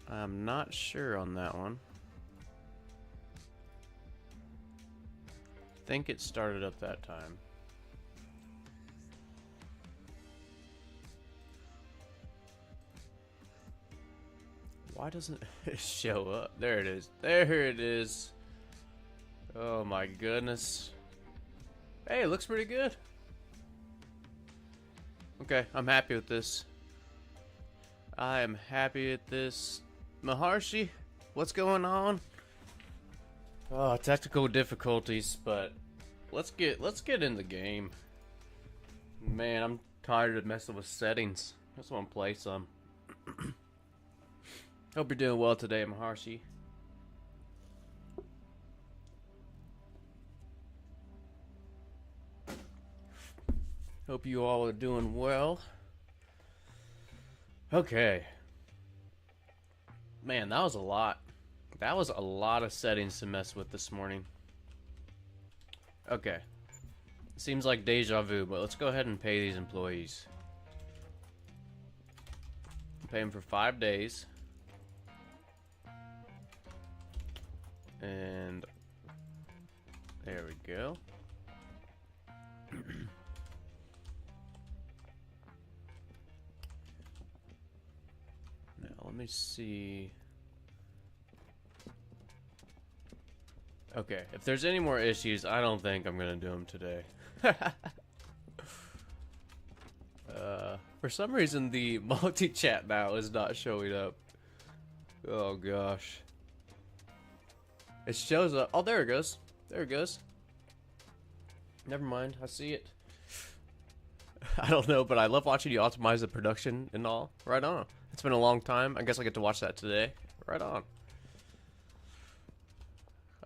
I'm not sure on that one. I think it started up that time. Why doesn't it show up? There it is. There it is. Oh my goodness. Hey, it looks pretty good. Okay, I'm happy with this. I am happy with this. Maharshi, what's going on? Oh, technical difficulties, but let's get in the game. Man, I'm tired of messing with settings. I just want to play some. Hope you're doing well today, Maharshi. Hope you all are doing well. Okay. Man, that was a lot. That was a lot of settings to mess with this morning. Okay. Seems like deja vu, but let's go ahead and pay these employees. Pay them for 5 days. And there we go. Now let me see. Okay, if there's any more issues, I don't think I'm gonna do them today. For some reason the multi-chat now is not showing up. Oh gosh. It shows up. Oh, there it goes. There it goes. Never mind, I see it. I don't know, but I love watching you optimize the production and all. Right on. It's been a long time. I guess I get to watch that today. Right on.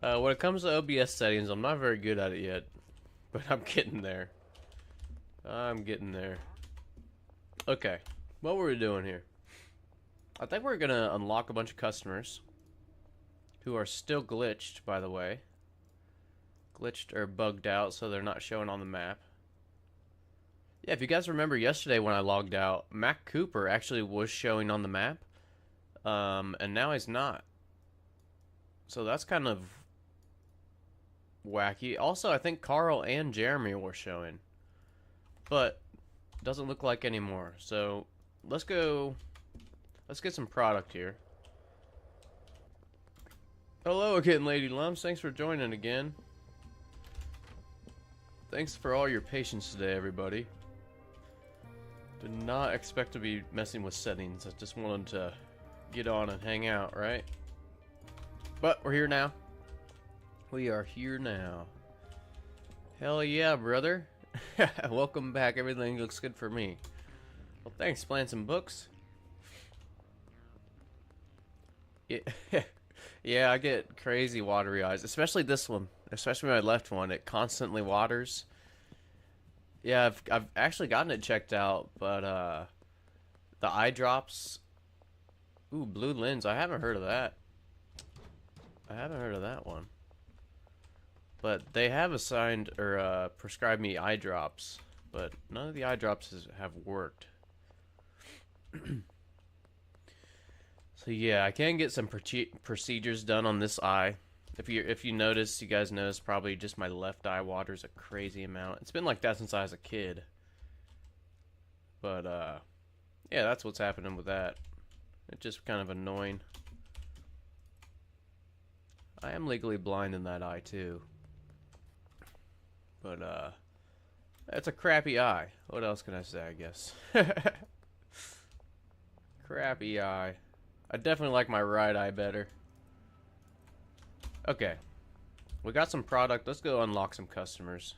When it comes to OBS settings, I'm not very good at it yet. But I'm getting there. I'm getting there. Okay. What were we doing here? I think we're gonna unlock a bunch of customers. Who are still glitched, by the way. Glitched or bugged out, so they're not showing on the map. Yeah, if you guys remember yesterday when I logged out, Mac Cooper actually was showing on the map. And now he's not. So that's kind of wacky. Also, I think Carl and Jeremy were showing. But doesn't look like anymore. So let's go. Let's get some product here. Hello again, Lady Lumps. Thanks for joining again. Thanks for all your patience today, everybody. Did not expect to be messing with settings. I just wanted to get on and hang out, right? But we're here now. We are here now. Hell yeah, brother. Welcome back. Everything looks good for me. Well, thanks. Playing some books. Yeah. Yeah, I get crazy watery eyes, especially this one. Especially my left one, it constantly waters. Yeah, I've actually gotten it checked out, but the eye drops. Ooh, blue lens. I haven't heard of that. I haven't heard of that one. But they have assigned or prescribed me eye drops, but none of the eye drops have worked. So yeah, I can get some procedures done on this eye. If you notice, you guys notice probably just my left eye waters a crazy amount. It's been like that since I was a kid. But yeah, that's what's happening with that. It's just kind of annoying. I am legally blind in that eye too. But it's a crappy eye. What else can I say, I guess? Crappy eye. I definitely like my right eye better. Okay. We got some product. Let's go unlock some customers.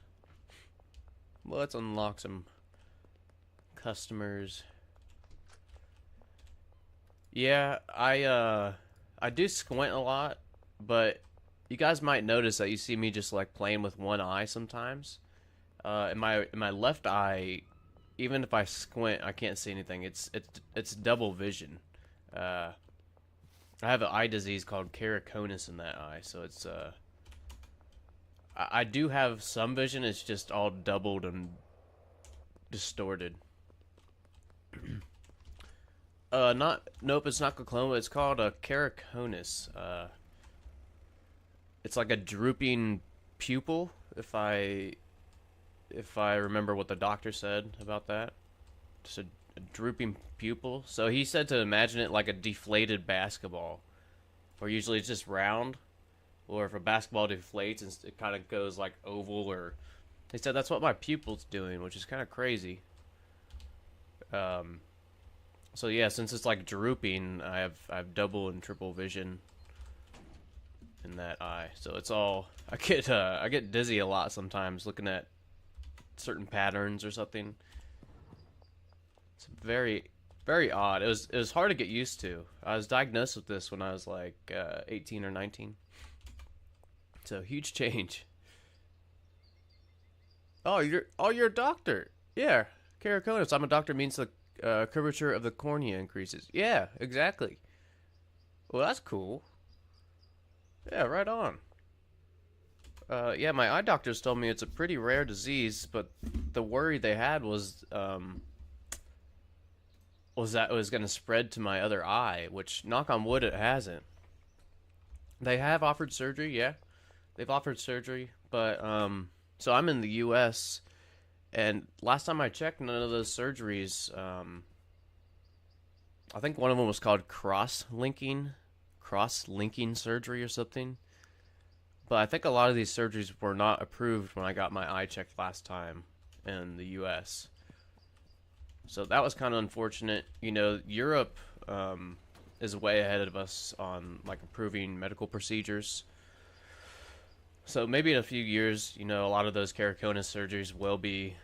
Let's unlock some customers. Yeah, I do squint a lot, but you guys might notice that you see me just like playing with one eye sometimes. In my left eye, even if I squint, I can't see anything. It's double vision. I have an eye disease called keratoconus in that eye, so it's I do have some vision. It's just all doubled and distorted. Nope, it's not glaucoma. It's called a keratoconus. It's like a drooping pupil, if I remember what the doctor said about that. Just a drooping pupil. So he said to imagine it like a deflated basketball, where usually it's just round, or if a basketball deflates and it kind of goes like oval, or he said that's what my pupil's doing, which is kind of crazy. So yeah, since it's like drooping, I have double and triple vision in that eye. So it's all I get dizzy a lot sometimes looking at certain patterns or something. It's very very odd. It was hard to get used to. I was diagnosed with this when I was like 18 or 19. So huge change. Oh, you're a doctor. Yeah, keratoconus. I'm a doctor means the curvature of the cornea increases. Yeah, exactly. Well, that's cool. Yeah, right on. Yeah, my eye doctors told me it's a pretty rare disease, but the worry they had was that it was going to spread to my other eye, which, knock on wood, it hasn't. They have offered surgery, yeah. They've offered surgery, but, so I'm in the U.S., and last time I checked, none of those surgeries, I think one of them was called cross-linking surgery or something. But I think a lot of these surgeries were not approved when I got my eye checked last time in the U.S. So that was kind of unfortunate. You know, Europe is way ahead of us on like approving medical procedures. So maybe in a few years, you know, a lot of those keratoconus surgeries will be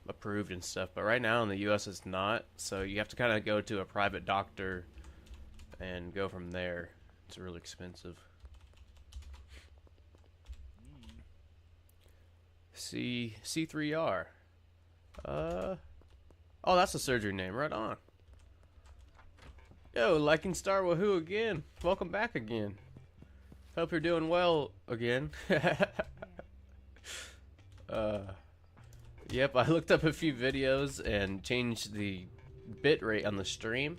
approved and stuff. But right now in the U.S. it's not. So you have to kind of go to a private doctor and go from there. It's really expensive. C3R. Oh, that's a surgery name. Right on. Yo, liking Star Wahoo again. Welcome back again. Hope you're doing well again. Yep, I looked up a few videos and changed the bitrate on the stream.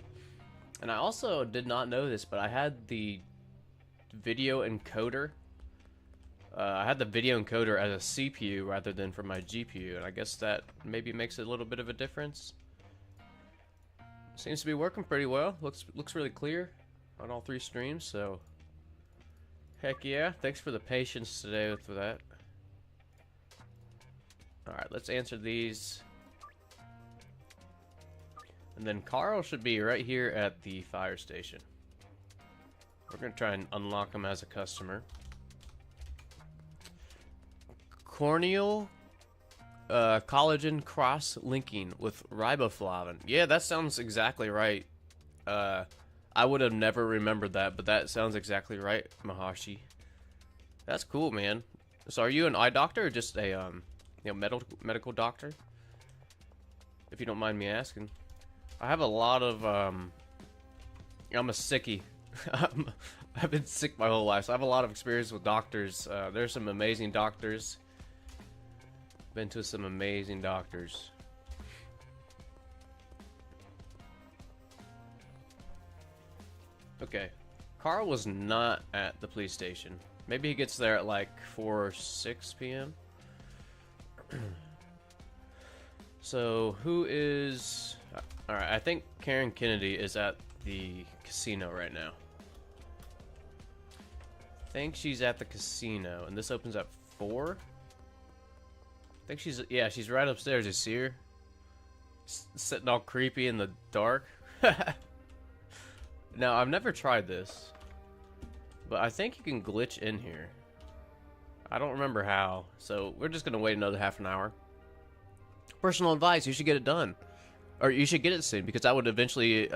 And I also did not know this, but I had the video encoder. I had the video encoder as a CPU rather than for my GPU, and I guess that maybe makes it a little bit of a difference. Seems to be working pretty well. Looks really clear on all three streams, so heck yeah. Thanks for the patience today with that. Alright, let's answer these. And then Carl should be right here at the fire station. We're going to try and unlock him as a customer. Corneal collagen cross-linking with riboflavin. Yeah, that sounds exactly right. I would have never remembered that, but that sounds exactly right, Mahashi. That's cool, man. So are you an eye doctor or just a medical doctor? If you don't mind me asking. I have a lot of I'm a sickie. I've been sick my whole life, so I have a lot of experience with doctors. There's some amazing doctors. Been to some amazing doctors. Okay, Carl was not at the police station. Maybe he gets there at like 4 or 6 p.m. So who is... Alright, I think Karen Kennedy is at the casino right now. I think she's at the casino, and this opens at 4? I think she's right upstairs. You see her? Sitting all creepy in the dark. Now, I've never tried this, but I think you can glitch in here. I don't remember how, so we're just gonna wait another half an hour. Personal advice, you should get it done. Or you should get it soon, because that would eventually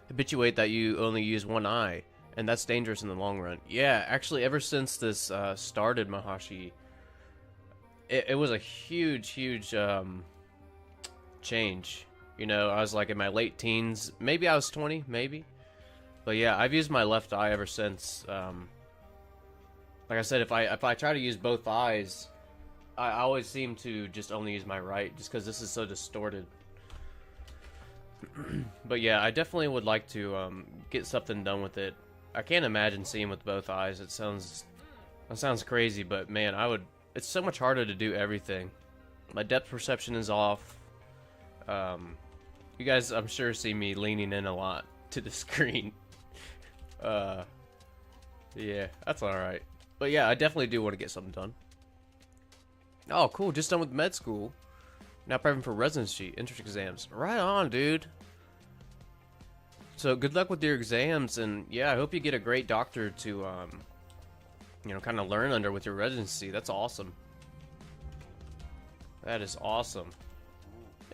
habituate that you only use one eye, and that's dangerous in the long run. Yeah, actually, ever since this started, Mahashi, it was a huge change. You know, I was like in my late teens. Maybe I was 20, maybe. But yeah, I've used my left eye ever since. Like I said, if I try to use both eyes, I always seem to just only use my right, just because this is so distorted. But yeah, I definitely would like to get something done with it. I can't imagine seeing with both eyes. That sounds crazy, but man, I would. It's so much harder to do everything. My depth perception is off. You guys, I'm sure, see me leaning in a lot to the screen. Yeah, that's all right. But yeah, I definitely do want to get something done. Oh, cool! Just done with med school. Now prepping for residency, entrance exams. Right on, dude. So good luck with your exams, and yeah, I hope you get a great doctor to, you know, kind of learn under with your residency. That's awesome. That is awesome.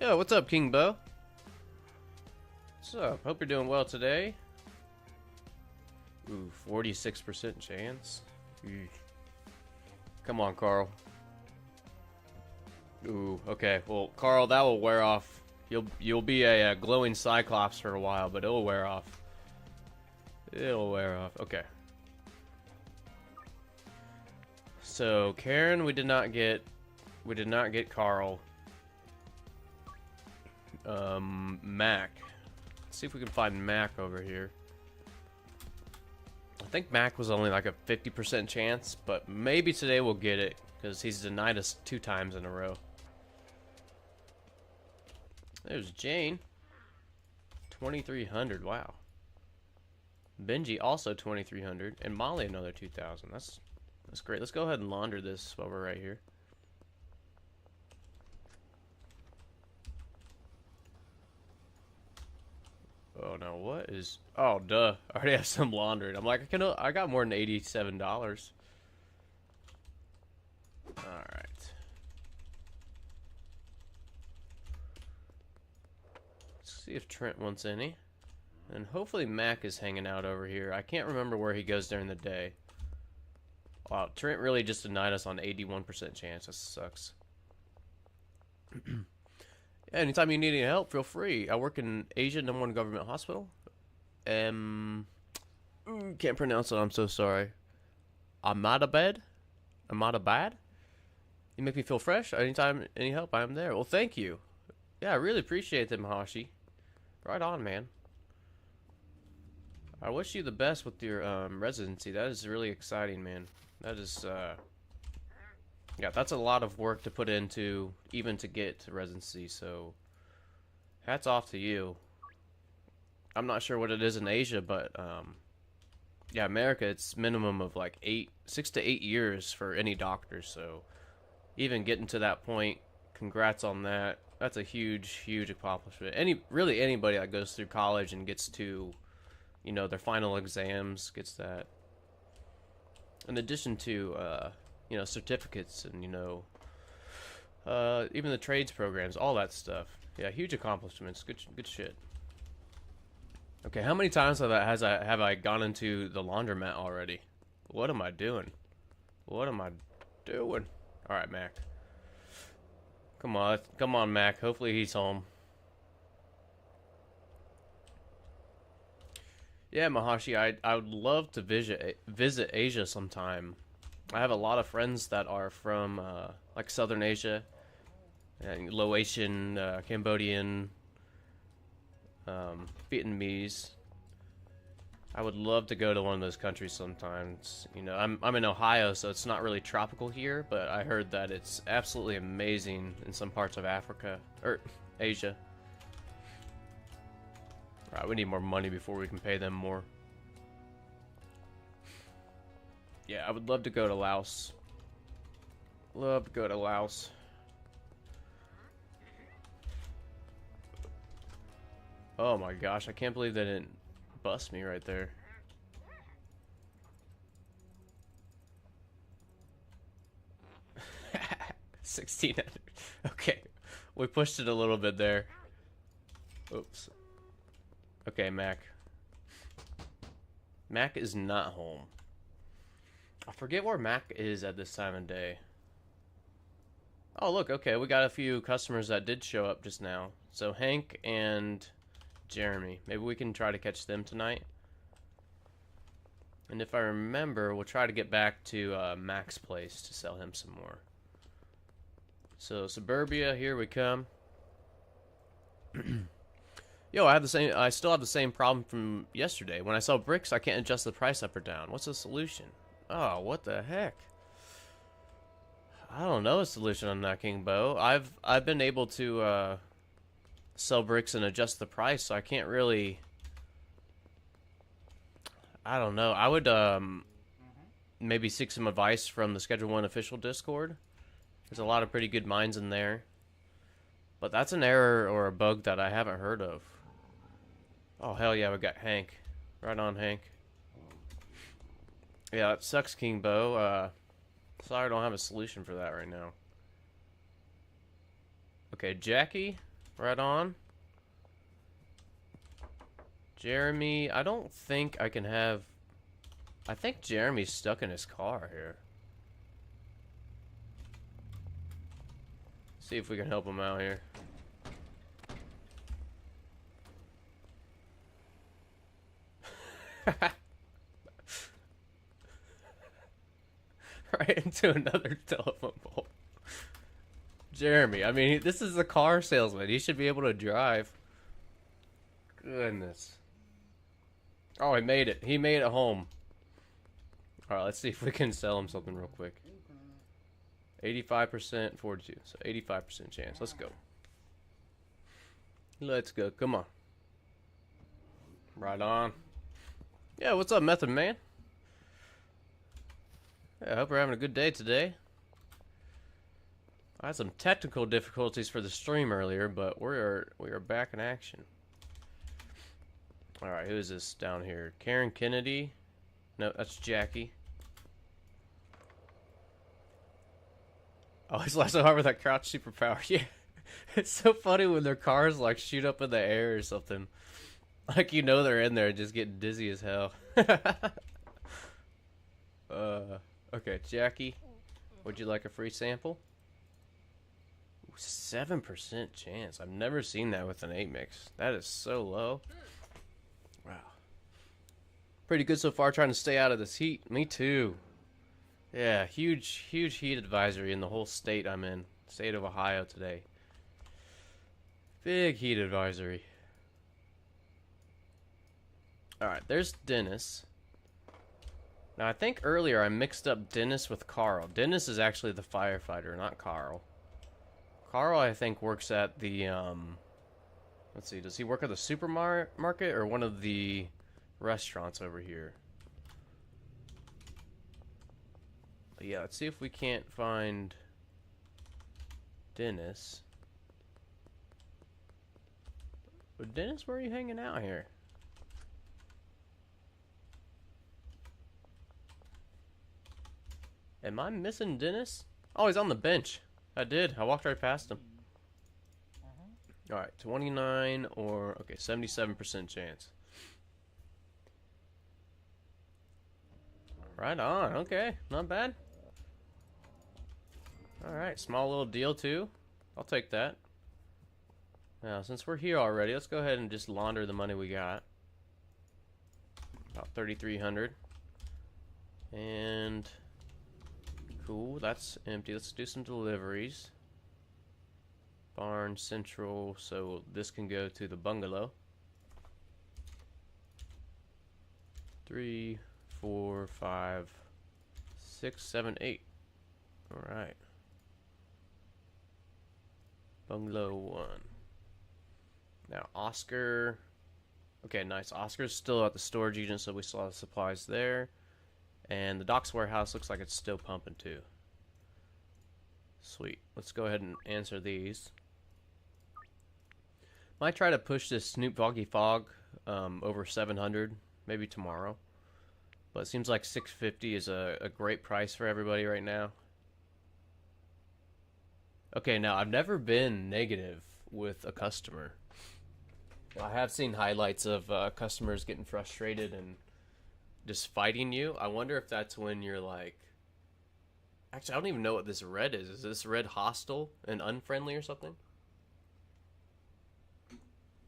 Yo, what's up, King Bo? What's up? Hope you're doing well today. Ooh, 46% chance. Eesh. Come on, Carl. Ooh, okay. Well, Carl, that will wear off. You'll be a glowing Cyclops for a while, but it'll wear off. It'll wear off. Okay. So Karen, we did not get Carl. Mac. Let's see if we can find Mac over here. I think Mac was only like a 50% chance, but maybe today we'll get it because he's denied us 2 times in a row. There's Jane. 2,300. Wow. Benji also 2,300, and Molly another 2,000. That's great. Let's go ahead and launder this while we're right here. Oh no, what is? Oh duh! I already have some laundered. I'm like, I got more than $87. All right. See if Trent wants any. And hopefully Mac is hanging out over here. I can't remember where he goes during the day. Wow, Trent really just denied us on 81% chance. That sucks. Yeah, anytime you need any help, feel free. I work in Asia, #1 government hospital. Can't pronounce it, I'm so sorry. Ahmadabad? Ahmadabad? You make me feel fresh. Anytime, any help, I am there. Well, thank you. Yeah, I really appreciate that, Mahashi. Right on, man. I wish you the best with your residency. That is really exciting, man. That is, yeah, that's a lot of work to put into, even to get to residency, so hats off to you. I'm not sure what it is in Asia, but, yeah, America, it's minimum of like 6 to 8 years for any doctor, so even getting to that point, congrats on that. That's a huge, huge accomplishment. Really anybody that goes through college and gets to, you know, their final exams gets that. In addition to, you know, certificates and, you know, even the trades programs, all that stuff. Yeah, huge accomplishments. Good shit. Okay, how many times have I gone into the laundromat already? What am I doing? What am I doing? All right, Mac. Come on, Mac. Hopefully he's home. Yeah, Mahashi, I would love to visit Asia sometime. I have a lot of friends that are from like Southern Asia, and Laotian, Cambodian, Vietnamese. I would love to go to one of those countries sometimes. You know, I'm in Ohio, so it's not really tropical here, but I heard that it's absolutely amazing in some parts of Africa or Asia. All right, we need more money before we can pay them more. Yeah, I would love to go to Laos. Love to go to Laos. Oh my gosh, I can't believe they didn't bust me right there. $1,600. Okay, we pushed it a little bit there. Oops. Okay, Mac. Mac is not home. I forget where Mac is at this time of day. Oh, look, okay, we got a few customers that did show up just now. So Hank and Jeremy. Maybe we can try to catch them tonight. And if I remember, we'll try to get back to Mac's place to sell him some more. So Suburbia, here we come. Yo, I have the same. I still have the same problem from yesterday. When I sell bricks, I can't adjust the price up or down. What's the solution? Oh, what the heck? I don't know a solution on that, King Bo. I've been able to sell bricks and adjust the price, so I can't really. I don't know. I would maybe seek some advice from the Schedule 1 official Discord. There's a lot of pretty good minds in there. But that's an error or a bug that I haven't heard of. Oh, hell yeah, we got Hank. Right on, Hank. Yeah, it sucks, King Bo. Sorry I don't have a solution for that right now. Okay, Jackie. Right on. Jeremy, I don't think I can have... I think Jeremy's stuck in his car here. See if we can help him out here. Right into another telephone pole. Jeremy, I mean, this is a car salesman. He should be able to drive. Goodness. Oh, he made it. He made it home. Alright, let's see if we can sell him something real quick. 85%, 42. So 85% chance. Let's go. Let's go. Come on. Right on. Yeah, what's up, Method Man? Yeah, I hope we're having a good day today. I had some technical difficulties for the stream earlier, but we are back in action. Alright, who is this down here? Karen Kennedy? No, that's Jackie. Oh, he's last so hard with that crouch superpower. Yeah. It's so funny when their cars like shoot up in the air or something. Like you know they're in there just getting dizzy as hell. Okay, Jackie. Would you like a free sample? 7% chance. I've never seen that with an 8 mix. That is so low. Wow. Pretty good so far trying to stay out of this heat. Me too. Yeah, huge heat advisory in the whole state I'm in. State of Ohio today. Big heat advisory. Alright, there's Dennis. Now, I think earlier I mixed up Dennis with Carl. Dennis is actually the firefighter, not Carl. Carl, I think, works at the, let's see, does he work at the supermarket or one of the restaurants over here? But yeah, let's see if we can't find Dennis. But Dennis, where are you hanging out here? Am I missing Dennis? Oh, he's on the bench. I did. I walked right past him. Alright, 29 or... Okay, 77% chance. Right on. Okay, not bad. Alright, small little deal too. I'll take that. Now, since we're here already, let's go ahead and just launder the money we got. About 3,300. And... Cool, that's empty. Let's do some deliveries. Barn Central, so this can go to the bungalow. 3, 4, 5, 6, 7, 8. Alright. Bungalow 1. Now, Oscar. Okay, nice. Oscar's still at the storage unit, so we still have supplies there. And the docks warehouse looks like it's still pumping too. Sweet. Let's go ahead and answer these. Might try to push this Snoop Foggy Fog over 700, maybe tomorrow. But it seems like 650 is a great price for everybody right now. Okay, now I've never been negative with a customer. I have seen highlights of customers getting frustrated and just fighting you. I wonder if that's when you're like... Actually, I don't even know what this red is. Is this red hostile and unfriendly or something?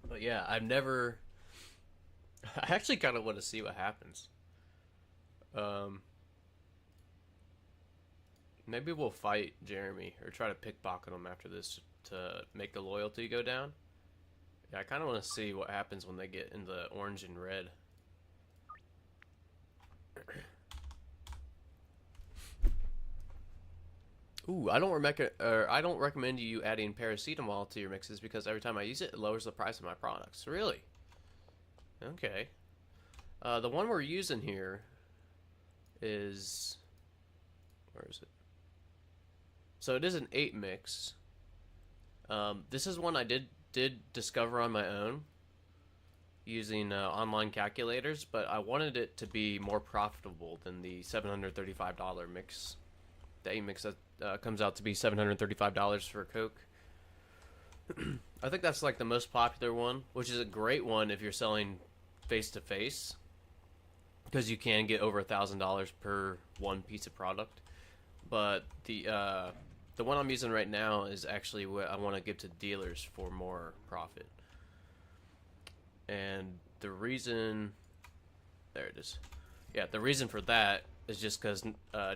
But yeah, I've never... I actually kind of want to see what happens. Maybe we'll fight Jeremy or try to pickpocket him after this to make the loyalty go down. Yeah, I kind of want to see what happens when they get into orange and red. Ooh, I don't recommend you adding paracetamol to your mixes because every time I use it, it lowers the price of my products. Really? Okay. The one we're using here is, where is it? So it is an 8 mix. This is one I did discover on my own using online calculators, but I wanted it to be more profitable than the $735 mix. The 8 mix that comes out to be $735 for a Coke. I think that's like the most popular one, which is a great one if you're selling face to face, because you can get over $1,000 per one piece of product. But the one I'm using right now is actually what I want to give to dealers for more profit. And the reason, there it is. Yeah, the reason for that is just because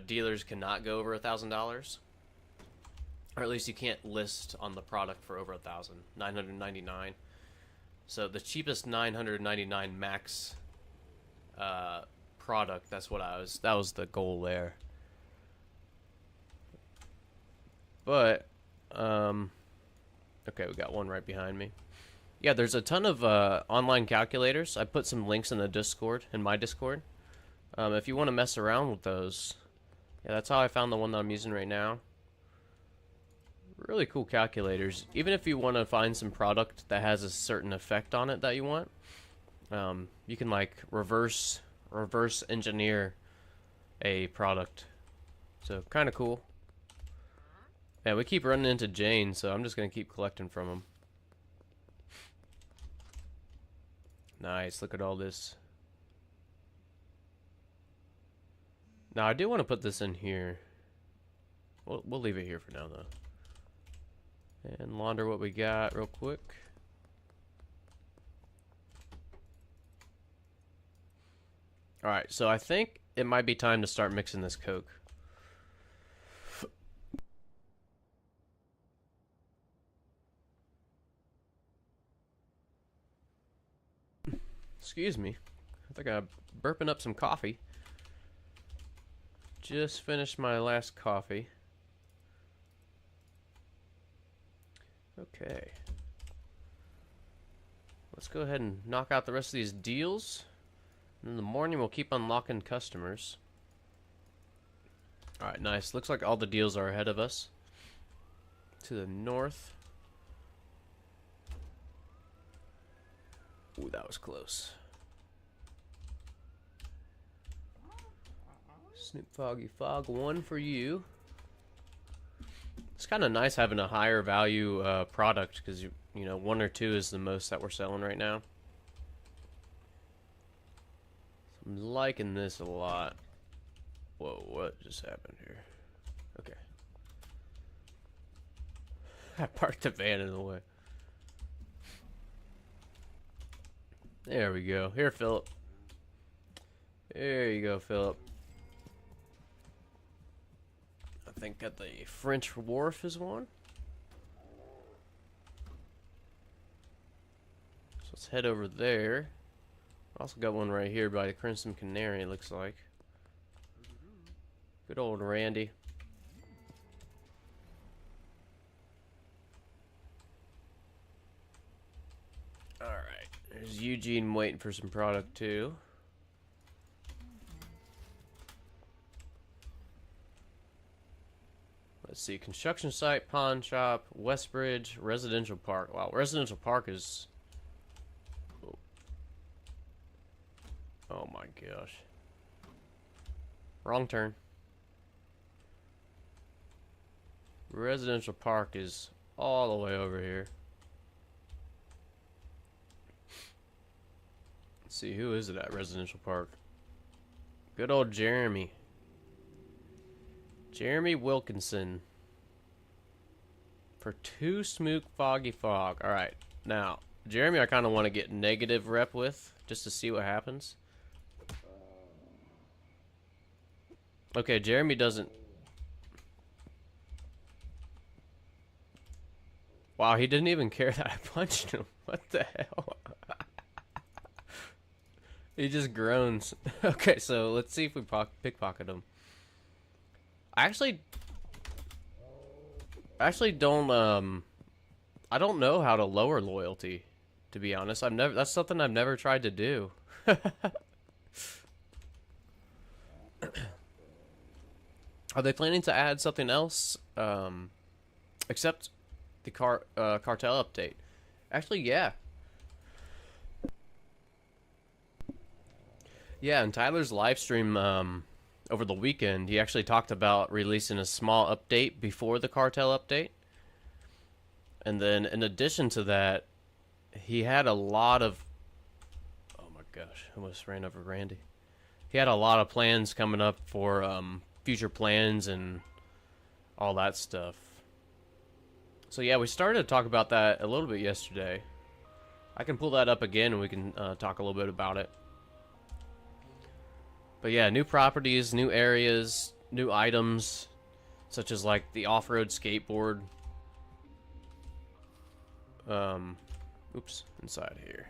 dealers cannot go over $1,000, or at least you can't list on the product for over $1,000, $999. So the cheapest $999 max product. That was the goal there. But okay, we got one right behind me. Yeah, there's a ton of online calculators. I put some links in the Discord, in my Discord. If you want to mess around with those, yeah, that's how I found the one that I'm using right now. Really cool calculators. Even if you want to find some product that has a certain effect on it that you want, you can like reverse engineer a product. So kind of cool. Yeah, we keep running into Jane, so I'm just gonna keep collecting from him. Nice. Look at all this. Now I do want to put this in here. We'll leave it here for now though. And launder what we got real quick. Alright, so I think it might be time to start mixing this Coke. Excuse me. I think I'm burping up some coffee. Just finished my last coffee. Okay. Let's go ahead and knock out the rest of these deals. In the morning, we'll keep unlocking customers. Alright, nice. Looks like all the deals are ahead of us. To the north. Ooh, that was close. Snoop Foggy Fog, one for you. It's kind of nice having a higher value product because you know 1 or 2 is the most that we're selling right now. So I'm liking this a lot. Whoa, what just happened here? Okay. I parked the van in the way. There we go. Here, Philip. There you go, Philip. I think at the French Wharf is one. So let's head over there. Also got one right here by the Crimson Canary, it looks like. Good old Randy. Alright, there's Eugene waiting for some product too. Let's see, construction site, pawn shop, Westbridge, residential park. Wow, residential park is... Oh my gosh. Wrong turn. Residential park is all the way over here. Let's see, who is it at residential park? Good old Jeremy. Jeremy Wilkinson. For 2 Smook Foggy Fog. Alright, now, Jeremy I kind of want to get negative rep with, just to see what happens. Okay, Jeremy doesn't... Wow, he didn't even care that I punched him. What the hell? He just groans. Okay, so let's see if we pickpocket him. I actually don't I don't know how to lower loyalty, to be honest. That's something I've never tried to do. Are they planning to add something else? Except the cartel update. Actually, yeah. Yeah, in Tyler's live stream over the weekend, he actually talked about releasing a small update before the cartel update. And then in addition to that, he had a lot of... Oh my gosh, I almost ran over Randy. He had a lot of plans coming up for future plans and all that stuff. So yeah, we started to talk about that a little bit yesterday. I can pull that up again and we can talk a little bit about it. But yeah, new properties, new areas, new items, such as like the off-road skateboard. Oops, inside here.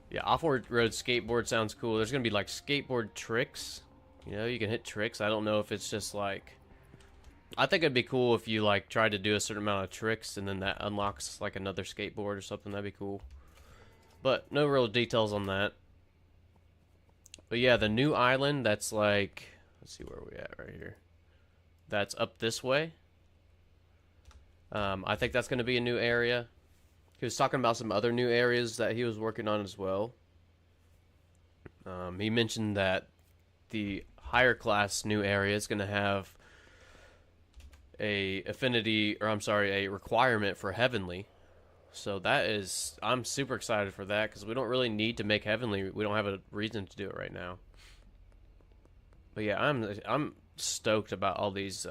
Yeah, off-road skateboard sounds cool. There's gonna be like skateboard tricks. You know, you can hit tricks. I don't know if it's just like... I think it'd be cool if you like try to do a certain amount of tricks and then that unlocks like another skateboard or something. That'd be cool. But no real details on that. But yeah, the new island that's like... Let's see where we at right here. That's up this way. I think that's going to be a new area. He was talking about some other new areas that he was working on as well. He mentioned that the higher class new area is going to have a requirement for heavenly. So that is, I'm super excited for that because we don't really need to make heavenly. We don't have a reason to do it right now. But yeah, I'm stoked about all these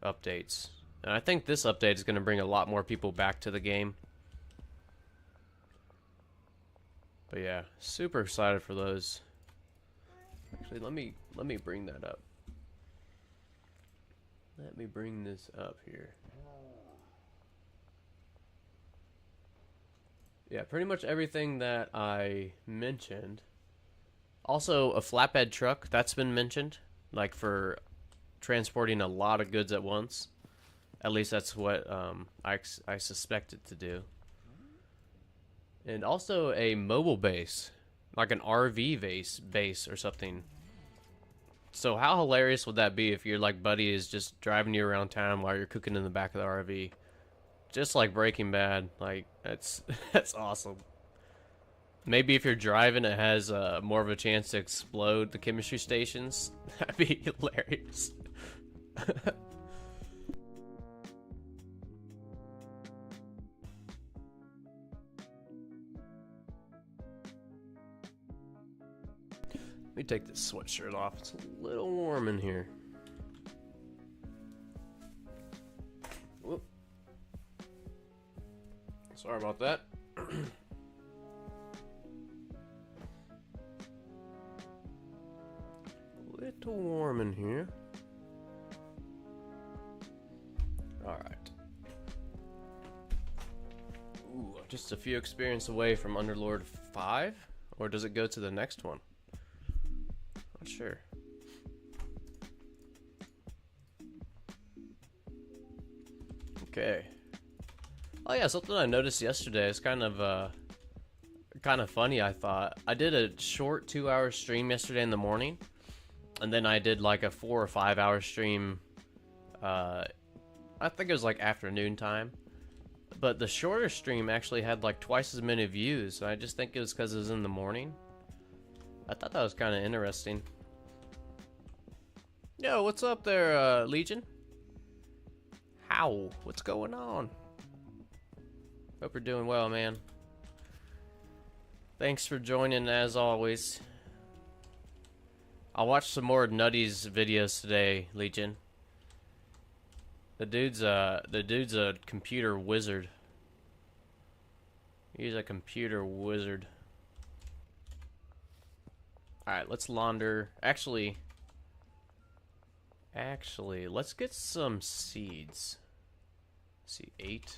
updates. And I think this update is going to bring a lot more people back to the game. But yeah, super excited for those. Actually, let me bring that up. Let me bring this up here. Yeah, pretty much everything that I mentioned. Also, a flatbed truck, that's been mentioned. Like for transporting a lot of goods at once. At least that's what I suspect it to do. And also a mobile base. Like an RV base or something. So how hilarious would that be if your like buddy is just driving you around town while you're cooking in the back of the RV? Just like Breaking Bad. Like, that's awesome. Maybe if you're driving, it has more of a chance to explode the chemistry stations. That'd be hilarious. Let me take this sweatshirt off. It's a little warm in here. Whoop. Sorry about that. Little warm in here. Alright. Ooh, just a few experience away from Underlord 5? Or does it go to the next one? Not sure. Okay. Oh yeah, something I noticed yesterday is kind of funny, I thought. I did a short 2-hour stream yesterday in the morning. And then I did like a 4 or 5 hour stream, I think it was like afternoon time. But the shorter stream actually had like twice as many views. And I just think it was because it was in the morning. I thought that was kind of interesting. Yo, what's up there, Legion? How? What's going on? Hope you're doing well, man. Thanks for joining as always. I'll watch some more Nutty's videos today, Legion. The dude's a computer wizard. He's a computer wizard. Alright, let's launder. Actually, let's get some seeds. Let's see, 8.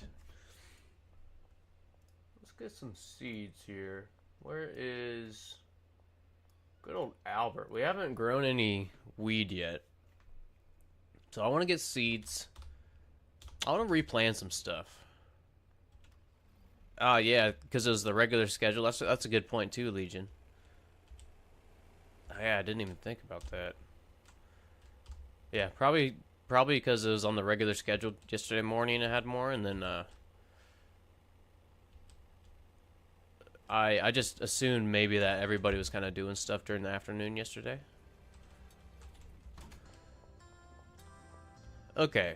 Let's get some seeds here. Where is good old Albert? We haven't grown any weed yet. So I want to get seeds. I want to replant some stuff. Yeah, because it was the regular schedule. That's a good point too, Legion. Oh, yeah, I didn't even think about that. Yeah, probably because it was on the regular schedule yesterday morning. I had more, and then I just assumed maybe that everybody was kind of doing stuff during the afternoon yesterday. Okay.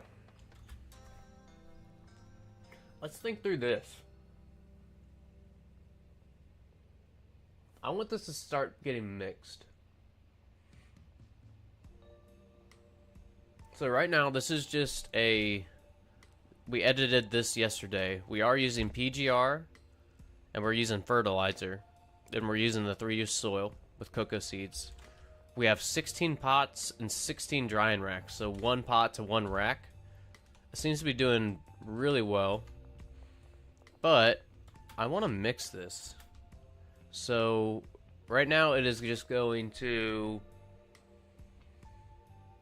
Let's think through this. I want this to start getting mixed. So right now, this is just a... We edited this yesterday. We are using PGR, and we're using fertilizer. And we're using the 3-use soil with cocoa seeds. We have 16 pots and 16 drying racks, so 1 pot to 1 rack. It seems to be doing really well. But I want to mix this. So right now it is just going to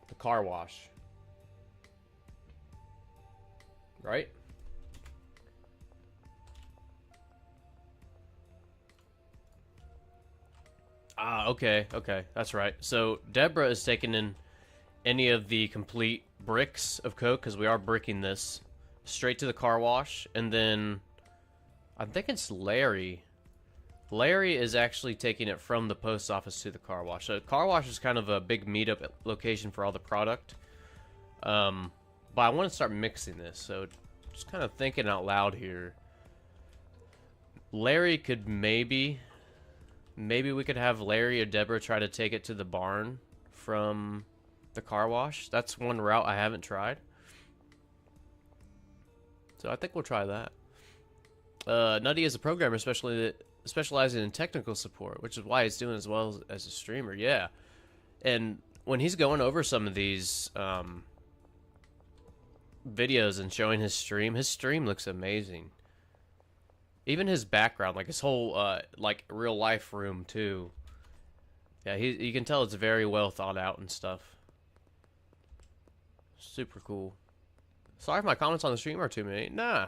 the car wash. Right? Okay, that's right. So Deborah is taking in any of the complete bricks of coke, because we are bricking this, straight to the car wash, and then I think it's Larry. Larry is actually taking it from the post office to the car wash. So car wash is kind of a big meetup location for all the product. But I want to start mixing this, so just kind of thinking out loud here. Larry could maybe we could have Larry or Deborah try to take it to the barn from the car wash. That's one route I haven't tried. So I think we'll try that. Nutty is a programmer specializing in technical support, which is why he's doing as well as a streamer. Yeah. And when he's going over some of these videos and showing his stream looks amazing. Even his background, like his whole like real life room too. Yeah, you can tell it's very well thought out and stuff. Super cool. Sorry if my comments on the stream are too many. Nah.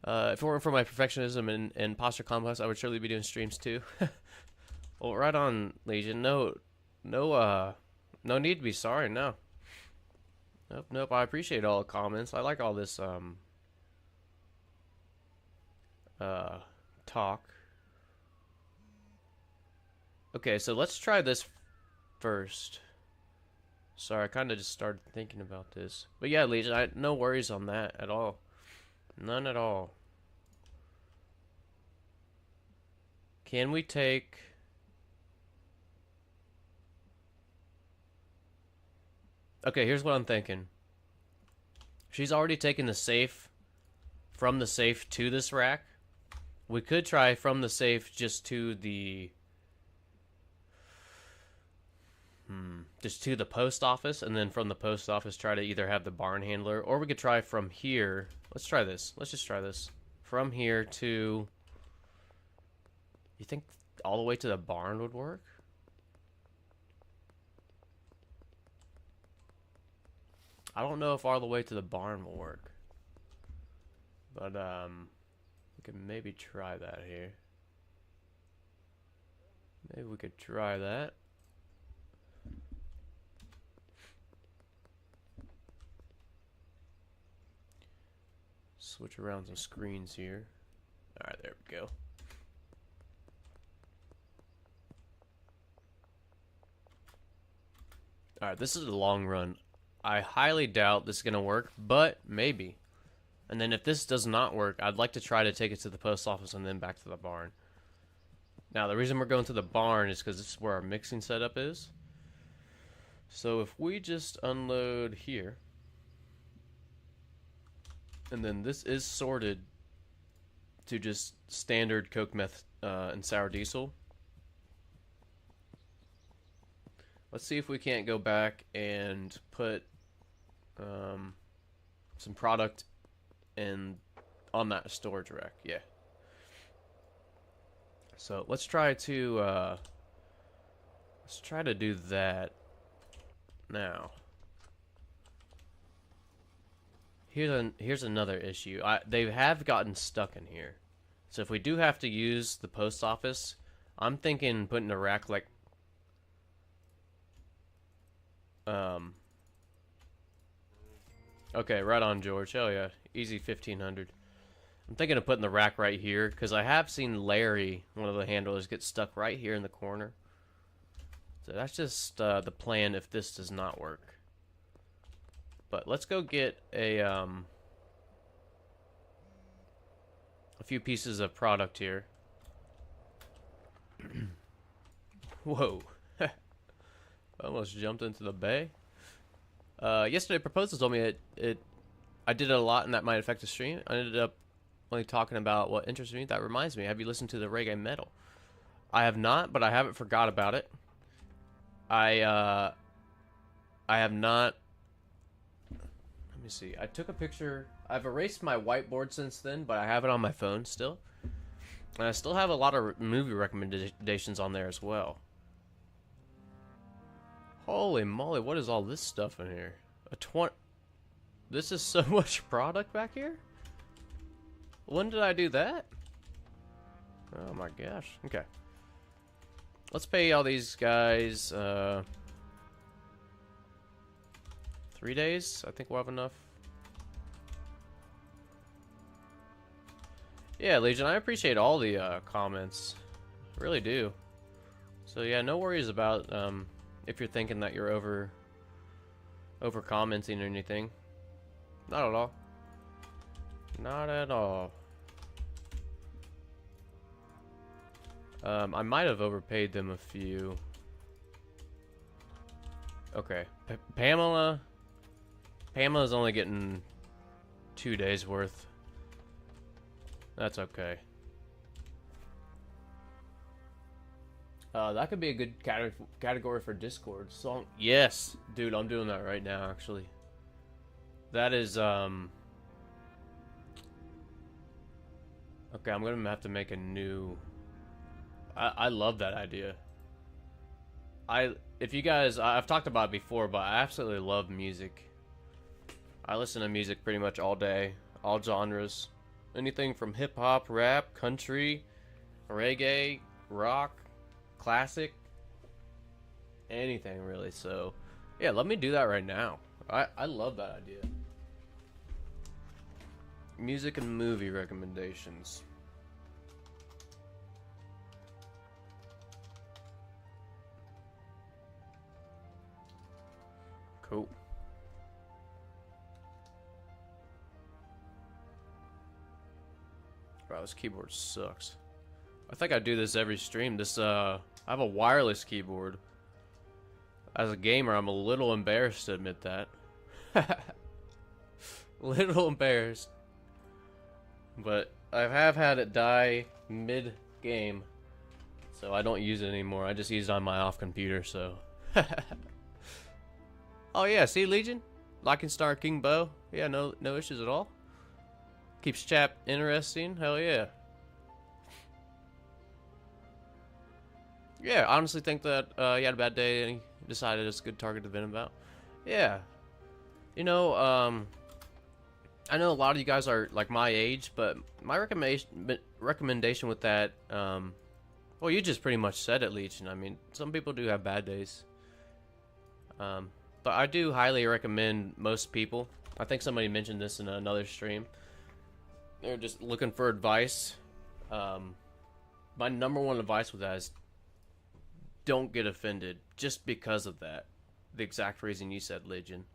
If it weren't for my perfectionism and imposter complex, I would surely be doing streams too. Well, right on, Legion. No need to be sorry. No. Nope. I appreciate all the comments. I like all this talk. Okay, so let's try this first. Sorry, I kind of just started thinking about this. But yeah, Legion, no worries on that at all. None at all. Can we take... Okay, here's what I'm thinking. She's already taken the safe from the safe to this rack. We could try from the safe just to the... just to the post office, and then from the post office try to either have the barn handler, or we could try from here. Let's try this. Let's just try this. From here to... You think all the way to the barn would work? I don't know if all the way to the barn will work. But, we could maybe try that here. Maybe we could try that. Switch around some screens here. Alright, there we go. Alright, this is a long run. I highly doubt this is going to work, but maybe. And then if this does not work, I'd like to try to take it to the post office and then back to the barn. Now, the reason we're going to the barn is because this is where our mixing setup is. So if we just unload here, and then this is sorted to just standard Coke meth and sour diesel. Let's see if we can't go back and put some product in on that storage rack. Yeah. So let's try to do that now. Here's another issue. They have gotten stuck in here. So if we do have to use the post office, I'm thinking putting a rack like okay, right on, George. Hell yeah. Easy 1500. I'm thinking of putting the rack right here because I have seen Larry, one of the handlers, get stuck right here in the corner. So that's just the plan if this does not work. But let's go get a few pieces of product here. Whoa. I almost jumped into the bay. Yesterday, Proposal told me I did it a lot and that might affect the stream. I ended up only talking about what interests me. That reminds me, have you listened to the reggae metal? I have not, but I haven't forgot about it. I have not. Let me see. I took a picture. I've erased my whiteboard since then, but I have it on my phone still. And I still have a lot of movie recommendations on there as well. Holy moly, what is all this stuff in here? This is so much product back here? When did I do that? Oh my gosh. Okay. Let's pay all these guys 3 days. I think we'll have enough. Yeah, Legion, I appreciate all the comments. I really do. So yeah, no worries about if you're thinking that you're over commenting or anything. Not at all. Not at all. I might have overpaid them a few. Okay. Pamela's only getting 2 days worth. That's okay. That could be a good category for Discord. Song. Yes, dude, I'm doing that right now, actually. That is, okay, I'm gonna have to make a new... I love that idea. If you guys... I've talked about it before, but I absolutely love music. I listen to music pretty much all day. All genres. Anything from hip-hop, rap, country, reggae, rock, classic, anything really. So yeah, let me do that right now. I love that idea. Music and movie recommendations. Cool. Wow, this keyboard sucks. I think I do this every stream. I have a wireless keyboard. As a gamer, I'm a little embarrassed to admit that. Little embarrassed. But I have had it die mid-game. So I don't use it anymore. I just use it on my off computer, so. Oh yeah, see Legion? Locking Star King Bow. Yeah, no issues at all. Keeps chat interesting. Hell yeah. Yeah, I honestly think that he had a bad day and he decided it's a good target to vent about. Yeah. You know, I know a lot of you guys are like my age, but my recommendation with that, well, you just pretty much said it, Legion. I mean, some people do have bad days. But I do highly recommend most people. I think somebody mentioned this in another stream. They're just looking for advice. My number one advice with that is don't get offended just because of that. The exact reason you said, Legion.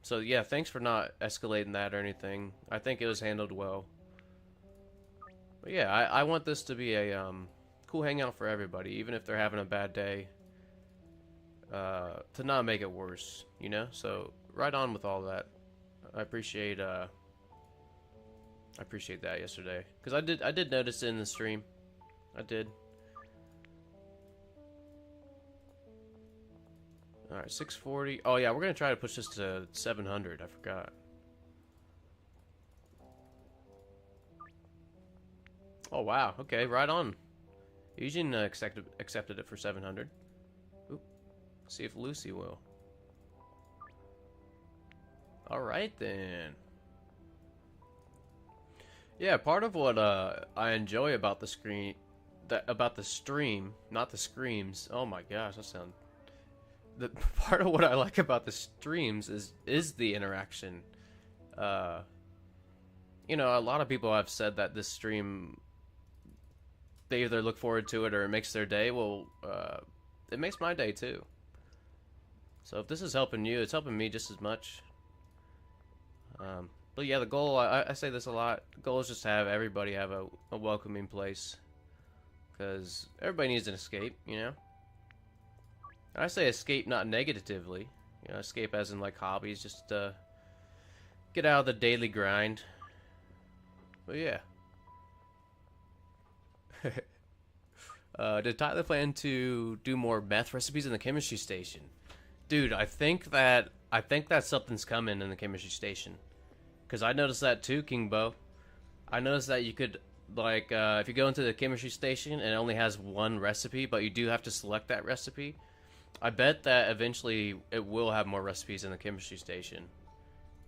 So yeah, thanks for not escalating that or anything. I think it was handled well. But yeah, I want this to be a cool hangout for everybody, even if they're having a bad day. To not make it worse, you know? So right on with all that. I appreciate that yesterday, because I did notice it in the stream. I did. All right, 640. Oh yeah, we're gonna try to push this to 700. I forgot. Oh wow. Okay, right on. Eugene accepted it for 700. Oop. See if Lucy will. All right then. Yeah, part of what I enjoy about the stream, not the screams. Oh my gosh, that sound. The part of what I like about the streams is the interaction. You know, a lot of people have said that this stream, they either look forward to it or it makes their day. Well, it makes my day too. So if this is helping you, it's helping me just as much. But yeah, the goal, I say this a lot, the goal is just to have everybody have a welcoming place. Because everybody needs an escape, you know? And I say escape not negatively. You know, escape as in like hobbies, just get out of the daily grind. But yeah. Did Tyler plan to do more meth recipes in the chemistry station? Dude, I think that something's coming in the chemistry station. Because I noticed that too, King Bo. I noticed that you could, like, if you go into the chemistry station and it only has one recipe, but you do have to select that recipe, I bet that eventually it will have more recipes in the chemistry station.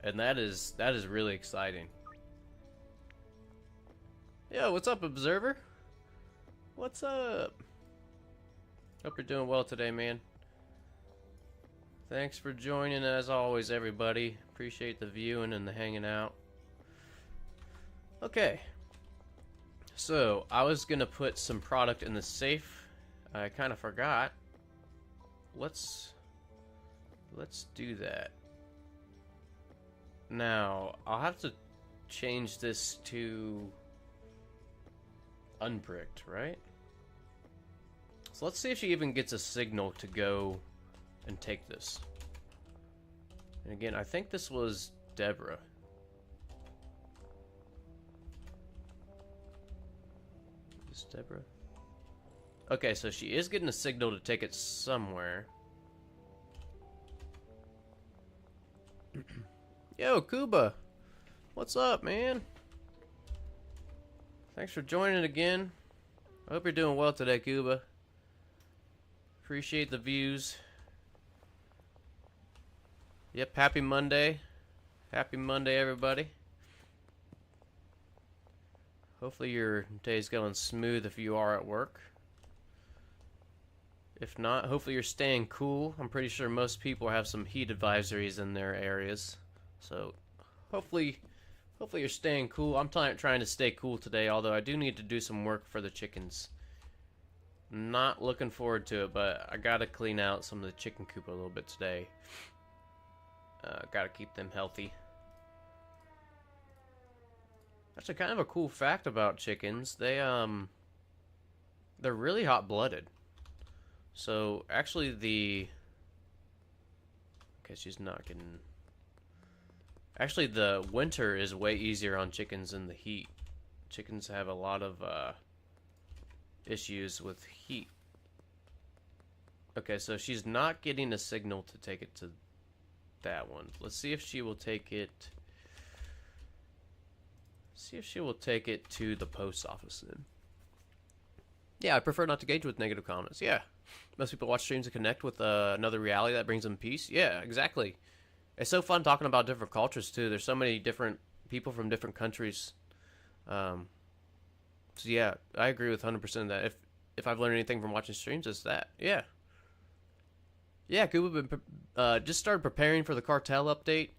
And that is really exciting. Yo, what's up, Observer? What's up? Hope you're doing well today, man. Thanks for joining as always, everybody. Appreciate the viewing and the hanging out. Okay. So, I was gonna put some product in the safe. I kind of forgot. Let's do that. Now, I'll have to change this to unbricked, right? So let's see if she even gets a signal to go and take this. And again, I think this was Deborah. Is Deborah? Okay, so she is getting a signal to take it somewhere. Yo, Kuba! What's up, man? Thanks for joining again. I hope you're doing well today, Kuba. Appreciate the views. Yep, happy Monday. Happy Monday, everybody. Hopefully your day's going smooth if you are at work. If not, hopefully you're staying cool. I'm pretty sure most people have some heat advisories in their areas. So, hopefully you're staying cool. I'm trying to stay cool today, although I do need to do some work for the chickens. Not looking forward to it, but I gotta clean out some of the chicken coop a little bit today. Gotta keep them healthy. Actually, kind of a cool fact about chickens. They're really hot-blooded. So, actually okay, she's not getting... Actually, the winter is way easier on chickens than the heat. Chickens have a lot of issues with heat. Okay, so she's not getting a signal to take it to that one. Let's see if she will take it. See if she will take it to the post office then. Yeah, I prefer not to engage with negative comments. Yeah. Most people watch streams to connect with another reality that brings them peace. Yeah, exactly. It's so fun talking about different cultures too. There's so many different people from different countries. So yeah, I agree with 100% of that. If I've learned anything from watching streams, it's that. Yeah. Yeah, Google just started preparing for the Cartel update.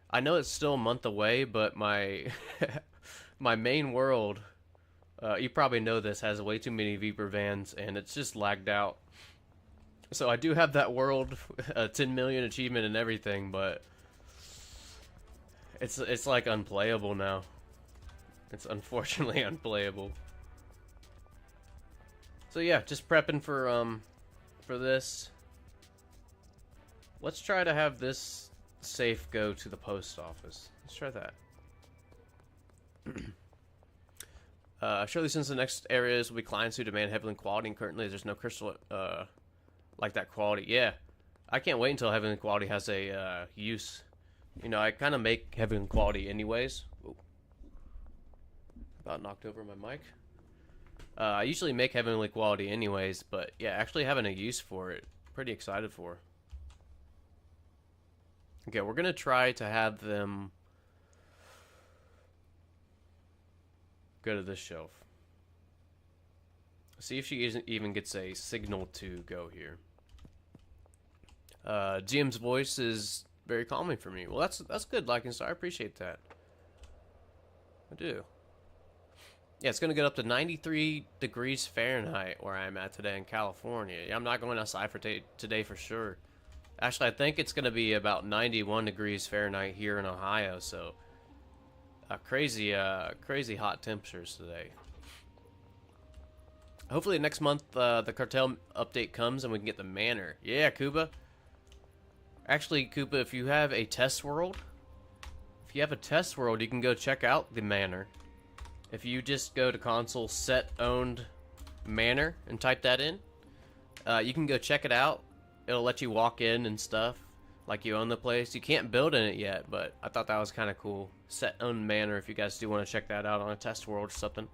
I know it's still a month away, but my my main world, you probably know this, has way too many Viper vans, and it's just lagged out. So I do have that world, 10 million achievement and everything, but it's like unplayable now. It's unfortunately unplayable. So yeah, just prepping for this. Let's try to have this safe go to the post office. Let's try that. Surely since the next areas will be clients who demand Heavenly quality, and currently there's no crystal like that quality. Yeah, I can't wait until Heavenly quality has a use. You know, I kind of make Heavenly quality anyways. Ooh. About knocked over my mic. I usually make heavenly quality anyways, but yeah, actually having a use for it, pretty excited for. Okay, we're gonna try to have them go to this shelf. See if she even gets a signal to go here. GM's voice is very calming for me. Well, that's good, Liking Star. I appreciate that. I do. Yeah, it's gonna get up to 93 degrees Fahrenheit where I'm at today in California. Yeah, I'm not going outside for today for sure. Actually, I think it's gonna be about 91 degrees Fahrenheit here in Ohio. So, crazy hot temperatures today. Hopefully next month the cartel update comes and we can get the manor. Yeah, Kuba. Actually, Kuba, if you have a test world, you can go check out the manor. If you just go to console set owned manor and type that in, you can go check it out. It'll let you walk in and stuff like you own the place. You can't build in it yet, but I thought that was kind of cool. Set owned manor if you guys do want to check that out on a test world or something.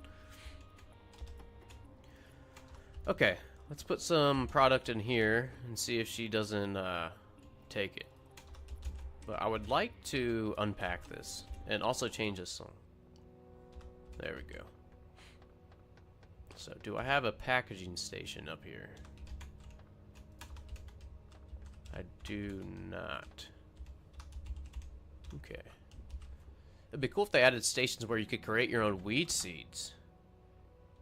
Okay, let's put some product in here and see if she doesn't take it. But I would like to unpack this and also change this song. There we go. So, do I have a packaging station up here? I do not. Okay. It'd be cool if they added stations where you could create your own weed seeds.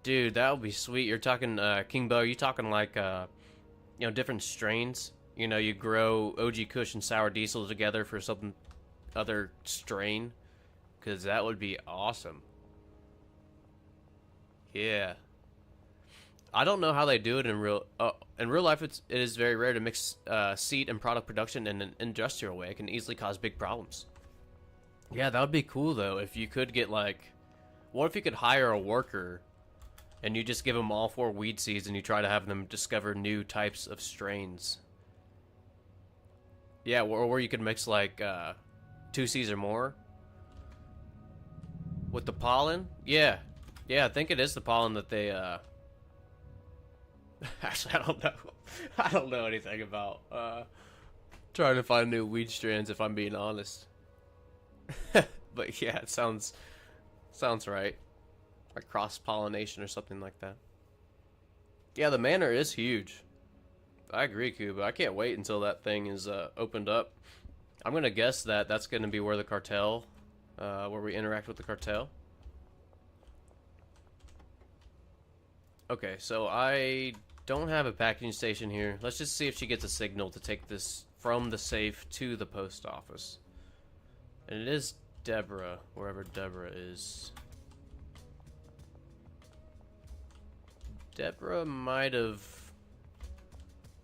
Dude, that would be sweet. You're talking, King Bo, you talking like, you know, different strains? You know, you grow OG Kush and Sour Diesel together for some other strain? Because that would be awesome. Yeah. I don't know how they do it in real life. It is very rare to mix seed and product production in an industrial way. It can easily cause big problems. Yeah, that would be cool, though, if you could get, like... What if you could hire a worker... and you just give them all 4 weed seeds and you try to have them discover new types of strains. Yeah, or you could mix like 2 seeds or more. With the pollen? Yeah. Yeah, I think it is the pollen that they actually, I don't know. I don't know anything about trying to find new weed strands if I'm being honest. But yeah, it sounds right. Like cross-pollination or something like that. Yeah, the manor is huge. I agree, Cuba. I can't wait until that thing is opened up. I'm going to guess that that's going to be where the cartel, where we interact with the cartel. Okay, so I don't have a packaging station here. Let's just see if she gets a signal to take this from the safe to the post office. And it is Deborah, wherever Deborah is. Deborah might have...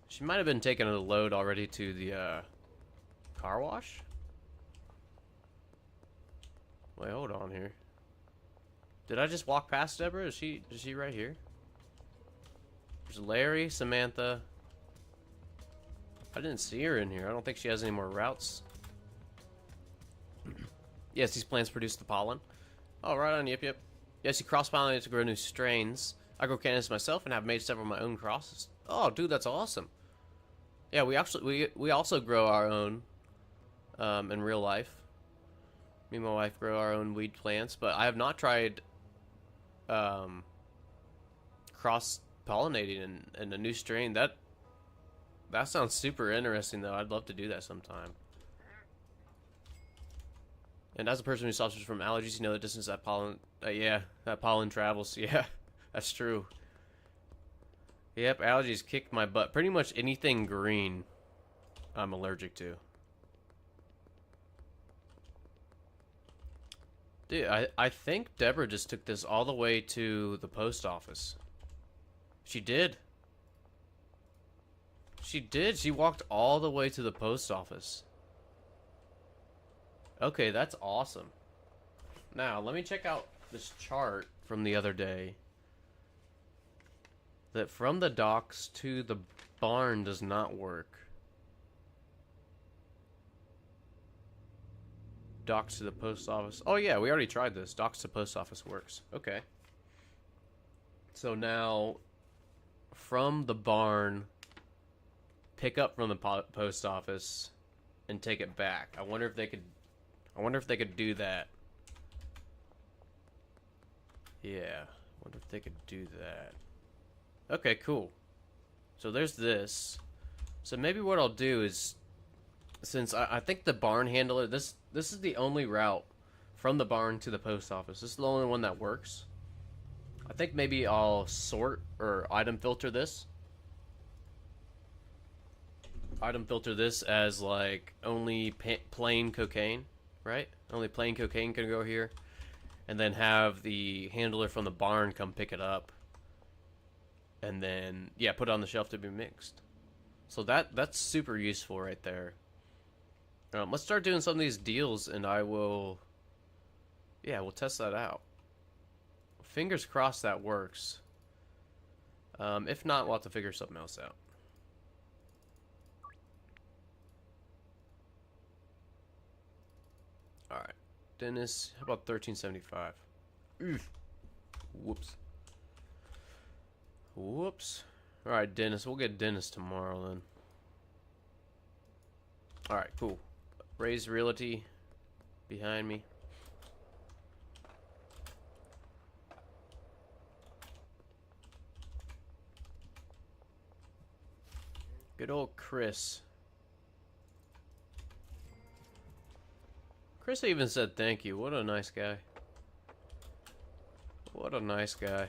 She might have been taking a load already to the car wash? Wait, hold on here. Did I just walk past Deborah? Is she right here? There's Larry, Samantha. I didn't see her in here. I don't think she has any more routes. Yes, these plants produce the pollen. Oh, right on, yep. Yes, you cross-pollinate to grow new strains. I grow cannabis myself and have made several of my own crosses. Oh, dude, that's awesome. Yeah, we also grow our own in real life. Me and my wife grow our own weed plants, but I have not tried cross-pollinating in a new strain. That sounds super interesting, though. I'd love to do that sometime. And as a person who suffers from allergies, you know the distance that pollen, that pollen travels. Yeah. That's true. Yep, allergies kicked my butt. Pretty much anything green, I'm allergic to. Dude, I think Deborah just took this all the way to the post office. She did. She did. She walked all the way to the post office. Okay, that's awesome. Now, let me check out this chart from the other day. That from the docks to the barn does not work. Docks to the post office. Oh yeah, we already tried this. Docks to post office works. Okay. So now, from the barn, pick up from the post office and take it back. I wonder if they could. I wonder if they could do that. Yeah, I wonder if they could do that. Okay, cool. So there's this. So maybe what I'll do is, since I think the barn handler, this is the only route from the barn to the post office. This is the only one that works. I think maybe I'll sort or item filter this. Item filter this as like only plain cocaine, right? Only plain cocaine can go here. And then have the handler from the barn come pick it up. And then, yeah, put it on the shelf to be mixed. So that's super useful right there. Let's start doing some of these deals, and I will... Yeah, we'll test that out. Fingers crossed that works. If not, we'll have to figure something else out. Alright. Dennis, how about 1375? Whoops. Whoops. Alright, Dennis. We'll get Dennis tomorrow then. Alright, cool. Raise Realty behind me. Good old Chris. Chris even said thank you. What a nice guy. What a nice guy.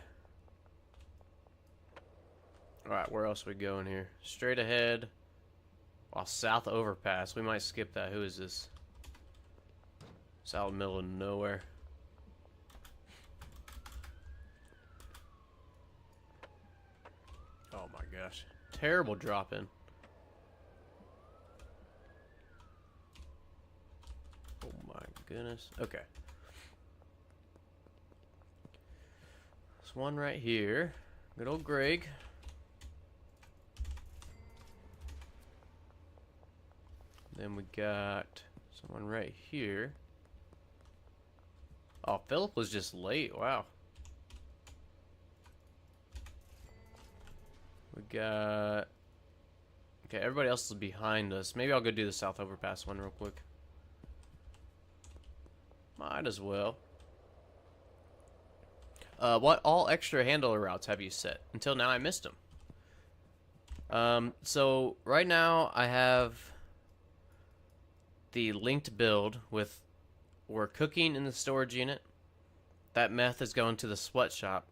Alright, where else are we going here? Straight ahead. Oh, South Overpass. We might skip that. Who is this? It's out in the middle of nowhere. Oh my gosh. Terrible drop in. Oh my goodness. Okay. There's one right here. Good old Greg. Then we got someone right here. Oh, Philip was just late. Wow. We got... Okay, everybody else is behind us. Maybe I'll go do the South Overpass one real quick. Might as well. What all extra handler routes have you set? Until now, I missed them. So right now I have the linked build with we're cooking in the storage unit. That meth is going to the sweatshop,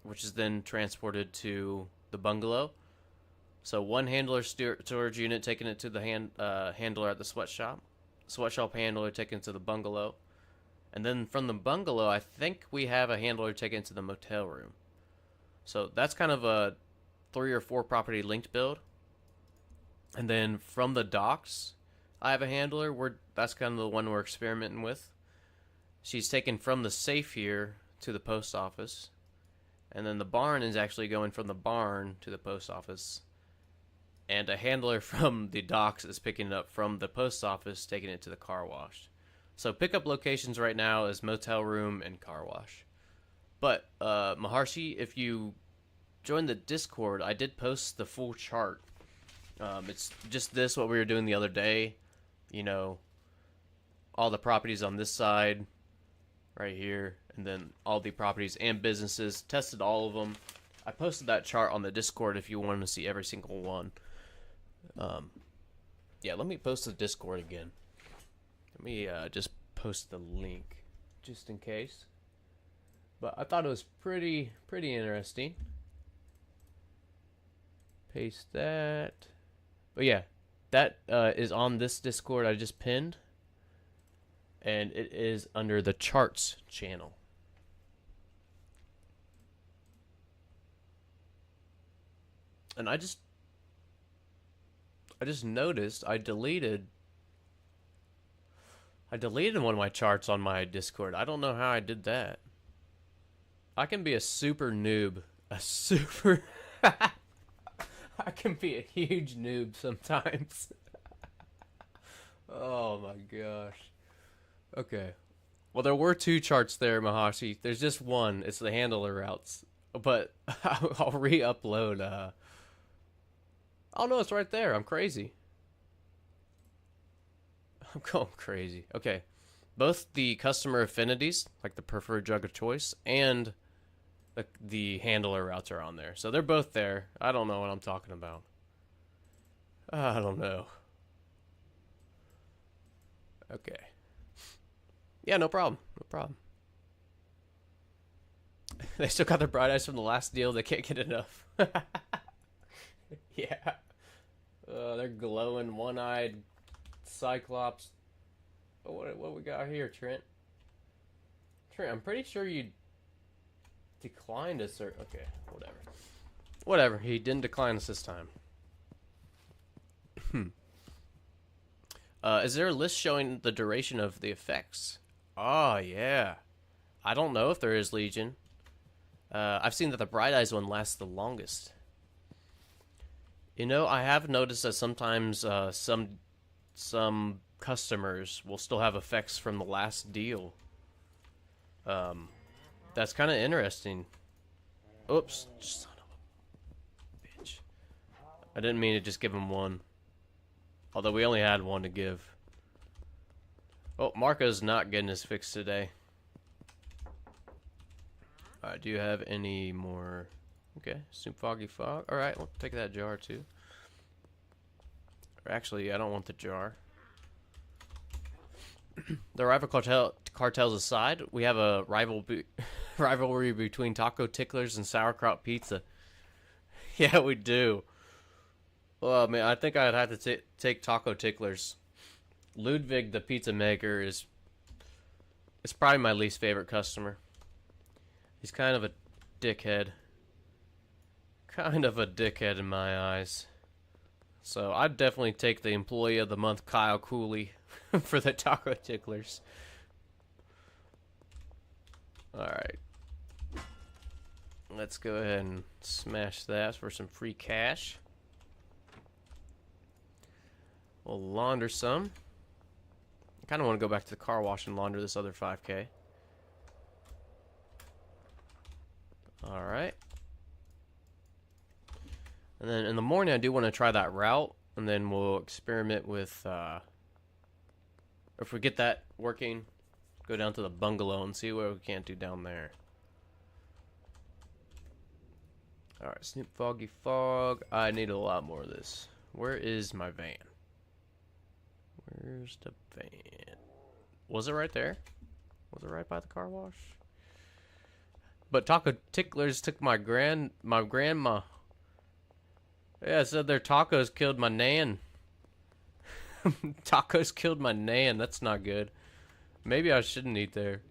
which is then transported to the bungalow. So one handler storage unit taking it to the handler at the sweatshop. Sweatshop handler taking it to the bungalow. And then from the bungalow, I think we have a handler taken to the motel room. So that's kind of a 3 or 4 property linked build. And then from the docks, I have a handler. That's kind of the one we're experimenting with. She's taken from the safe here to the post office. And then the barn is actually going from the barn to the post office. And a handler from the docks is picking it up from the post office, taking it to the car wash. So pickup locations right now is motel room and car wash. But Maharshi, if you join the Discord, I did post the full chart. It's just this, what we were doing the other day. You know, all the properties on this side, right here, and then all the properties and businesses. Tested all of them. I posted that chart on the Discord if you want to see every single one. Yeah, let me post the Discord again. Let me just post the link, just in case. But I thought it was pretty interesting. Paste that. But yeah, that is on this Discord I just pinned. And it is under the charts channel. And I just noticed I deleted one of my charts on my Discord. I don't know how I did that. I can be a super noob. I can be a huge noob sometimes. Oh my gosh. Okay. Well, there were 2 charts there, Mahashi. There's just one. It's the handler routes. But I'll re-upload. Oh no, it's right there. I'm crazy. I'm going crazy. Okay, both the customer affinities, like the preferred drug of choice, and the handler routes are on there. So they're both there. I don't know what I'm talking about. I don't know. Okay. Yeah, no problem. No problem. They still got their bright eyes from the last deal. They can't get enough. Yeah. They're glowing, one-eyed Cyclops. What we got here, Trent? Trent, I'm pretty sure you declined a certain... Okay, whatever. Whatever, he didn't decline us this time. Is there a list showing the duration of the effects? Oh, yeah. I don't know if there is, Legion. I've seen that the Bright Eyes one lasts the longest. You know, I have noticed that sometimes some customers will still have effects from the last deal. That's kind of interesting. Oops, son of a bitch. I didn't mean to just give him one. Although we only had one to give. Oh, Marco's not getting his fix today. Alright, do you have any more? Okay, Snoop Foggy Fog. Alright, we'll take that jar too. Or actually, I don't want the jar. The rival cartels aside, we have a rivalry between taco ticklers and sauerkraut pizza. Yeah, we do. Well, man, I think I'd have to take taco ticklers. Ludwig, the pizza maker, is probably my least favorite customer. He's kind of a dickhead. Kind of a dickhead in my eyes. So I'd definitely take the employee of the month, Kyle Cooley, for the taco ticklers. Alright. Let's go ahead and smash that for some free cash. We'll launder some. I kind of want to go back to the car wash and launder this other 5K. Alright. And then in the morning, I do want to try that route. And then we'll experiment with... if we get that working, go down to the bungalow and see what we can't do down there. Alright, Snoop Foggy Fog. I need a lot more of this. Where is my van? Where's the van? Was it right there? Was it right by the car wash? But taco ticklers took my grandma. Yeah, it said their tacos killed my nan. Tacos killed my nan. That's not good. Maybe I shouldn't eat there.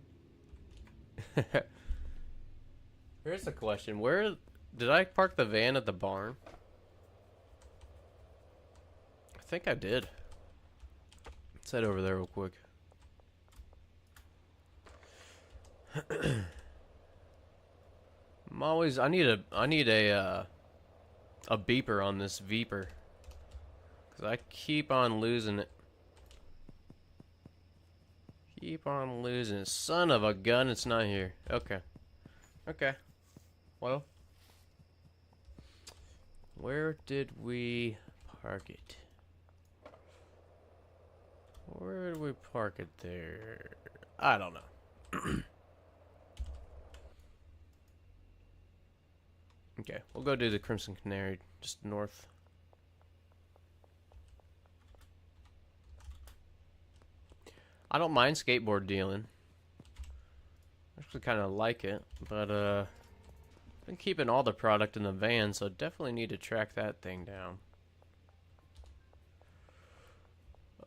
Here's the question. Where did I park the van at the barn? I think I did. Let's head over there real quick. I need a beeper on this Veeper. Cause I keep on losing it. Keep on losing it. Son of a gun, it's not here. Okay. Okay. Well. Where did we park it? Where did we park it there? I don't know. Okay, we'll go do the Crimson Canary just north. I don't mind skateboard dealing. I actually kind of like it, but I've been keeping all the product in the van, so definitely need to track that thing down.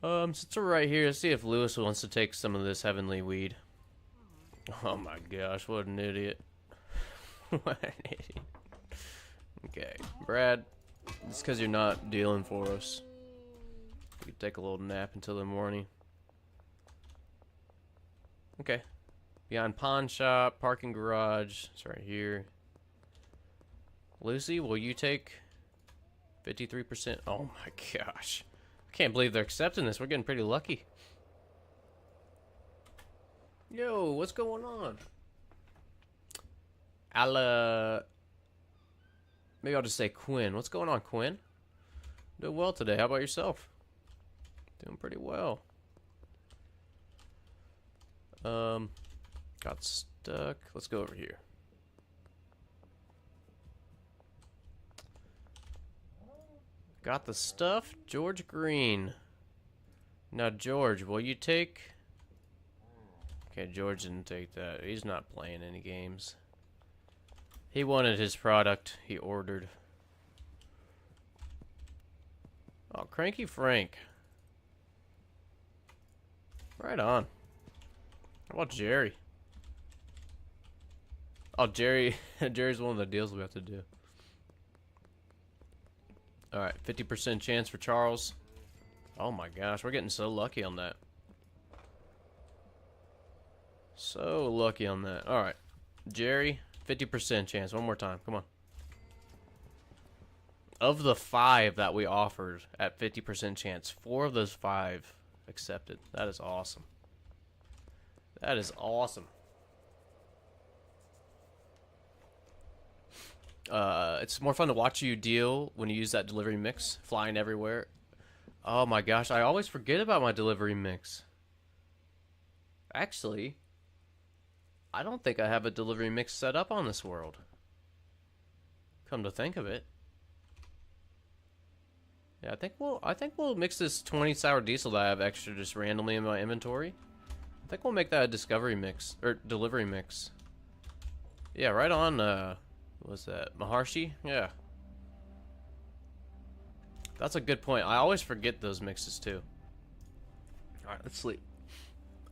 Since we're right here, let's see if Lewis wants to take some of this heavenly weed. Oh my gosh, what an idiot. What an idiot. Okay, Brad, it's because you're not dealing for us. You can take a little nap until the morning. Okay. Beyond pawn shop, parking garage. It's right here. Lucy, will you take 53%? Oh my gosh. I can't believe they're accepting this. We're getting pretty lucky. Yo, what's going on? Maybe I'll just say Quinn. What's going on, Quinn? Doing well today. How about yourself? Doing pretty well. Got stuck. Let's go over here. Got the stuff. George Green. Now, George, will you take... Okay, George didn't take that. He's not playing any games. He wanted his product. He ordered. Oh, Cranky Frank. Right on. How about Jerry? Oh, Jerry. Jerry's one of the deals we have to do. Alright, 50% chance for Charles. Oh my gosh, we're getting so lucky on that. So lucky on that. Alright, Jerry, 50% chance. One more time, come on. Of the 5 that we offered at 50% chance, 4 of those 5 accepted. That is awesome. That is awesome. It's more fun to watch you deal when you use that delivery mix, flying everywhere. Oh my gosh, I always forget about my delivery mix. Actually, I don't think I have a delivery mix set up on this world. Come to think of it. Yeah, I think we'll mix this 20 sour diesel that I have extra just randomly in my inventory. I think we'll make that a discovery mix or delivery mix. Yeah, right on what's that? Maharshi? Yeah. That's a good point. I always forget those mixes too. Alright, let's sleep.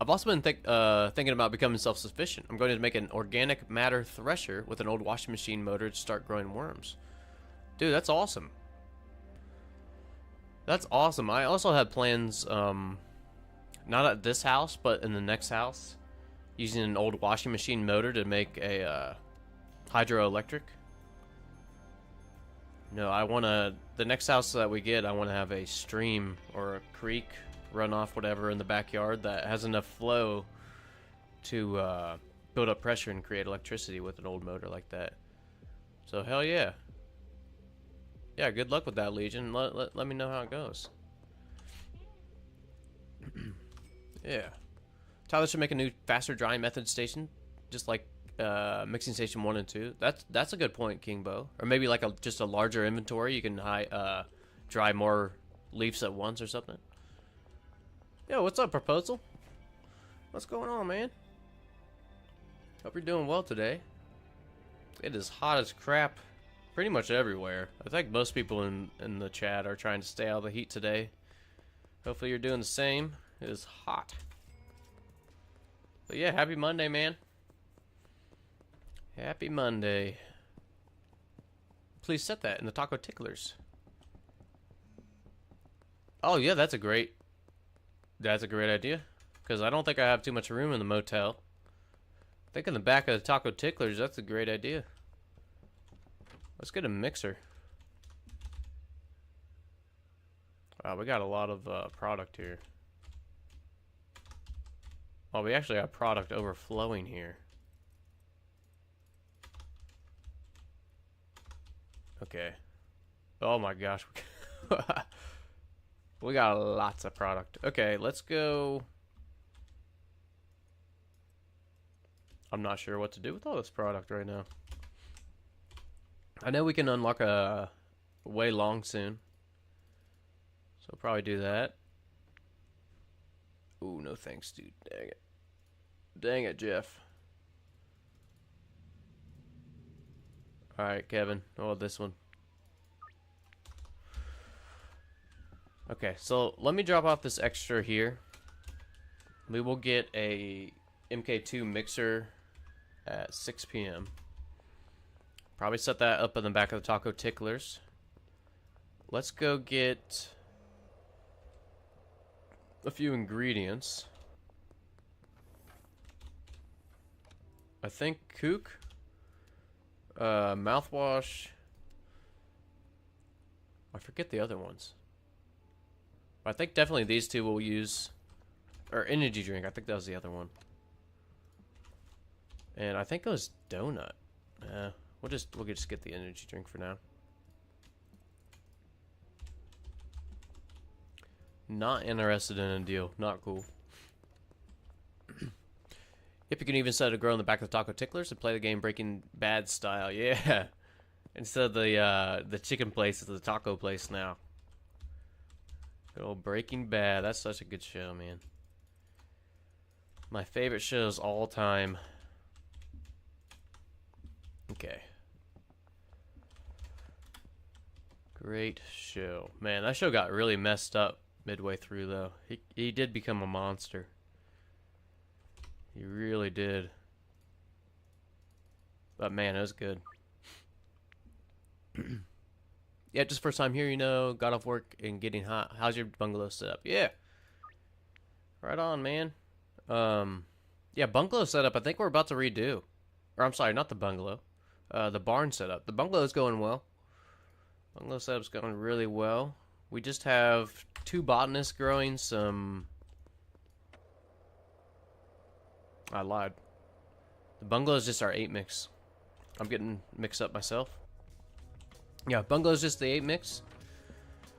I've also been thinking about becoming self-sufficient. I'm going to make an organic matter thresher with an old washing machine motor to start growing worms. Dude, that's awesome. That's awesome. I also had plans, not at this house, but in the next house, using an old washing machine motor to make a hydroelectric. No, I want to... The next house that we get, I want to have a stream or a creek, runoff, whatever, in the backyard that has enough flow to build up pressure and create electricity with an old motor like that. So, hell yeah. Yeah, good luck with that, Legion. Let me know how it goes. Yeah. Tyler should make a new faster drying method station, just like mixing station 1 and 2. That's a good point, Kingbo. Or maybe like just a larger inventory. You can dry more leaves at once or something. Yo, what's up, Proposal? What's going on, man? Hope you're doing well today. It is hot as crap pretty much everywhere. I think most people in the chat are trying to stay out of the heat today. Hopefully you're doing the same. It is hot. But yeah, happy Monday, man. Happy Monday. Please set that in the taco ticklers. Oh yeah, that's a great idea. Because I don't think I have too much room in the motel. I think in the back of the taco ticklers, that's a great idea. Let's get a mixer. Wow, we got a lot of product here. Well, we actually have product overflowing here. Okay. Oh my gosh. We got lots of product. Okay, let's go. I'm not sure what to do with all this product right now. I know we can unlock a way long soon. So I'll probably do that. Ooh, no thanks, dude. Dang it. Dang it, Jeff. Alright, Kevin. Oh, this one. Okay, so let me drop off this extra here. We will get a MK2 mixer at 6 p.m. Probably set that up in the back of the taco ticklers. Let's go get a few ingredients. I think kook, mouthwash. I forget the other ones. I think definitely these two we'll use. Or energy drink. I think that was the other one. And I think it was donut. We'll just get the energy drink for now. Not interested in a deal. Not cool. If you can even set a grow in the back of the taco ticklers and play the game Breaking Bad style, yeah. Instead of the chicken place, it's the taco place now. Good old Breaking Bad. That's such a good show, man. My favorite shows all time. Okay. Great show. Man, that show got really messed up midway through, though. He did become a monster. He really did. But man, it was good. Yeah, just first time here, you know, got off work and getting hot. How's your bungalow set up? Yeah. Right on, man. Yeah, bungalow setup, I think we're about to redo. Or I'm sorry, not the bungalow. The barn setup. The bungalow's going well. Bungalow setup's going really well. We just have 2 botanists growing some... I lied. The bungalow is just our 8 mix. I'm getting mixed up myself. Yeah, bungalow is just the 8 mix.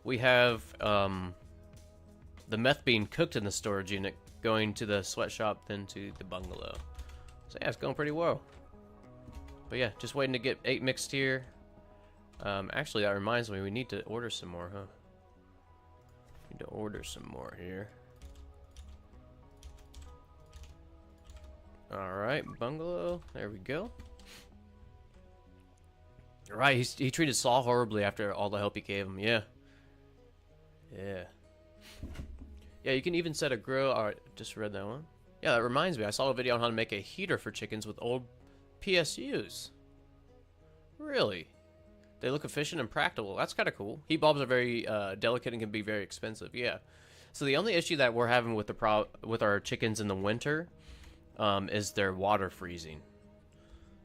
We have the meth being cooked in the storage unit, going to the sweatshop, then to the bungalow. So yeah, it's going pretty well. But yeah, just waiting to get 8 mixed here. Actually, that reminds me, we need to order some more, huh? Need to order some more here. Alright, bungalow. There we go. Right, he treated Saul horribly after all the help he gave him. Yeah. Yeah. Yeah, you can even set a grill. Alright, just read that one. Yeah, that reminds me. I saw a video on how to make a heater for chickens with old PSUs. Really? They look efficient and practical. That's kind of cool. Heat bulbs are very delicate and can be very expensive. Yeah. So the only issue that we're having with with our chickens in the winter is their water freezing.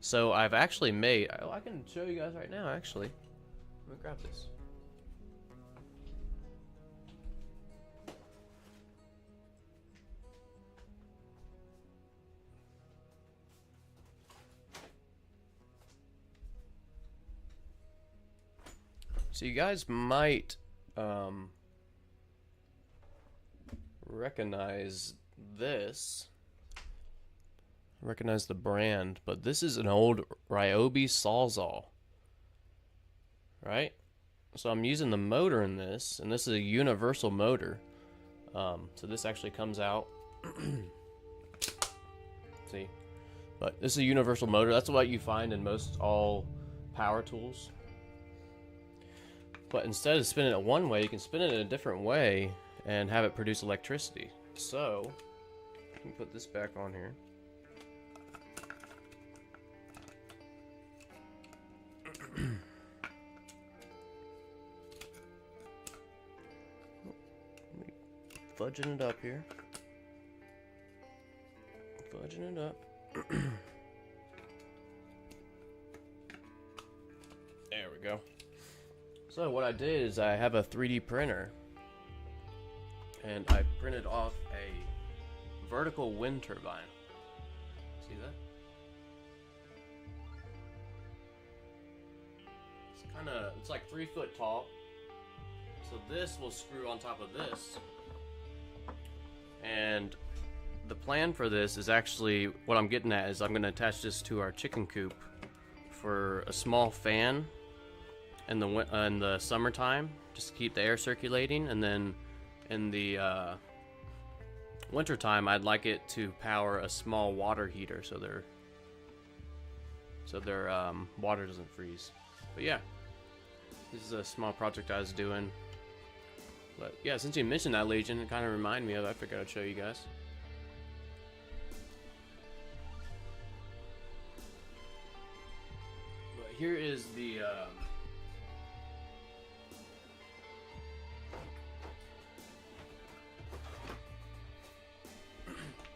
So I've actually made... Oh, I can show you guys right now, actually. Let me grab this. So you guys might recognize this. Recognize the brand, but this is an old Ryobi Sawzall. Right? So I'm using the motor in this, and this is a universal motor. So this actually comes out. See? But this is a universal motor. That's what you find in most all power tools. But instead of spinning it one way, you can spin it in a different way and have it produce electricity. So, let me put this back on here. Fudging it up here. Fudging it up. There we go. So what I did is I have a 3D printer, and I printed off a vertical wind turbine. See that? It's like 3 foot tall. So this will screw on top of this. And the plan for this is actually, what I'm getting at is I'm going to attach this to our chicken coop for a small fan in the summertime, just to keep the air circulating, and then in the wintertime I'd like it to power a small water heater so their water doesn't freeze. But yeah, this is a small project I was doing. But yeah, since you mentioned that, Legion, it kind of reminded me of it. I figured I'd show you guys. But here is the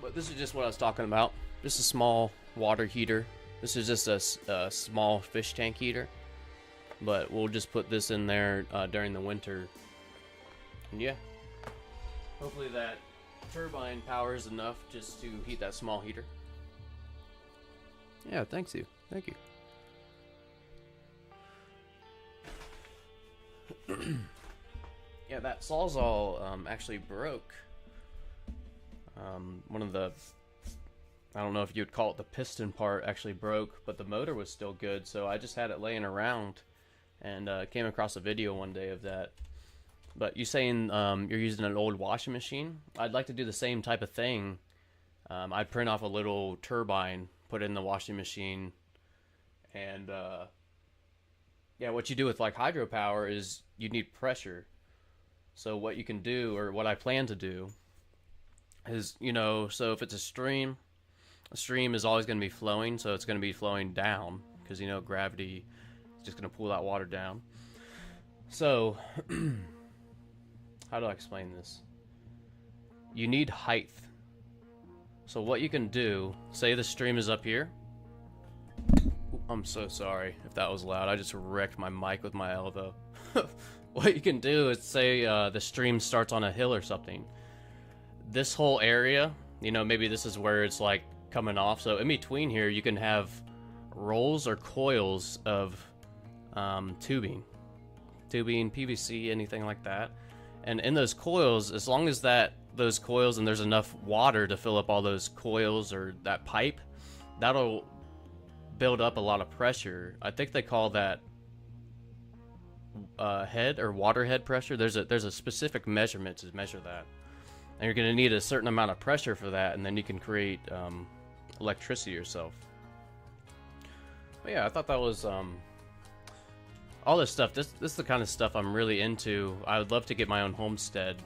but this is just what I was talking about. Just a small water heater. This is just a small fish tank heater. But we'll just put this in there during the winter. And yeah, hopefully that turbine powers enough just to heat that small heater. Yeah, thank you. Yeah, that Sawzall actually broke. One of the, I don't know if you'd call it the piston part, actually broke, but the motor was still good, so I just had it laying around, and came across a video one day of that. But you saying you're using an old washing machine? I'd like to do the same type of thing. I'd print off a little turbine, put it in the washing machine, and yeah, what you do with like hydropower is you need pressure. So what you can do, or what I plan to do, is, so if it's a stream is always going to be flowing, so it's going to be flowing down, because, gravity is just going to pull that water down. So, how do I explain this? You need height. So what you can do, say the stream is up here. I'm so sorry if that was loud. I just wrecked my mic with my elbow. What you can do is say the stream starts on a hill or something. This whole area, maybe this is where it's like coming off. So in between here, you can have rolls or coils of tubing, PVC, anything like that. And in those coils, as long as those coils and there's enough water to fill up all those coils or that pipe, that'll build up a lot of pressure. I think they call that head or water head pressure. There's a specific measurement to measure that, and you're going to need a certain amount of pressure for that, and then you can create electricity yourself. But yeah, I thought that was all this stuff. This is the kind of stuff I'm really into. I would love to get my own homestead.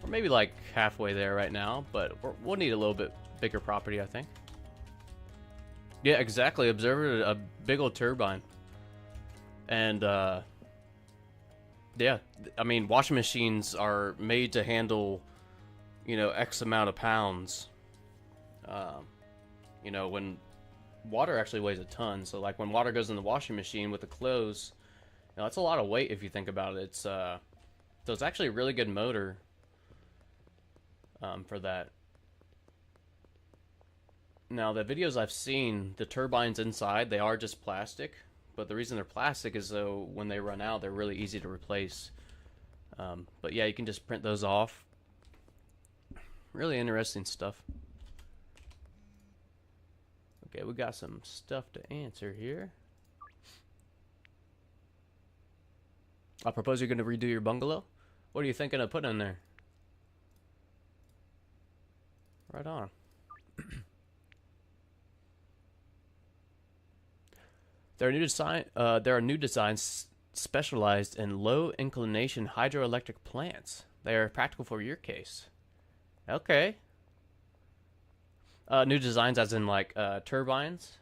We're maybe like halfway there right now, but we'll need a little bit bigger property, I think. Yeah, exactly. Observe a big old turbine. And, yeah, I mean, washing machines are made to handle, X amount of pounds. When water actually weighs a ton. So, like, when water goes in the washing machine with the clothes, that's a lot of weight if you think about it. So it's actually a really good motor for that. Now, the videos I've seen, the turbines inside, they are just plastic. But the reason they're plastic is so when they run out, they're really easy to replace. But yeah, you can just print those off. Really interesting stuff. Okay, we got some stuff to answer here. I propose you're going to redo your bungalow? What are you thinking of putting in there? Right on. There are new designs specialized in low inclination hydroelectric plants. They are practical for your case. Okay. New designs as in like turbines.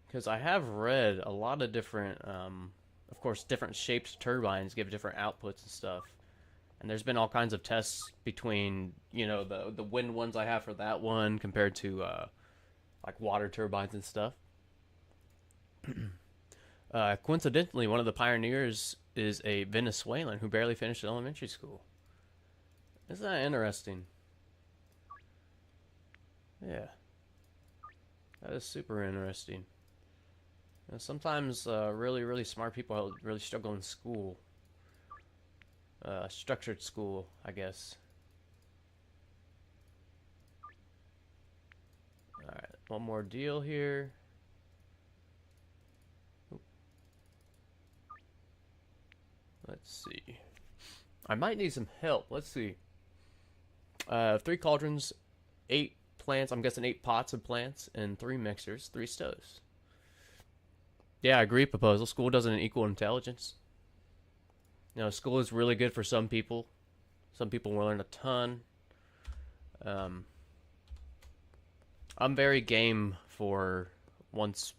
Because I have read a lot of different, of course, different shaped turbines give different outputs and stuff. And there's been all kinds of tests between, the wind ones I have for that one compared to like water turbines and stuff. Coincidentally, one of the pioneers is a Venezuelan who barely finished elementary school. Isn't that interesting? Yeah. That is super interesting. Sometimes really, really smart people really struggle in school. Structured school, I guess. Alright, one more deal here. Oop. Let's see. I might need some help. Let's see. 3 cauldrons, 8 plants, I'm guessing 8 pots of plants, and 3 mixers, 3 stoves. Yeah, I agree, proposal. School doesn't equal intelligence. School is really good for some people. Some people will learn a ton. I'm very game for once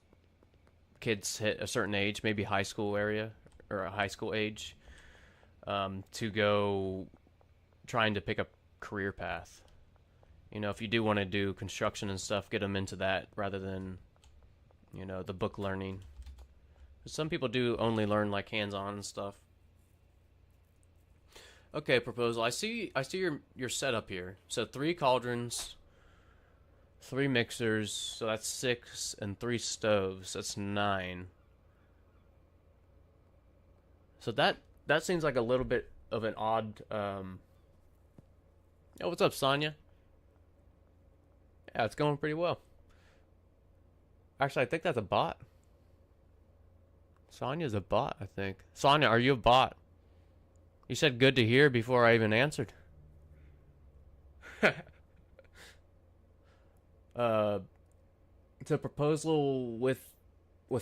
kids hit a certain age, maybe high school area or a high school age, to go trying to pick a career path. If you do want to do construction and stuff, get them into that rather than, the book learning. Some people do only learn like hands-on and stuff. Okay, proposal. I see your setup here. So 3 cauldrons, 3 mixers, so that's 6, and 3 stoves. That's 9. So that seems like a little bit of an odd. Oh, what's up, Sonya? Yeah, it's going pretty well. Actually, I think that's a bot. Sonya's a bot, I think. Sonya, are you a bot? You said good to hear before I even answered. It's a proposal with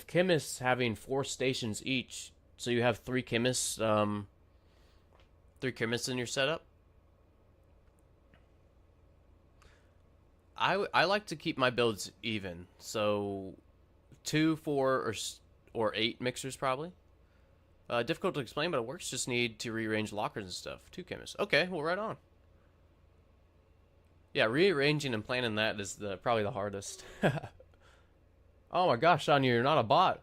chemists having 4 stations each. So you have 3 chemists, 3 chemists in your setup. I like to keep my builds even. So 2, 4, or 8 mixers probably. Difficult to explain, but it works. Just need to rearrange lockers and stuff. 2 chemists. Okay, well, right on. Yeah, rearranging and planning that is probably the hardest. Oh my gosh, Sonya, you're not a bot.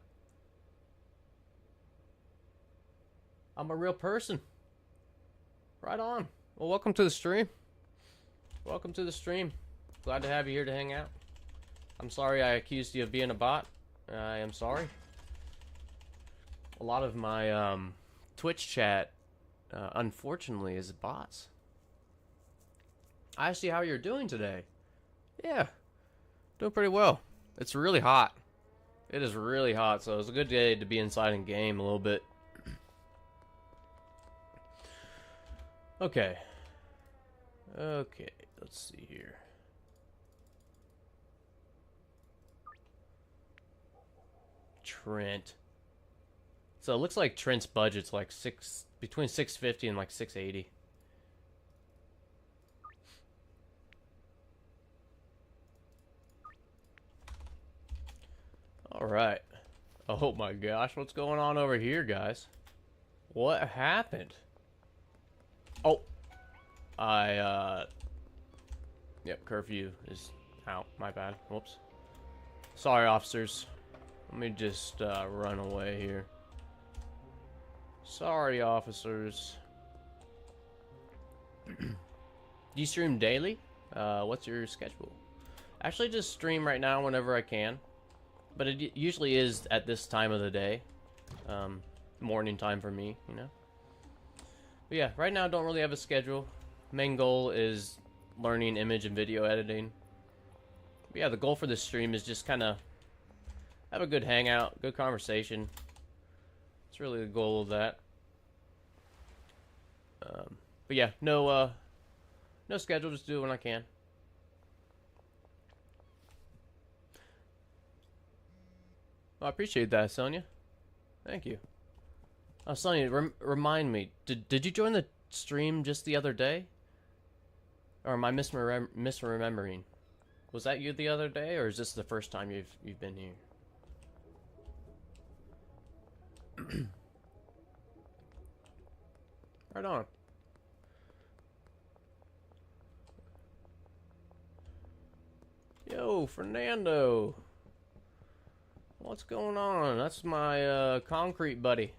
I'm a real person. Right on. Well, welcome to the stream. Welcome to the stream. Glad to have you here to hang out. I'm sorry I accused you of being a bot. I am sorry. A lot of my Twitch chat, unfortunately, is bots. I see how you're doing today. Yeah, doing pretty well. It's really hot. It is really hot, so it's a good day to be inside and game a little bit. Okay. Okay, let's see here. Trent. So it looks like Trent's budget's like between 650 and like 680. All right. Oh my gosh, what's going on over here, guys? What happened? Oh, yep, curfew is out. My bad. Whoops. Sorry, officers. Let me just run away here. Sorry, officers. Do you stream daily? What's your schedule? Actually, just stream right now whenever I can. But it usually is at this time of the day. Morning time for me, you know? But yeah, right now I don't really have a schedule. Main goal is learning image and video editing. But yeah, the goal for this stream is just kind of have a good hangout, good conversation. It's really the goal of that. But yeah, no schedule, just do it when I can. Well, I appreciate that, Sonya. Thank you. Oh, Sonya, remind me, did you join the stream just the other day? Or am I misremembering? Was that you the other day, or is this the first time you've been here? Right on. Yo, Fernando. What's going on? That's my concrete buddy.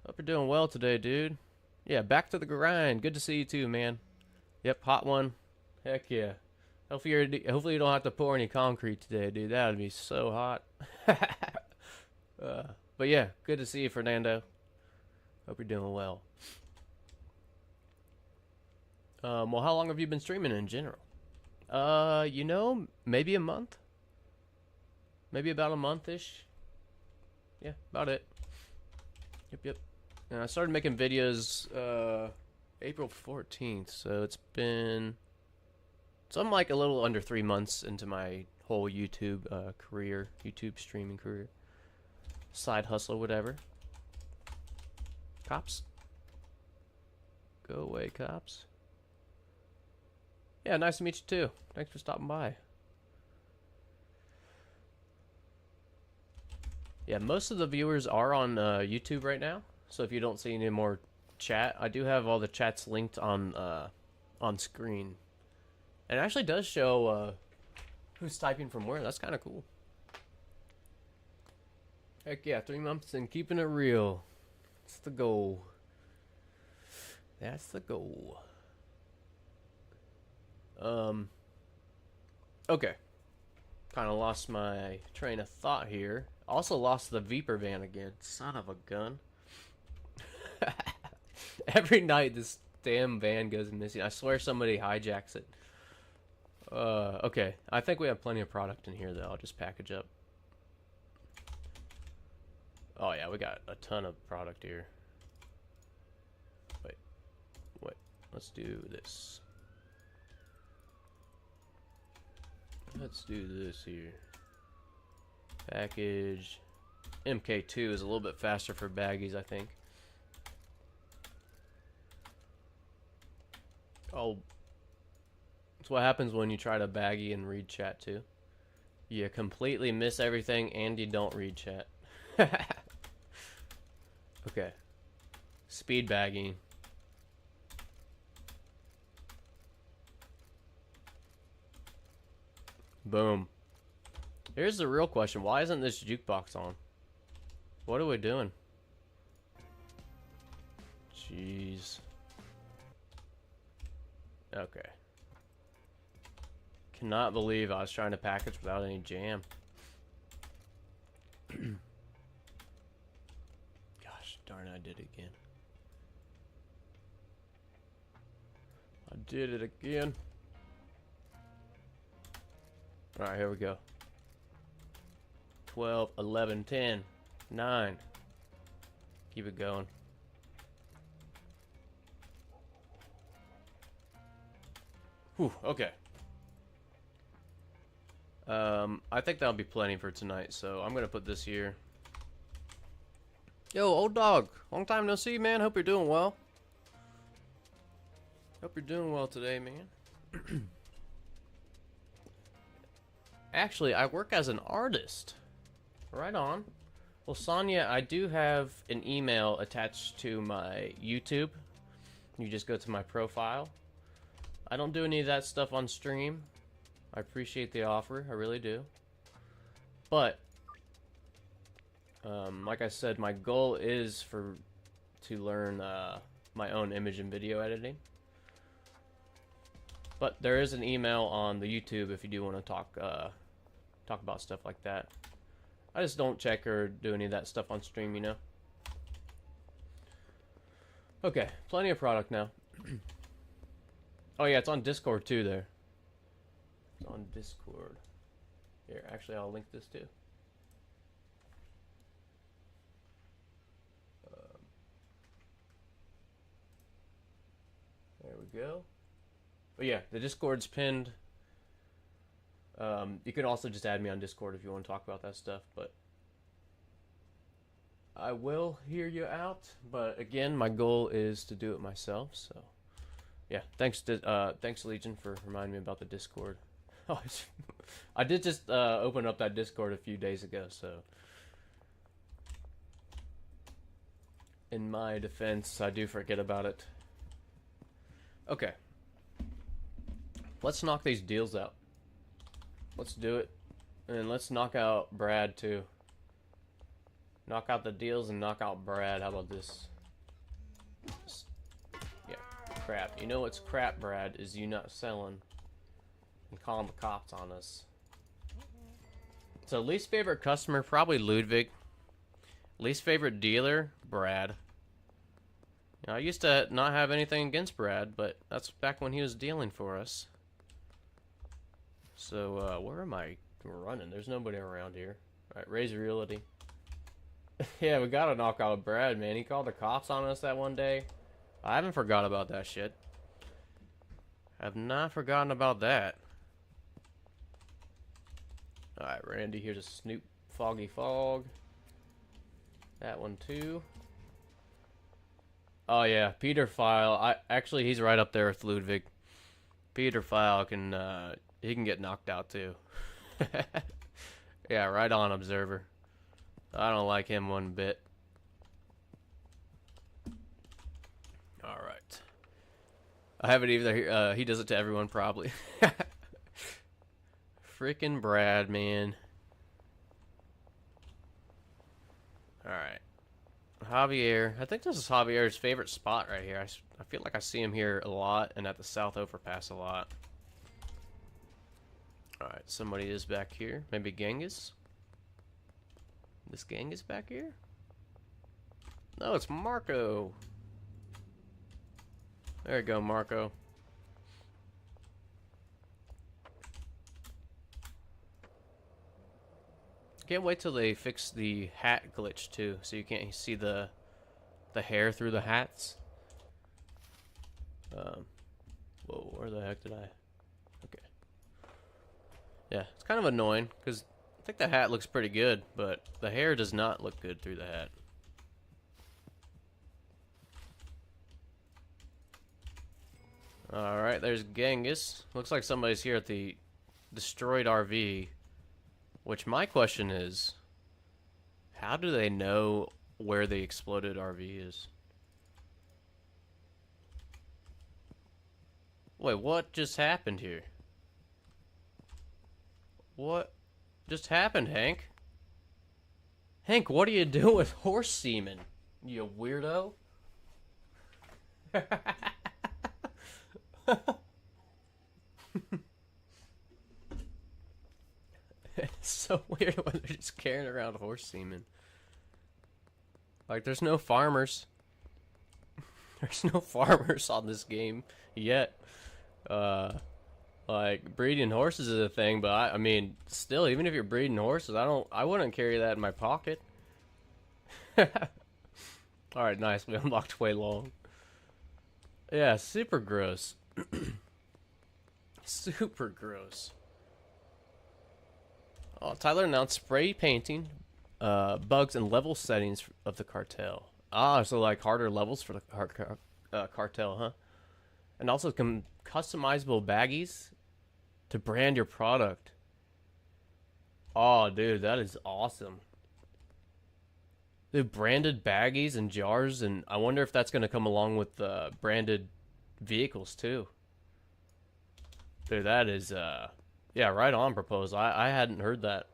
Hope you're doing well today, dude. Yeah, back to the grind. Good to see you too, man. Yep, hot one. Heck yeah. Hopefully you don't have to pour any concrete today, dude. That would be so hot. But yeah, good to see you, Fernando. Hope you're doing well. Well, how long have you been streaming in general? You know, maybe a month. Maybe about a month-ish. Yeah, about it. Yep. And I started making videos April 14th, so it's been... So I'm like a little under 3 months into my whole YouTube career, YouTube streaming career. Side hustle, whatever. Cops. Go away, cops. Yeah, nice to meet you too. Thanks for stopping by. Yeah, most of the viewers are on YouTube right now, so if you don't see any more chat, I do have all the chats linked on screen. And it actually does show who's typing from where. That's kind of cool. Heck yeah, 3 months and keeping it real. That's the goal. That's the goal. Okay. Kind of lost my train of thought here. Also lost the Viper van again. Son of a gun. Every night this damn van goes missing. I swear somebody hijacks it. Okay. I think we have plenty of product in here, though. I'll just package up. Oh, yeah, we got a ton of product here. Wait. Let's do this. Let's do this here. Package. MK2 is a little bit faster for baggies, I think. Oh. That's what happens when you try to baggy and read chat, too. You completely miss everything and you don't read chat. Okay. Speed bagging. Boom. Here's the real question. Why isn't this jukebox on? What are we doing? Jeez. Okay. Cannot believe I was trying to package without any jam. Gosh darn, I did it again. I did it again. Alright, here we go. 12, 11, 10, 9. Keep it going. Whew, okay. I think that'll be plenty for tonight, so I'm gonna put this here. Yo, old dog. Long time no see, man. Hope you're doing well. Hope you're doing well today, man. Actually, I work as an artist. Right on. Well, Sonia, I do have an email attached to my YouTube. You just go to my profile. I don't do any of that stuff on stream. I appreciate the offer, I really do. But, like I said, my goal is to learn my own image and video editing. But there is an email on the YouTube if you do want to talk about stuff like that. I just don't check or do any of that stuff on stream, you know. Okay, plenty of product now. Oh yeah, it's on Discord too there. It's on Discord. Here, actually I'll link this too. There we go. But yeah, the Discord's pinned. You can also just add me on Discord if you want to talk about that stuff, but I will hear you out. But again, my goal is to do it myself, so yeah, thanks Legion for reminding me about the Discord. Oh, I did just open up that Discord a few days ago, so in my defense, I do forget about it. Okay. Let's knock these deals out. Let's do it. And let's knock out Brad, too. Knock out the deals and knock out Brad. How about this? Yeah, crap. You know what's crap, Brad, is you not selling and calling the cops on us. So, least favorite customer, probably Ludwig. Least favorite dealer, Brad. You know, I used to not have anything against Brad, but that's back when he was dealing for us. So, where am I running? There's nobody around here. Alright, raise realty. Yeah, we gotta knock out Brad, man. He called the cops on us that one day. I haven't forgot about that shit. I have not forgotten about that. Alright, Randy, here's a Snoop Foggy Fog. That one too. Oh yeah, Peter File. Actually, he's right up there with Ludwig. Peter File can he can get knocked out too. Yeah, right on, Observer. I don't like him one bit. All right. I have it either. He does it to everyone probably. Freaking Brad, man. All right. Javier. I think this is Javier's favorite spot right here. I feel like I see him here a lot and at the South Overpass a lot. Alright, somebody is back here. Maybe Genghis? This Genghis back here? No, it's Marco. There you go, Marco. Can't wait till they fix the hat glitch too, so you can't see the hair through the hats. Whoa, where the heck did I? Okay. Yeah, it's kind of annoying because I think the hat looks pretty good, but the hair does not look good through the hat. Alright, there's Genghis. Looks like somebody's here at the destroyed RV. Which my question is, how do they know where the exploded RV is? Wait, what just happened here? What just happened, Hank? Hank, what are you doing with horse semen? You weirdo? It's so weird when they're just carrying around horse semen. Like, there's no farmers. There's no farmers on this game yet. Like, breeding horses is a thing, but I mean, still, even if you're breeding horses, I wouldn't carry that in my pocket. Alright, nice. We unlocked way long. Yeah, super gross. Super gross. Oh, Tyler announced spray painting, bugs and level settings of the cartel. Ah, so like harder levels for the cartel, huh? And also customizable baggies to brand your product. Oh, dude, that is awesome. Dude, branded baggies and jars, and I wonder if that's going to come along with branded vehicles too. Dude, that is, yeah, right on, proposal. I hadn't heard that.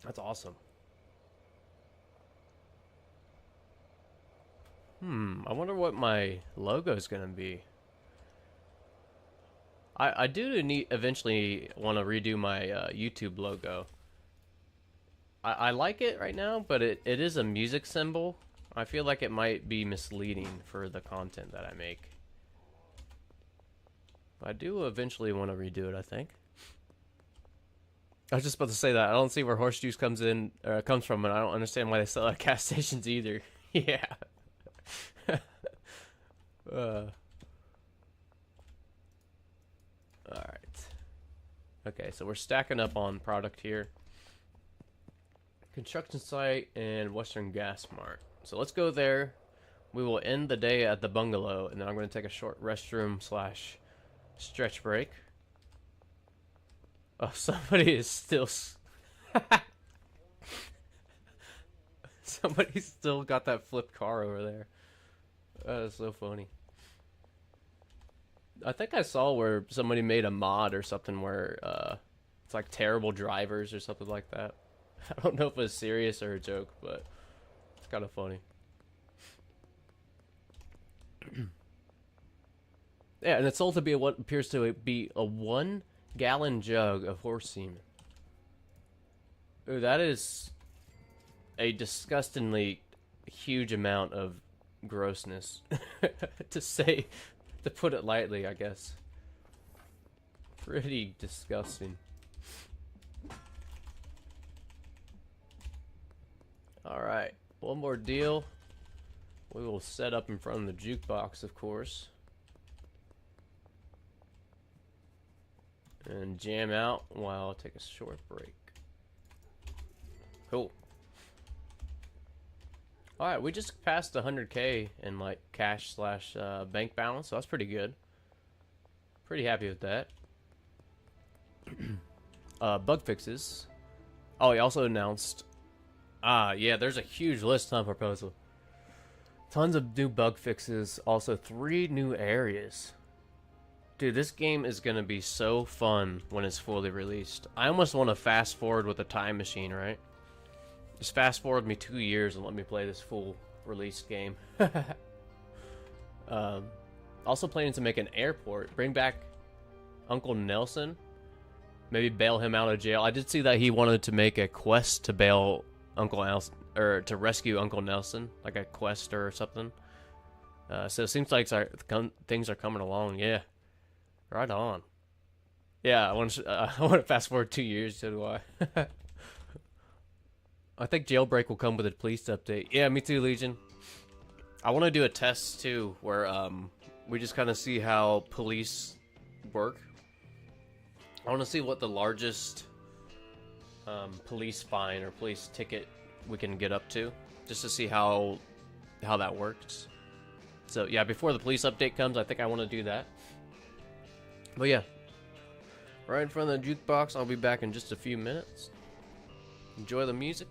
That's awesome. I wonder what my logo is going to be. I do eventually want to redo my YouTube logo. I like it right now, but it is a music symbol. I feel like it might be misleading for the content that I make. I do eventually want to redo it, I think. I was just about to say that. I don't see where horse juice comes from, and I don't understand why they sell it at gas stations either. Yeah. Alright. Okay, so we're stacking up on product here. Construction site and Western Gas Mart. So let's go there. We will end the day at the bungalow, and then I'm going to take a short restroom / stretch break. Oh, somebody is still... Somebody's still got that flipped car over there. That is so funny. I think I saw where somebody made a mod or something where it's like terrible drivers or something like that. I don't know if it was serious or a joke, but it's kind of funny. Yeah, and it's sold to be what appears to be a 1-gallon jug of horse semen. Ooh, that is a disgustingly huge amount of grossness. To put it lightly, I guess. Pretty disgusting. Alright, one more deal. We will set up in front of the jukebox, of course. And jam out while I take a short break. Cool. Alright, we just passed 100K in like cash / bank balance, so that's pretty good. Pretty happy with that. Bug fixes. Oh, he also announced... yeah, there's a huge list on proposal. Tons of new bug fixes. Also, 3 new areas. Dude, this game is going to be so fun when it's fully released. I almost want to fast forward with a time machine, right? Just fast forward me 2 years and let me play this full released game. Also planning to make an airport. Bring back Uncle Nelson. Maybe bail him out of jail. I did see that he wanted to make a quest to bail Uncle Nelson, or to rescue Uncle Nelson, like a quest or something. So it seems like things are coming along. Yeah, right on. Yeah, I want to fast forward 2 years. So do I. I think Jailbreak will come with a police update. Yeah, me too, Legion. I want to do a test too, where we just kind of see how police work. I want to see what the largest police fine or police ticket we can get up to, just to see how that works. So yeah, before the police update comes, I think I want to do that. But yeah, right in front of the jukebox. I'll be back in just a few minutes. Enjoy the music.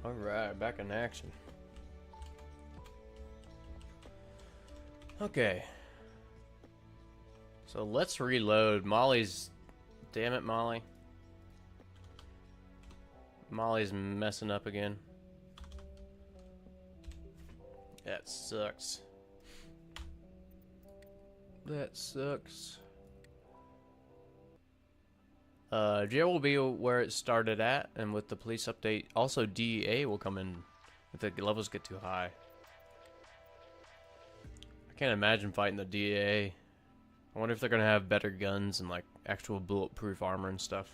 Alright, back in action. Okay. So let's reload. Molly's... Damn it, Molly. Molly's messing up again. That sucks. That sucks. Jail will be where it started at, and with the police update, also DEA will come in if the levels get too high. I can't imagine fighting the DEA. I wonder if they're gonna have better guns and like actual bulletproof armor and stuff.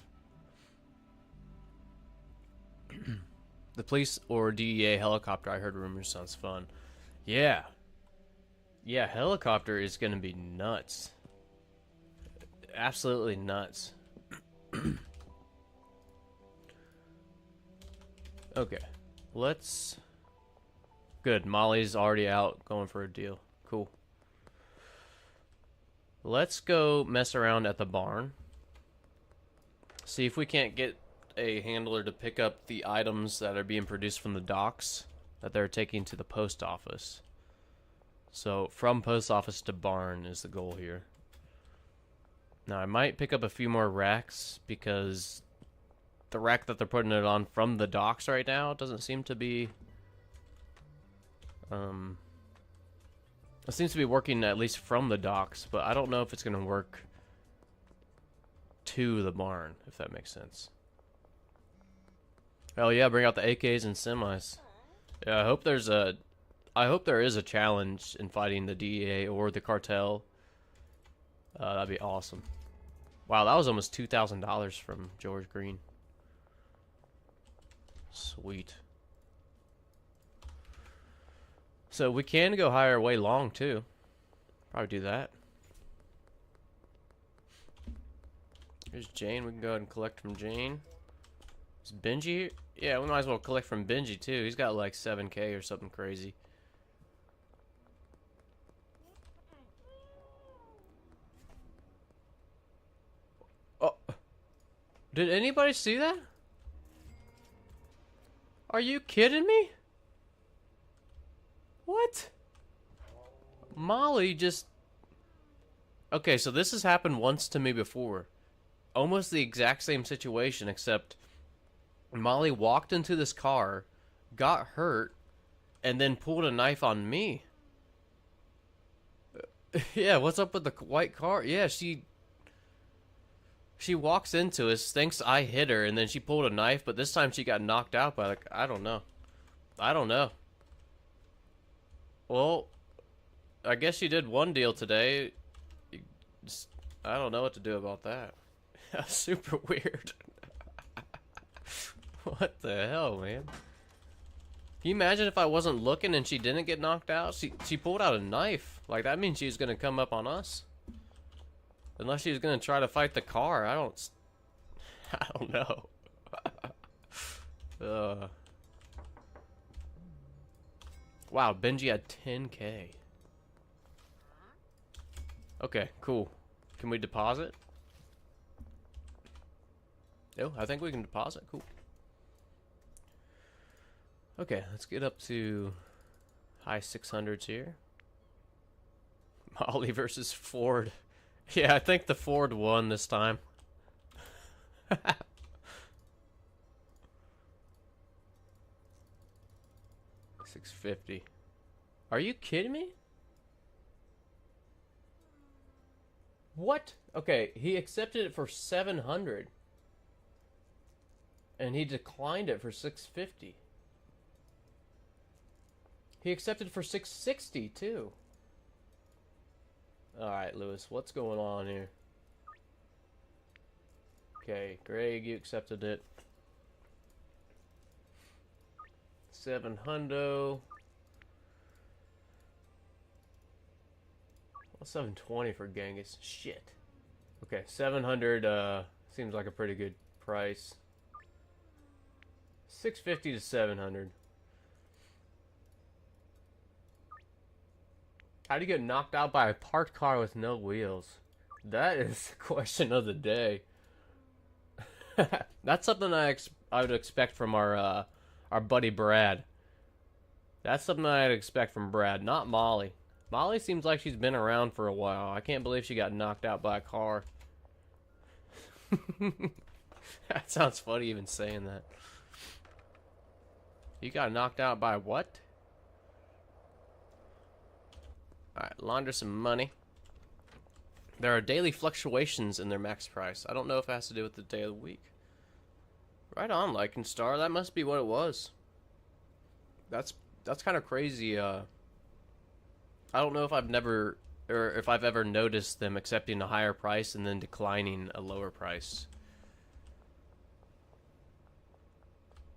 The police or DEA helicopter, I heard rumors, sounds fun. Yeah. Yeah, helicopter is gonna be nuts. Absolutely nuts. Okay. Let's... Good, Molly's already out going for a deal. Cool. Let's go mess around at the barn. See if we can't get a handler to pick up the items that are being produced from the docks that they're taking to the post office. So, from post office to barn is the goal here. Now, I might pick up a few more racks because the rack that they're putting it on from the docks right now doesn't seem to be... it seems to be working at least from the docks, but I don't know if it's going to work to the barn, if that makes sense. Hell yeah, bring out the AKs and semis. Yeah, I hope there is a challenge in fighting the DEA or the cartel. That'd be awesome. Wow, that was almost $2,000 from George Green. Sweet. So we can go higher way long too. Probably do that. Here's Jane. We can go ahead and collect from Jane. Is Benji here? Yeah, we might as well collect from Benji too. He's got like 7K or something crazy. Oh. Did anybody see that? Are you kidding me? What? Molly just... Okay, so this has happened once to me before. Almost the exact same situation, except Molly walked into this car, got hurt, and then pulled a knife on me. Yeah, what's up with the white car? Yeah, she walks into us, thinks I hit her, and then she pulled a knife, but this time she got knocked out by, like, I don't know. I don't know. Well, I guess she did one deal today. I don't know what to do about that. Super weird. What the hell, man? Can you imagine if I wasn't looking and she didn't get knocked out? She pulled out a knife. Like, that means she was going to come up on us. Unless she was going to try to fight the car. I don't know. Wow, Benji had 10K. Okay, cool. Can we deposit? Oh, I think we can deposit. Cool. Okay, let's get up to high 600s here. Molly versus Ford. Yeah, I think the Ford won this time. 650. Are you kidding me? What? Okay, he accepted it for 700. And he declined it for 650. He accepted for 660 too. Alright, Lewis, what's going on here? Okay, Greg, you accepted it. 700. Well, 720 for Genghis. Shit. Okay, 700 seems like a pretty good price. 650 to 700. How do you get knocked out by a parked car with no wheels? That is the question of the day. That's something I would expect from our buddy Brad. That's something I'd expect from Brad, not Molly. Molly seems like she's been around for a while. I can't believe she got knocked out by a car. That sounds funny even saying that. You got knocked out by what? Alright, launder some money. There are daily fluctuations in their max price. I don't know if it has to do with the day of the week. Right on, Lycan Star. That must be what it was. That's kind of crazy. I don't know if if I've ever noticed them accepting a higher price and then declining a lower price.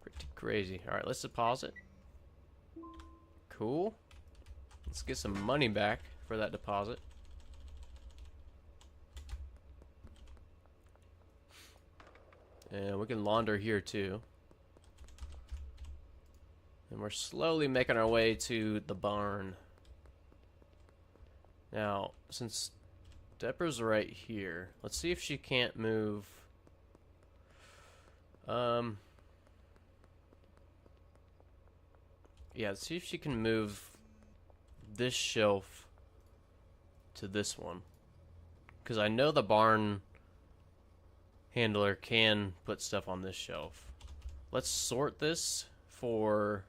Pretty crazy. Alright, let's deposit. Cool. Let's get some money back for that deposit. And we can launder here too. And we're slowly making our way to the barn. Now, since Deborah's right here, let's see if she can't move. Yeah, let's see if she can move this shelf to this one. Because I know the barn handler can put stuff on this shelf. Let's sort this for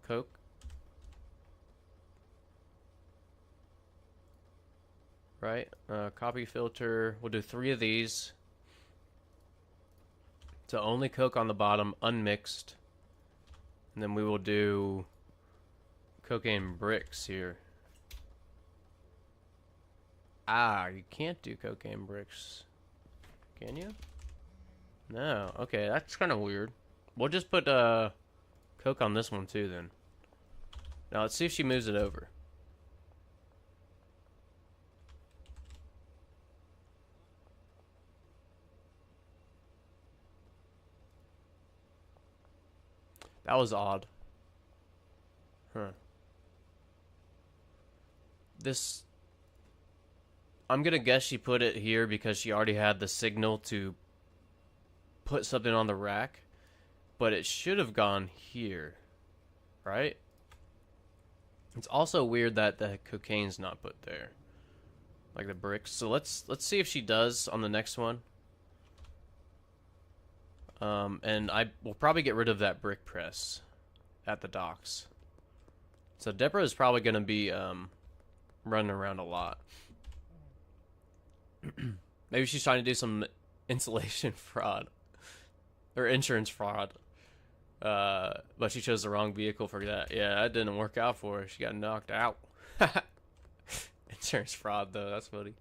Coke. Right? Copy filter. We'll do 3 of these. So only Coke on the bottom, unmixed. And then we will do cocaine bricks here. Ah, you can't do cocaine bricks. Can you? No. Okay, that's kind of weird. We'll just put Coke on this one too then. Now let's see if she moves it over. That was odd. Huh. This... I'm gonna guess she put it here because she already had the signal to put something on the rack. But it should have gone here. Right? It's also weird that the cocaine's not put there. Like the bricks. So let's see if she does on the next one. And I will probably get rid of that brick press at the docks. So Deborah is probably going to be running around a lot. Maybe she's trying to do some insulation fraud. Or insurance fraud. But she chose the wrong vehicle for that. Yeah, that didn't work out for her. She got knocked out. Insurance fraud, though. That's funny.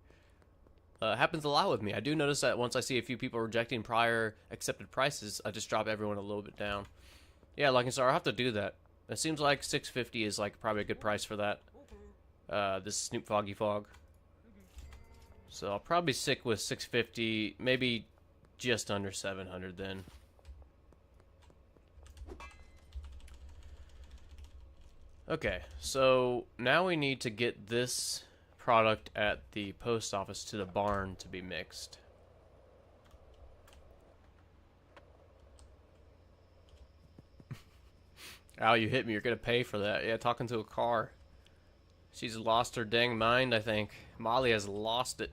Happens a lot with me. I do notice that once I see a few people rejecting prior accepted prices, I just drop everyone a little bit down. Yeah, like I said, I'll have to do that. It seems like $650 is like probably a good price for that. This Snoop Foggy Fog. So I'll probably stick with $650, maybe just under $700 then. Okay, so now we need to get this product at the post office to the barn to be mixed. Ow, you hit me. You're gonna pay for that. Yeah, talking to a car. She's lost her dang mind, I think. Molly has lost it.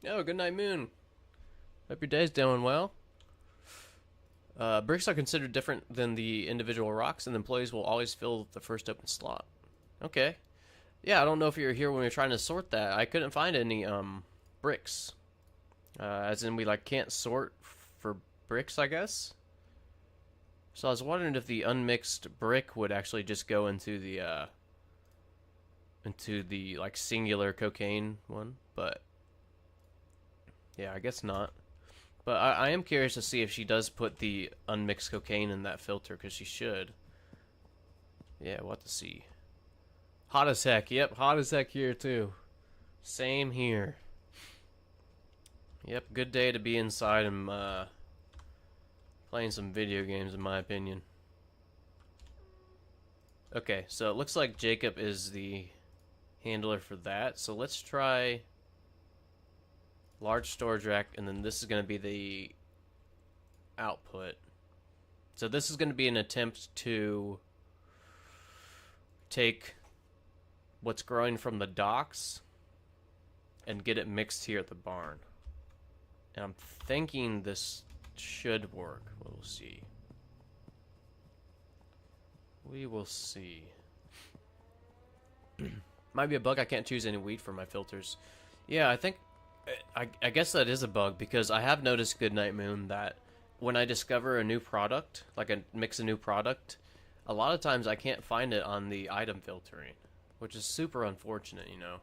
Oh, good night, Moon. Hope your day's doing well. Bricks are considered different than the individual rocks, and employees will always fill the first open slot. Okay. Yeah, I don't know if you were here when we were trying to sort that. I couldn't find any bricks. As in we like can't sort for bricks, I guess. So I was wondering if the unmixed brick would actually just go into the like singular cocaine one, but yeah, I guess not. But I am curious to see if she does put the unmixed cocaine in that filter, because she should. Yeah, we'll have to see. Hot as heck. Yep, hot as heck here, too. Same here. Yep, good day to be inside and playing some video games, in my opinion. Okay, so it looks like Jacob is the handler for that. So let's try large storage rack, and then this is going to be the output. So this is going to be an attempt to take what's growing from the docks and get it mixed here at the barn. And I'm thinking this should work. We'll see. We will see. Might be a bug. I can't choose any wheat for my filters. Yeah, I think... I guess that is a bug, because I have noticed, Goodnight Moon, that when I discover a new product, like mix a new product, a lot of times I can't find it on the item filtering, which is super unfortunate, you know.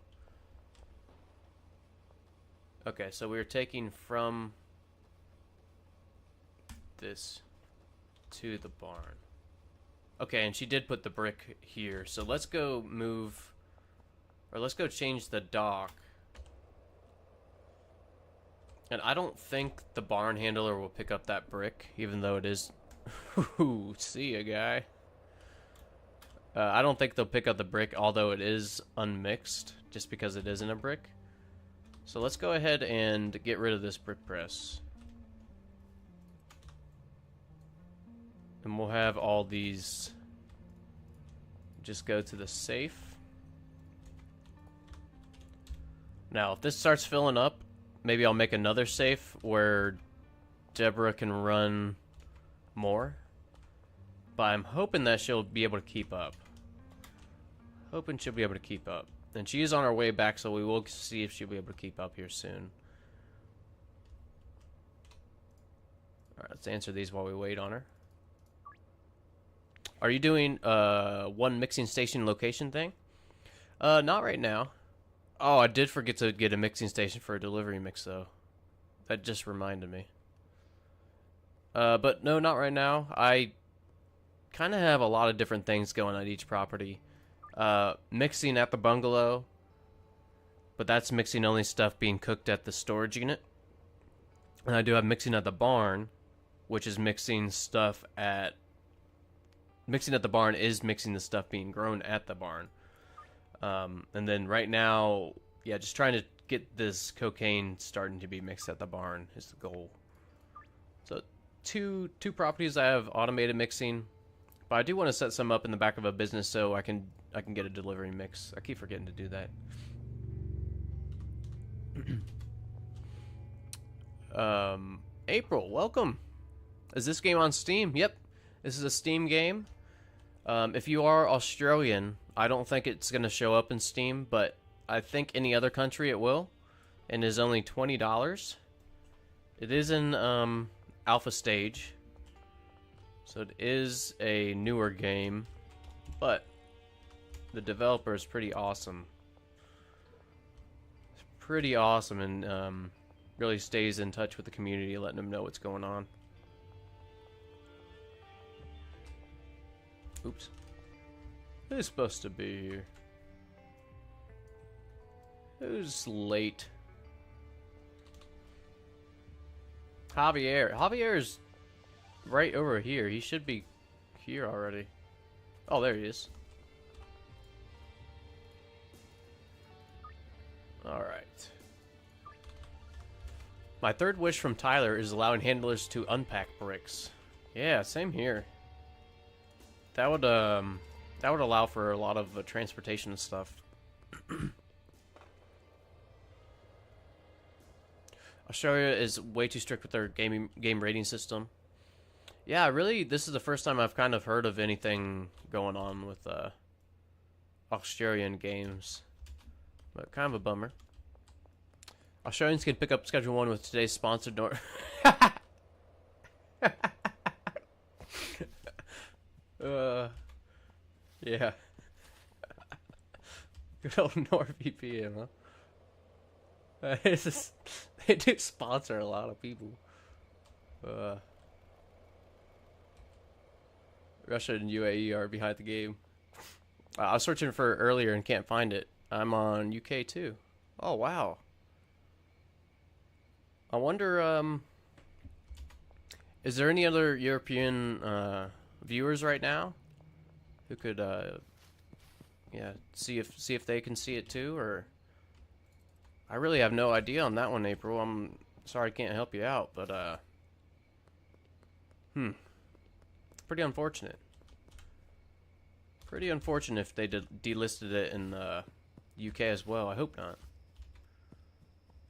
Okay, so we're taking from this to the barn. Okay, and she did put the brick here, so let's go move, or let's go change the dock. And I don't think the barn handler will pick up that brick, even though it is Ooh, see ya, guy. I don't think they'll pick up the brick, although it is unmixed, just because it isn't a brick. So let's go ahead and get rid of this brick press. And we'll have all these just go to the safe. Now, if this starts filling up, maybe I'll make another safe where Deborah can run more. But I'm hoping that she'll be able to keep up. Hoping she'll be able to keep up. And she is on her way back, so we will see if she'll be able to keep up here soon. Alright, let's answer these while we wait on her. Are you doing one mixing station location thing? Not right now. Oh, I did forget to get a mixing station for a delivery mix, though. That just reminded me. But no, not right now. I kind of have a lot of different things going on at each property. Mixing at the bungalow, but that's mixing only stuff being cooked at the storage unit. And I do have mixing at the barn, which is mixing stuff at... Mixing at the barn is mixing the stuff being grown at the barn. And then right now, yeah, just trying to get this cocaine starting to be mixed at the barn is the goal. So two properties I have automated mixing, but I do want to set some up in the back of a business so I can get a delivery mix. I keep forgetting to do that. April, welcome. Is this game on Steam? Yep, this is a Steam game. If you are Australian, I don't think it's going to show up in Steam, but I think any other country it will, and is only $20. It is in alpha stage, so it is a newer game, but the developer is pretty awesome. It's pretty awesome, and really stays in touch with the community, letting them know what's going on. Oops. Who's supposed to be here? Who's late? Javier. Javier's right over here. He should be here already. Oh, there he is. Alright. My third wish from Tyler is allowing handlers to unpack bricks. Yeah, same here. That would allow for a lot of transportation and stuff. Australia is way too strict with their game rating system. Yeah, really, this is the first time I've kind of heard of anything going on with Australian games. But kind of a bummer. Australians can pick up Schedule 1 with today's sponsored yeah. Good old NordVPN, huh? They do sponsor a lot of people. Russia and UAE are behind the game. I was searching for it earlier and can't find it. I'm on UK too. Oh, wow. I wonder, is there any other European viewers right now who could yeah, see if they can see it too? Or I really have no idea on that one, April. I'm sorry I can't help you out, but pretty unfortunate. Pretty unfortunate if they delisted it in UK as well. I hope not.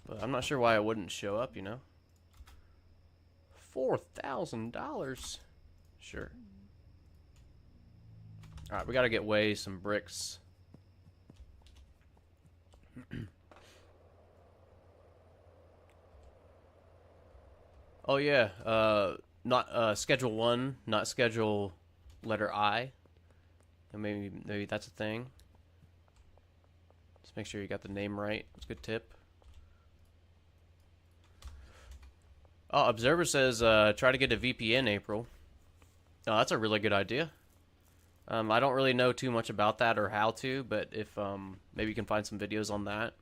But I'm not sure why it wouldn't show up, you know. $4,000. Sure. Alright, we gotta get Way some bricks. Oh yeah, not schedule 1, not schedule letter I. And maybe that's a thing. Just make sure you got the name right. That's a good tip. Oh, Observer says try to get a VPN, April. Oh, that's a really good idea. I don't really know too much about that or how to, but if maybe you can find some videos on that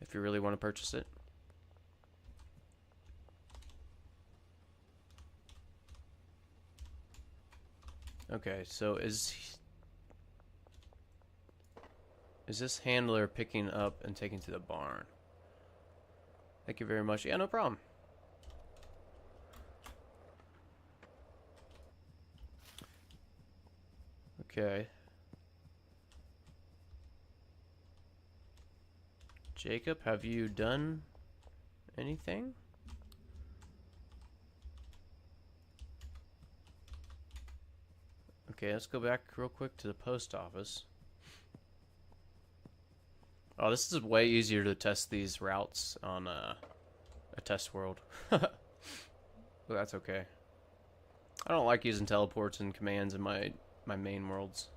if you really want to purchase it. Okay, so is this handler picking up and taking to the barn? Thank you very much. Yeah, no problem. Okay. Jacob, have you done anything? Okay, let's go back real quick to the post office. Oh, this is way easier to test these routes on a test world. But that's okay. I don't like using teleports and commands in my main worlds.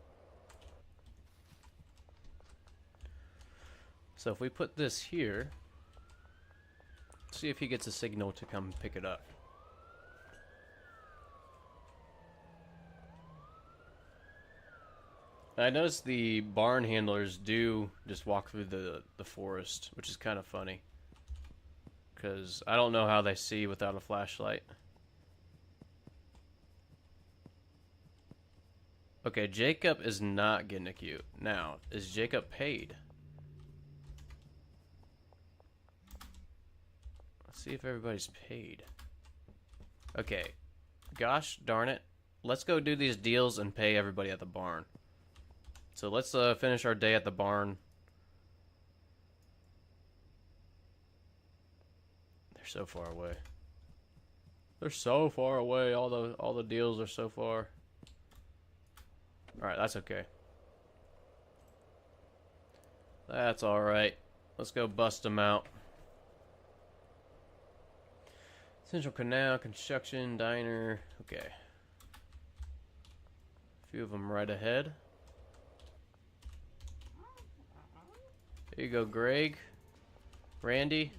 So if we put this here, see if he gets a signal to come pick it up. I noticed the barn handlers do just walk through the forest, which is kind of funny. Because I don't know how they see without a flashlight. Okay, Jacob is not getting a queue. Now, is Jacob paid? Let's see if everybody's paid. Okay. Gosh darn it. Let's go do these deals and pay everybody at the barn. So let's finish our day at the barn. They're so far away. They're so far away. All the deals are so far. All right, that's okay. That's all right. Let's go bust them out. Central Canal, construction, diner. Okay. A few of them right ahead. There you go, Greg. Randy.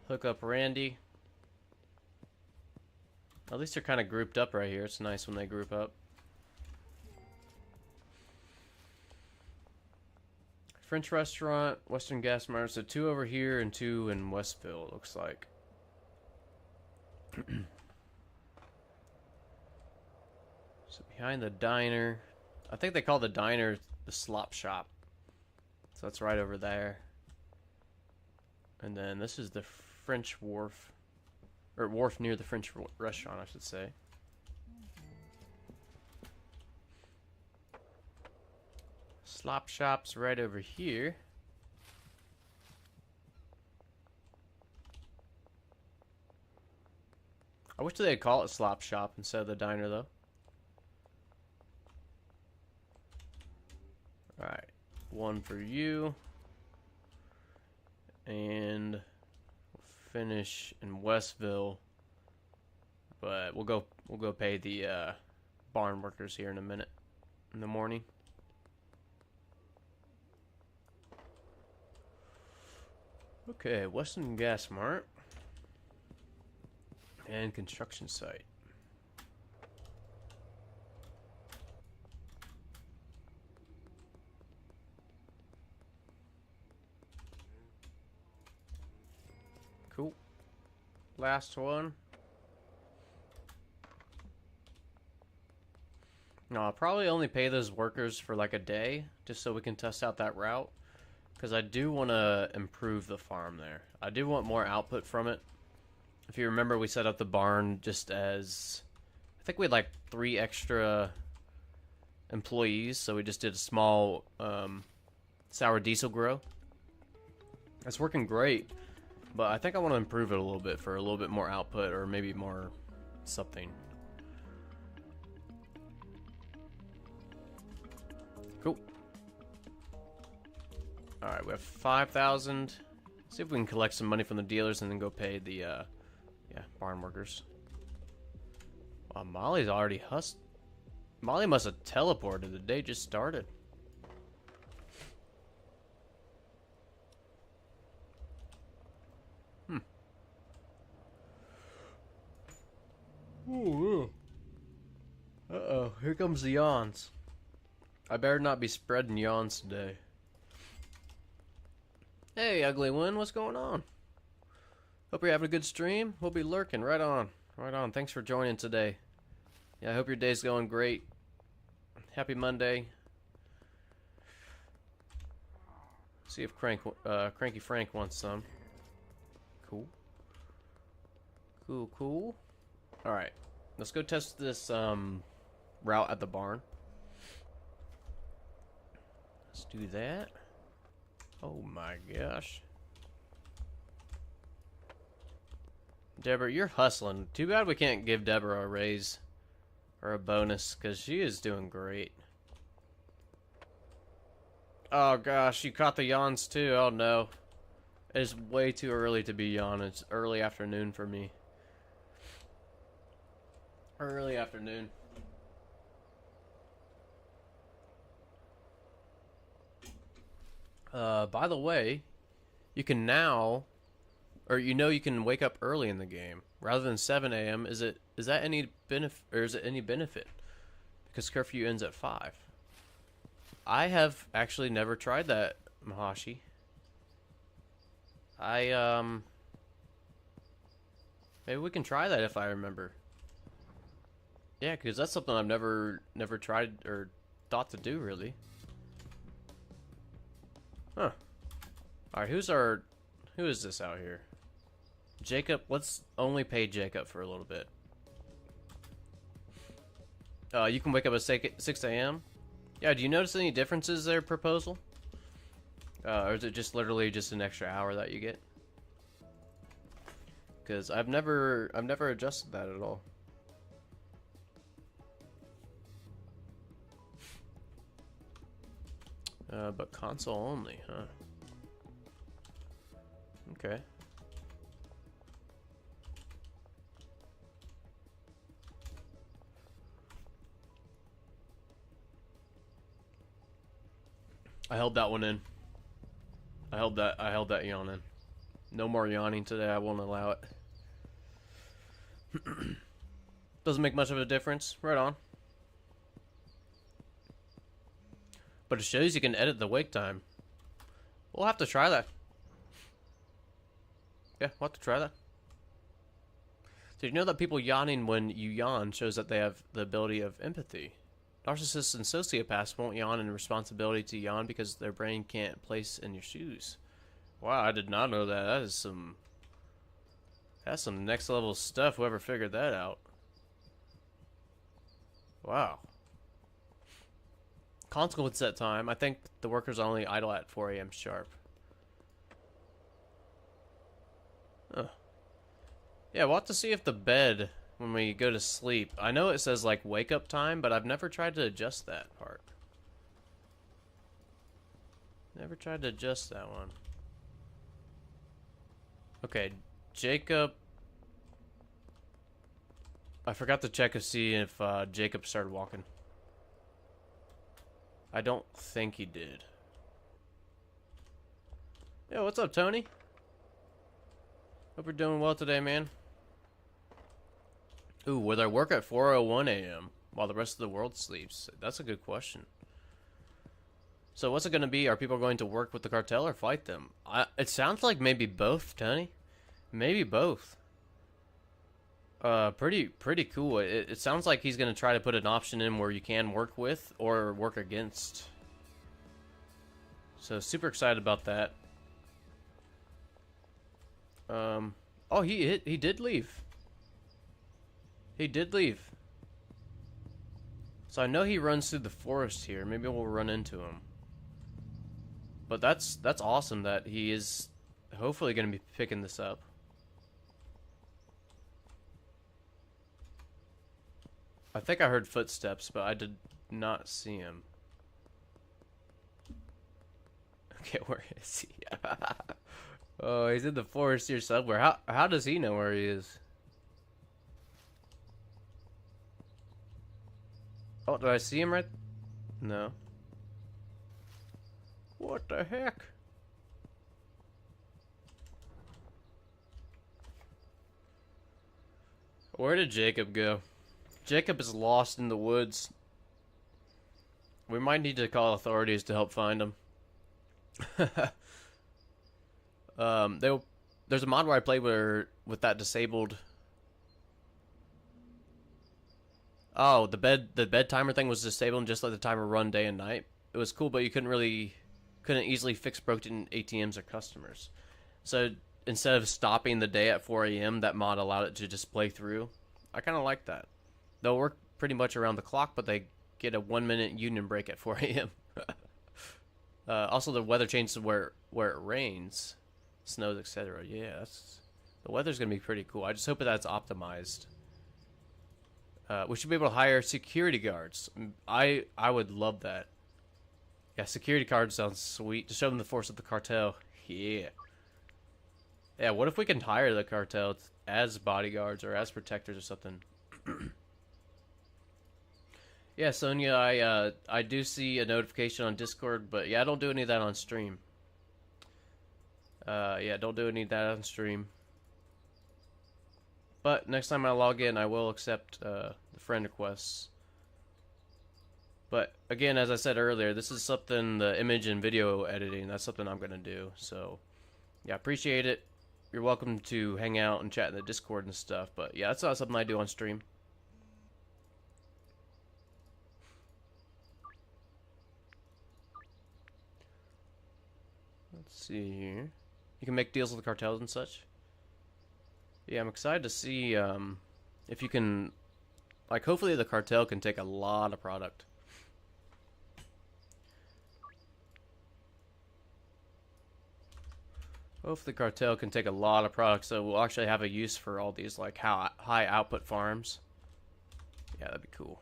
Hook up Randy. At least they're kind of grouped up right here. It's nice when they group up. French restaurant, Western Gas Mart. So 2 over here and 2 in Westville, it looks like. So behind the diner. I think they call the diner the slop shop. So that's right over there. And then this is the French wharf. Or wharf near the French restaurant, I should say. Slop shop's right over here. I wish they'd call it slop shop instead of the diner, though. Alright. 1 for you. And we'll finish in Westville. But we'll go pay the barn workers here in a minute. In the morning. Okay, Western Gas Mart. And construction site. Cool. Last one. No, I'll probably only pay those workers for like a day, just so we can test out that route. Because I do want to improve the farm there. I do want more output from it. If you remember, we set up the barn just as... I think we had like 3 extra employees, so we just did a small sour diesel grow. It's working great, but I think I want to improve it a little bit for a little bit more output, or maybe more something. Cool. Alright, we have 5,000. See if we can collect some money from the dealers and then go pay the barn workers. Wow, Molly's already Molly must have teleported. The day just started. Oh, uh-oh, here comes the yawns. I better not be spreading yawns today. Hey, ugly one, what's going on? Hope you're having a good stream. We'll be lurking. Right on. Right on. Thanks for joining today. Yeah, I hope your day's going great. Happy Monday. See if Cranky Frank wants some. Cool. Cool. Alright. Let's go test this route at the barn. Let's do that. Oh my gosh. Deborah, you're hustling. Too bad we can't give Deborah a raise or a bonus, because she is doing great. Oh gosh, you caught the yawns too. Oh no. It's way too early to be yawning. It's early afternoon for me. Early afternoon. By the way, you can now, or you can wake up early in the game rather than 7 a.m. Is that any benefit, or is it any benefit? Because curfew ends at 5. I have actually never tried that, Mahashi. Maybe we can try that if I remember. Yeah, because that's something I've never tried or thought to do, really. Huh. Alright, who is this out here? Jacob, let's only pay Jacob for a little bit. You can wake up at 6 a.m.? Yeah, do you notice any differences there, proposal? Or is it just literally just an extra hour that you get? Because I've never adjusted that at all. But console only, huh? Okay. I held that one in. I held that yawn in. No more yawning today. I won't allow it. Doesn't make much of a difference. Right on. But it shows you can edit the wake time. We'll have to try that. Yeah, we'll have to try that. Did you know that people yawning when you yawn shows that they have the ability of empathy? Narcissists and sociopaths won't yawn in responsibility to yawn because their brain can't place in your shoes. Wow, I did not know that. That's some next level stuff, whoever figured that out. Wow. Consequence set time. I think the workers only idle at 4 a.m. sharp. Huh. Yeah, we'll have to see if the bed, when we go to sleep, I know it says like wake up time, but I've never tried to adjust that part. Never tried to adjust that one. Okay, Jacob. I forgot to check to see if Jacob started walking. I don't think he did. Yo, what's up, Tony? Hope you're doing well today, man. Ooh, will I work at 4:01 a.m. while the rest of the world sleeps? That's a good question. So what's it going to be? Are people going to work with the cartel or fight them? It sounds like maybe both, Tony. Maybe both. Pretty cool. It sounds like he's going to try to put an option in where you can work with or work against. So super excited about that. Oh, he did leave. He did leave. So I know he runs through the forest here. Maybe we'll run into him. But that's awesome that he is hopefully going to be picking this up. I think I heard footsteps, but I did not see him. Okay, where is he? Oh, he's in the forest here somewhere. How does he know where he is? Oh, did I see him right? No. What the heck? Where did Jacob go? Jacob is lost in the woods. We might need to call authorities to help find him. There's a mod where I played with that disabled. Oh, the bed timer thing was disabled and just let the timer run day and night. It was cool, but you couldn't easily fix broken ATMs or customers. So instead of stopping the day at 4 a.m., that mod allowed it to just play through. I kind of like that. They'll work pretty much around the clock, but they get a 1 minute union break at 4 a.m. Also, the weather changes where it rains, snows, etc. Yeah, the weather's gonna be pretty cool. I just hope that that's optimized. We should be able to hire security guards. I would love that. Yeah, security guards sounds sweet. To show them the force of the cartel. Yeah. Yeah, what if we can hire the cartel as bodyguards or as protectors or something? Yeah, Sonia, I do see a notification on Discord, but yeah, I don't do any of that on stream. Yeah, don't do any of that on stream. But next time I log in, I will accept the friend requests. But again, as I said earlier, this is something, the image and video editing, that's something I'm going to do. So, yeah, appreciate it. You're welcome to hang out and chat in the Discord and stuff. But yeah, that's not something I do on stream. Let's see here. You can make deals with the cartels and such. Yeah, I'm excited to see if you can, like, hopefully the cartel can take a lot of product. Hopefully the cartel can take a lot of product, so we'll actually have a use for all these, like, high output farms. Yeah, that'd be cool.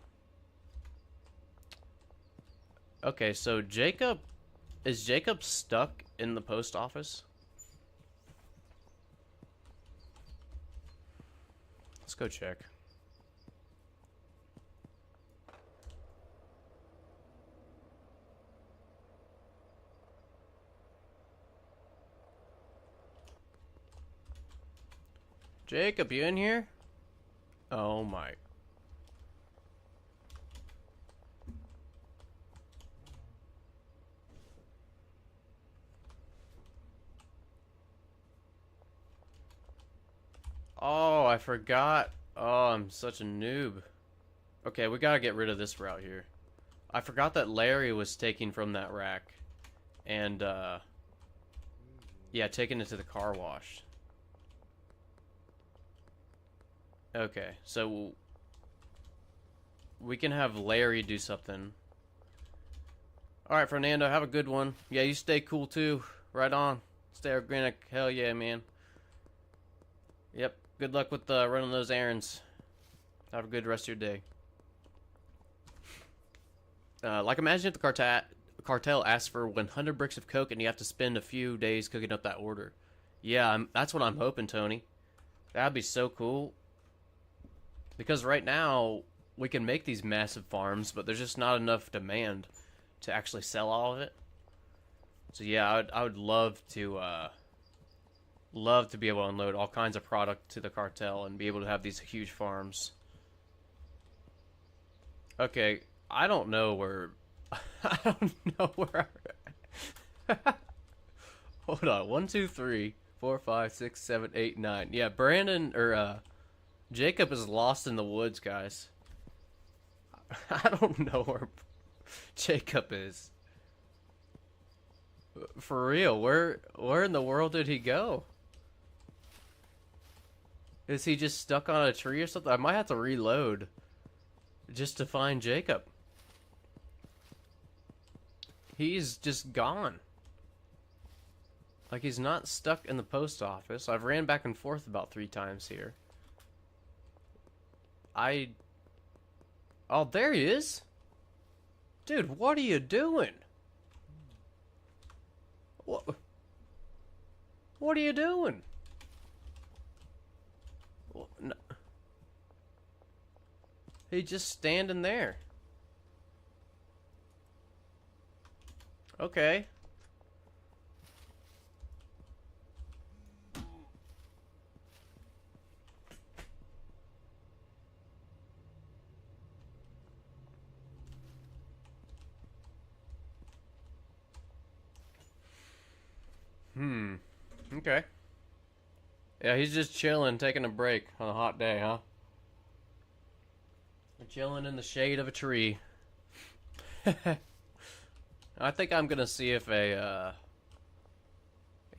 Okay, so is Jacob stuck in the post office? Let's go check. Jacob, you in here? Oh my. Oh, I forgot. Oh, I'm such a noob. Okay, we gotta get rid of this route here. I forgot that Larry was taking from that rack. And, yeah, taking it to the car wash. Okay, so we can have Larry do something. Alright, Fernando, have a good one. Yeah, you stay cool too. Right on. Stay organic. Hell yeah, man. Yep. Good luck with running those errands. Have a good rest of your day. Like, imagine if the cartel asks for 100 bricks of coke and you have to spend a few days cooking up that order. Yeah, that's what I'm hoping, Tony. That'd be so cool. Because right now, we can make these massive farms, but there's just not enough demand to actually sell all of it. So yeah, I would love to be able to unload all kinds of product to the cartel and be able to have these huge farms. Okay, I don't know where... I don't know where... Hold on, 1, 2, 3, 4, 5, 6, 7, 8, 9. Yeah, Brandon, or, Jacob is lost in the woods, guys. I don't know where Jacob is. For real, where in the world did he go? Is he just stuck on a tree or something? I might have to reload just to find Jacob. He's just gone. Like, he's not stuck in the post office. I've ran back and forth about 3 times here. Oh, there he is. Dude, what are you doing? What are you doing? No. He's just standing there. Okay. Okay. Yeah, he's just chilling, taking a break on a hot day, huh? We're chilling in the shade of a tree. I think I'm gonna see if a,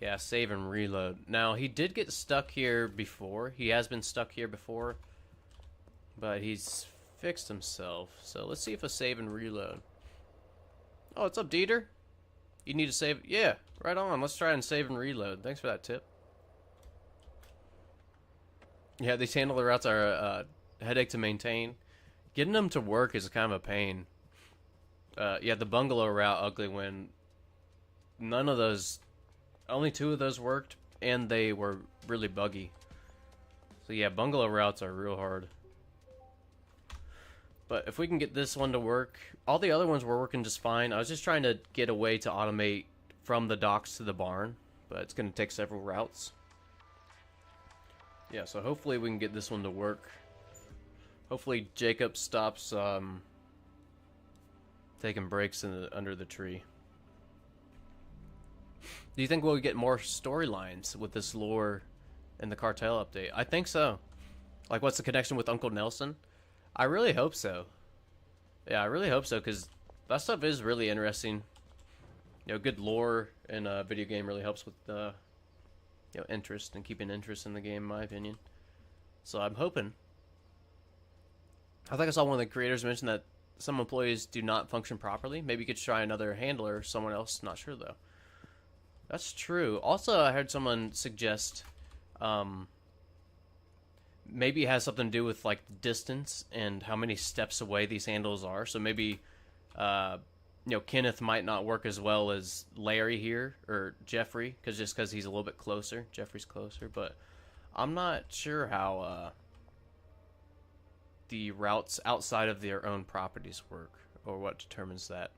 yeah, save and reload. Now, he did get stuck here before. He has been stuck here before. But he's fixed himself. So let's see if a save and reload. Oh, what's up, Dieter? You need to save? Yeah, right on. Let's try and save and reload. Thanks for that tip. Yeah, these handler routes are a headache to maintain. Getting them to work is kind of a pain. Yeah, the bungalow route ugly when none of those, only 2 of those worked, and they were really buggy. So yeah, bungalow routes are real hard. But if we can get this one to work, all the other ones were working just fine. I was just trying to get a way to automate from the docks to the barn, but it's going to take several routes. Yeah, so hopefully we can get this one to work. Hopefully Jacob stops taking breaks under the tree. Do you think we'll get more storylines with this lore and the Cartel update? I think so. Like, what's the connection with Uncle Nelson? I really hope so. Yeah, I really hope so, because that stuff is really interesting. You know, good lore in a video game really helps with interest and keeping interest in the game, in my opinion. So I'm hoping. I think I saw one of the creators mention that some employees do not function properly. Maybe you could try another handler or someone else. Not sure, though. That's true. Also, I heard someone suggest maybe it has something to do with, like, distance and how many steps away these handles are. So maybe, Kenneth might not work as well as Larry here, or Jeffrey, just because he's a little bit closer. Jeffrey's closer, but I'm not sure how the routes outside of their own properties work, or what determines that.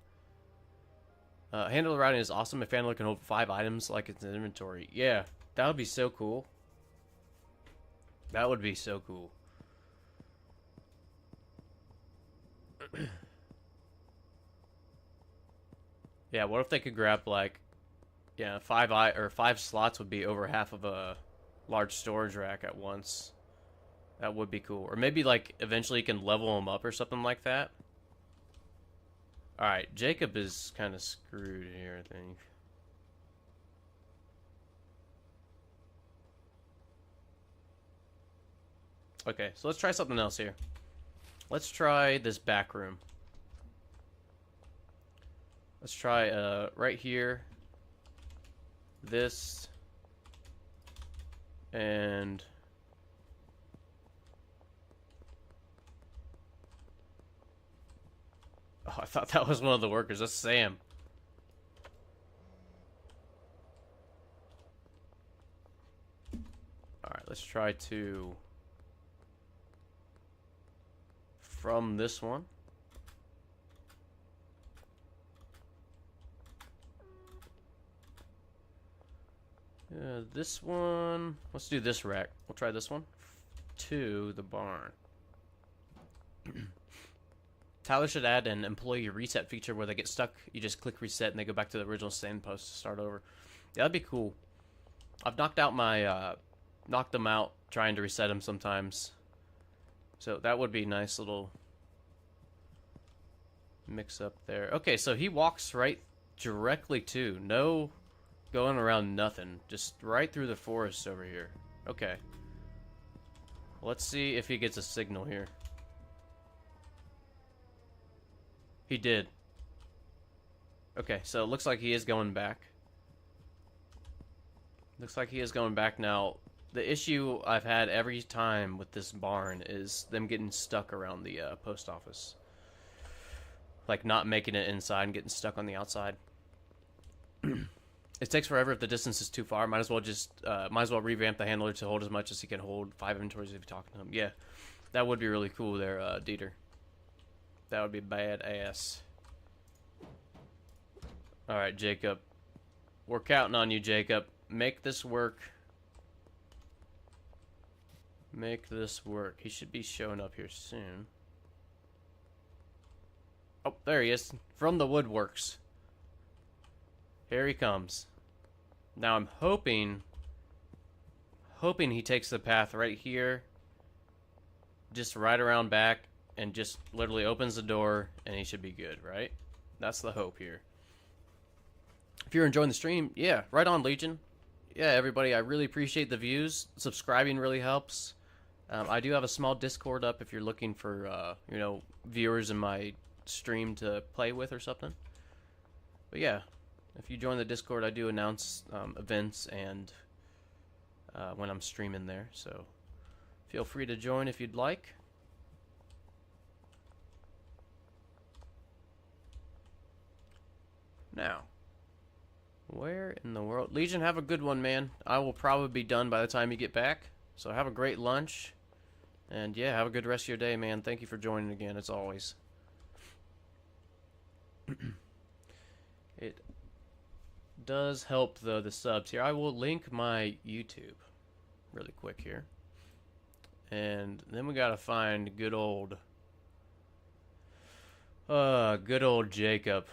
Handler routing is awesome. If handler can hold 5 items like it's an inventory. Yeah, that would be so cool. That would be so cool. Yeah, what if they could grab, like, yeah, 5 slots would be over half of a large storage rack at once. That would be cool. Or maybe, like, eventually you can level them up or something like that. Alright, Jacob is kind of screwed here, I think. Okay, so let's try something else here. Let's try this back room. Let's try, right here. This. And... oh, I thought that was one of the workers. That's Sam. Alright, let's try to... from this one. This one... let's do this rack. We'll try this one. To the barn. Tyler should add an employee reset feature where they get stuck. You just click reset and they go back to the original stand post to start over. Yeah, that'd be cool. I've knocked out my... knocked them out trying to reset them sometimes. So that would be a nice little mix up there. Okay, so he walks right directly to. No going around nothing. Just right through the forest over here. Okay. Let's see if he gets a signal here. He did. Okay, so it looks like he is going back. Looks like he is going back now. The issue I've had every time with this barn is them getting stuck around the post office. Like, not making it inside and getting stuck on the outside. It takes forever if the distance is too far. Might as well revamp the handler to hold as much as he can hold. 5 inventories if you're talking to him. Yeah, that would be really cool there, Dieter. That would be badass. Alright, Jacob. We're counting on you, Jacob. Make this work. Make this work. He should be showing up here soon. Oh, there he is. From the woodworks. Here he comes. Now I'm hoping he takes the path right here. Just right around back. and just literally opens the door and he should be good, right? That's the hope here. If you're enjoying the stream, yeah, right on, Legion. Yeah, everybody, I really appreciate the views. Subscribing really helps. I do have a small Discord up if you're looking for, you know, viewers in my stream to play with or something. But yeah, if you join the Discord, I do announce events and when I'm streaming there. So feel free to join if you'd like. Now, where in the world? Legion, have a good one, man. I will probably be done by the time you get back. So have a great lunch. And yeah, have a good rest of your day, man. Thank you for joining again, as always. It does help, though, the subs here. I will link my YouTube really quick here. And then we gotta find good old Jacob.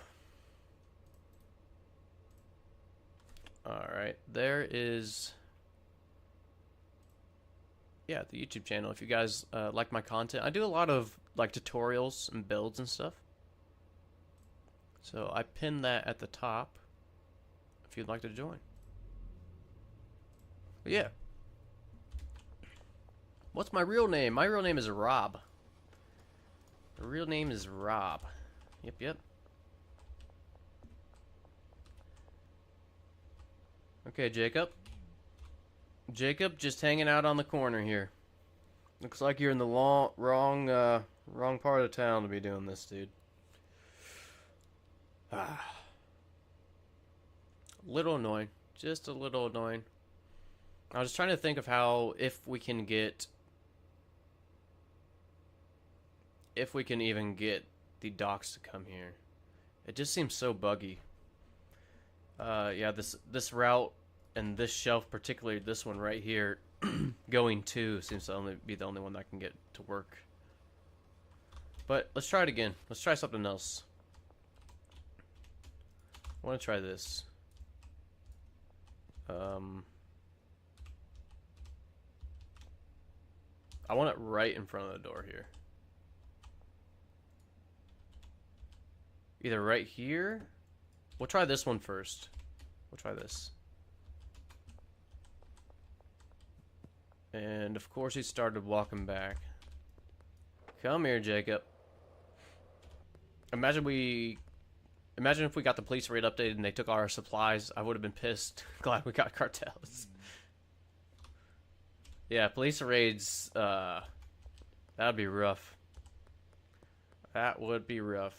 Alright, there is... yeah, the YouTube channel. If you guys like my content, I do a lot of like tutorials and builds and stuff. So I pinned that at the top if you'd like to join. But yeah. What's my real name? My real name is Rob. The real name is Rob. Yep. Okay, Jacob. Jacob, just hanging out on the corner here. Looks like you're in the wrong part of town to be doing this, dude. Little annoying. Just a little annoying. I was trying to think of how, if we can even get the docks to come here. It just seems so buggy. Yeah, this route and this shelf, particularly this one right here, going to seems to be the only one that can get to work. But let's try it again. Let's try something else. I want to try this. I want it right in front of the door here. Either right here. We'll try this one first. We'll try this. And of course he started walking back. Come here, Jacob. Imagine if we got the police rate updated and they took all our supplies. I would have been pissed. Glad we got cartels. Yeah, police raids, that'd be rough. That would be rough.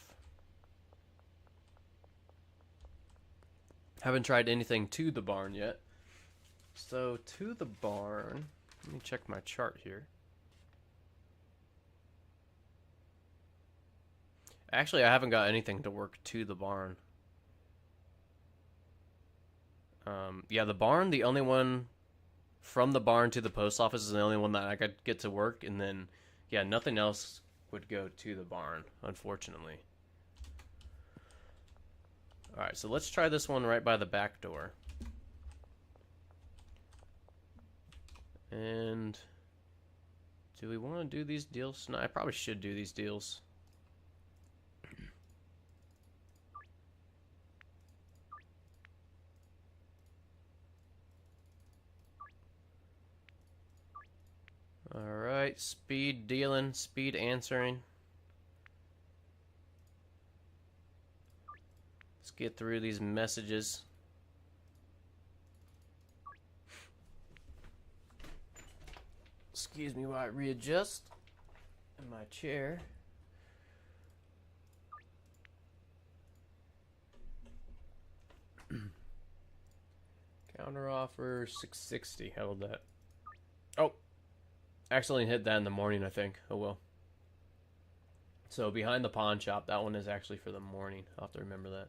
Haven't tried anything to the barn yet. So, to the barn... let me check my chart here. Actually, I haven't got anything to work to the barn. Yeah, the barn, the only one... from the barn to the post office is the only one that I could get to work. And then, yeah, nothing else would go to the barn, unfortunately. Alright, so let's try this one right by the back door. And do we want to do these deals? No, I probably should do these deals. Alright, speed dealing, speed answering. Let's get through these messages. Excuse me while I readjust in my chair. Counter offer 660. How about that? Oh, accidentally hit that in the morning, I think. Oh well. So behind the pawn shop, that one is actually for the morning. I'll have to remember that.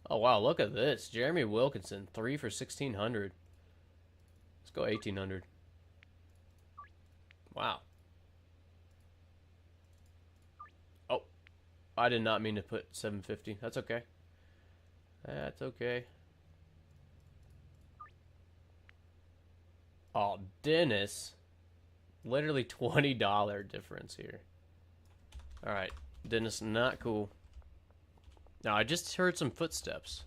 Oh wow, look at this. Jeremy Wilkinson, 3 for 1,600. Let's go 1,800. Wow. Oh, I did not mean to put 750. That's okay. That's okay. Oh, Dennis. Literally $20 difference here. Alright, Dennis, not cool. Now, I just heard some footsteps.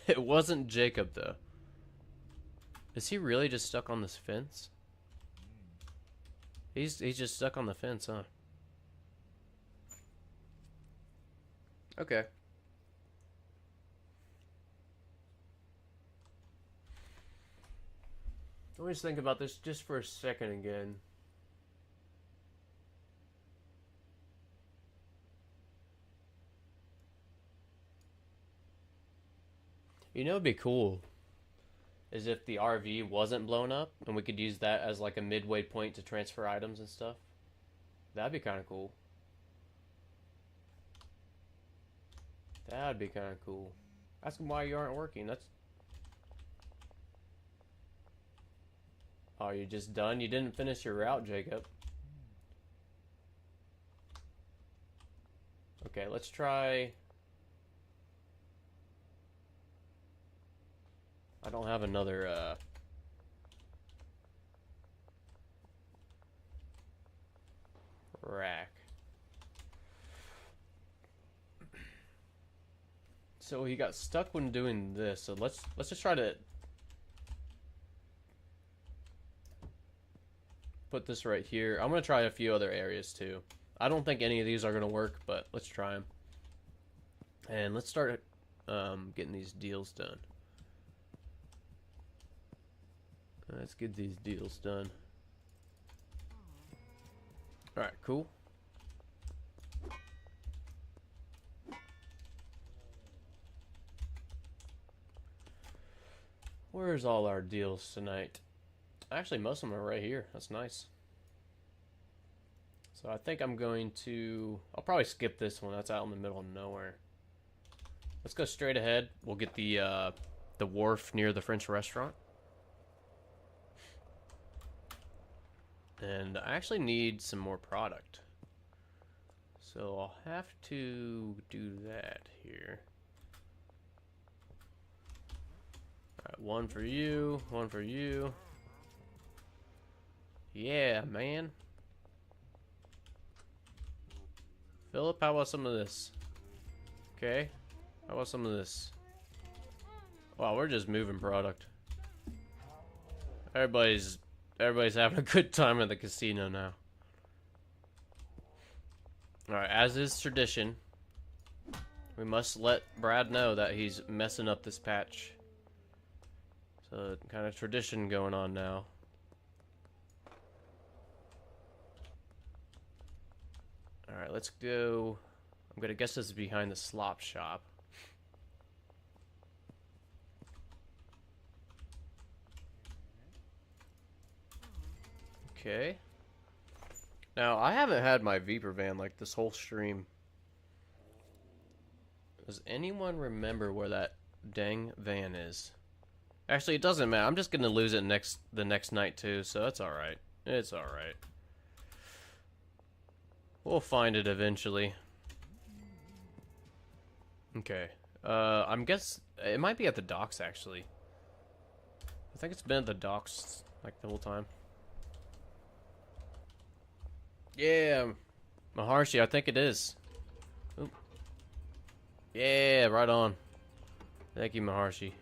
It wasn't Jacob, though. Is he really just stuck on this fence? He's just stuck on the fence, huh? Okay. Let me just think about this just for a second again. You know, it'd be cool is if the RV wasn't blown up and we could use that as like a midway point to transfer items and stuff. That'd be kind of cool. That'd be kind of cool. Ask him why you aren't working. That's... Oh, you're just done? You didn't finish your route, Jacob. Okay, let's try... I don't have another, rack. So he got stuck when doing this, so let's just try to put this right here. I'm gonna try a few other areas too. I don't think any of these are gonna work, but let's try them. And let's start getting these deals done. Let's get these deals done. Alright, cool. Where's all our deals tonight? Actually, most of them are right here. That's nice. So I think I'm going to... I'll probably skip this one. That's out in the middle of nowhere. Let's go straight ahead. We'll get the wharf near the French restaurant. And I actually need some more product. So I'll have to do that here. Alright, one for you, one for you. Yeah, man. Philip, how about some of this? Okay. How about some of this? Wow, we're just moving product. Everybody's having a good time at the casino now. Alright, as is tradition, we must let Brad know that he's messing up this patch. So, kind of tradition going on now. Alright, let's go. I'm gonna guess this is behind the slop shop. Okay. Now, I haven't had my Viper van like this whole stream. Does anyone remember where that dang van is? Actually, it doesn't matter. I'm just gonna lose it the next night too, so that's alright. It's alright. We'll find it eventually. Okay. I'm guess it might be at the docks actually. I think it's been at the docks like the whole time. Yeah, Maharshi, I think it is. Oop. Yeah, right on. Thank you, Maharshi.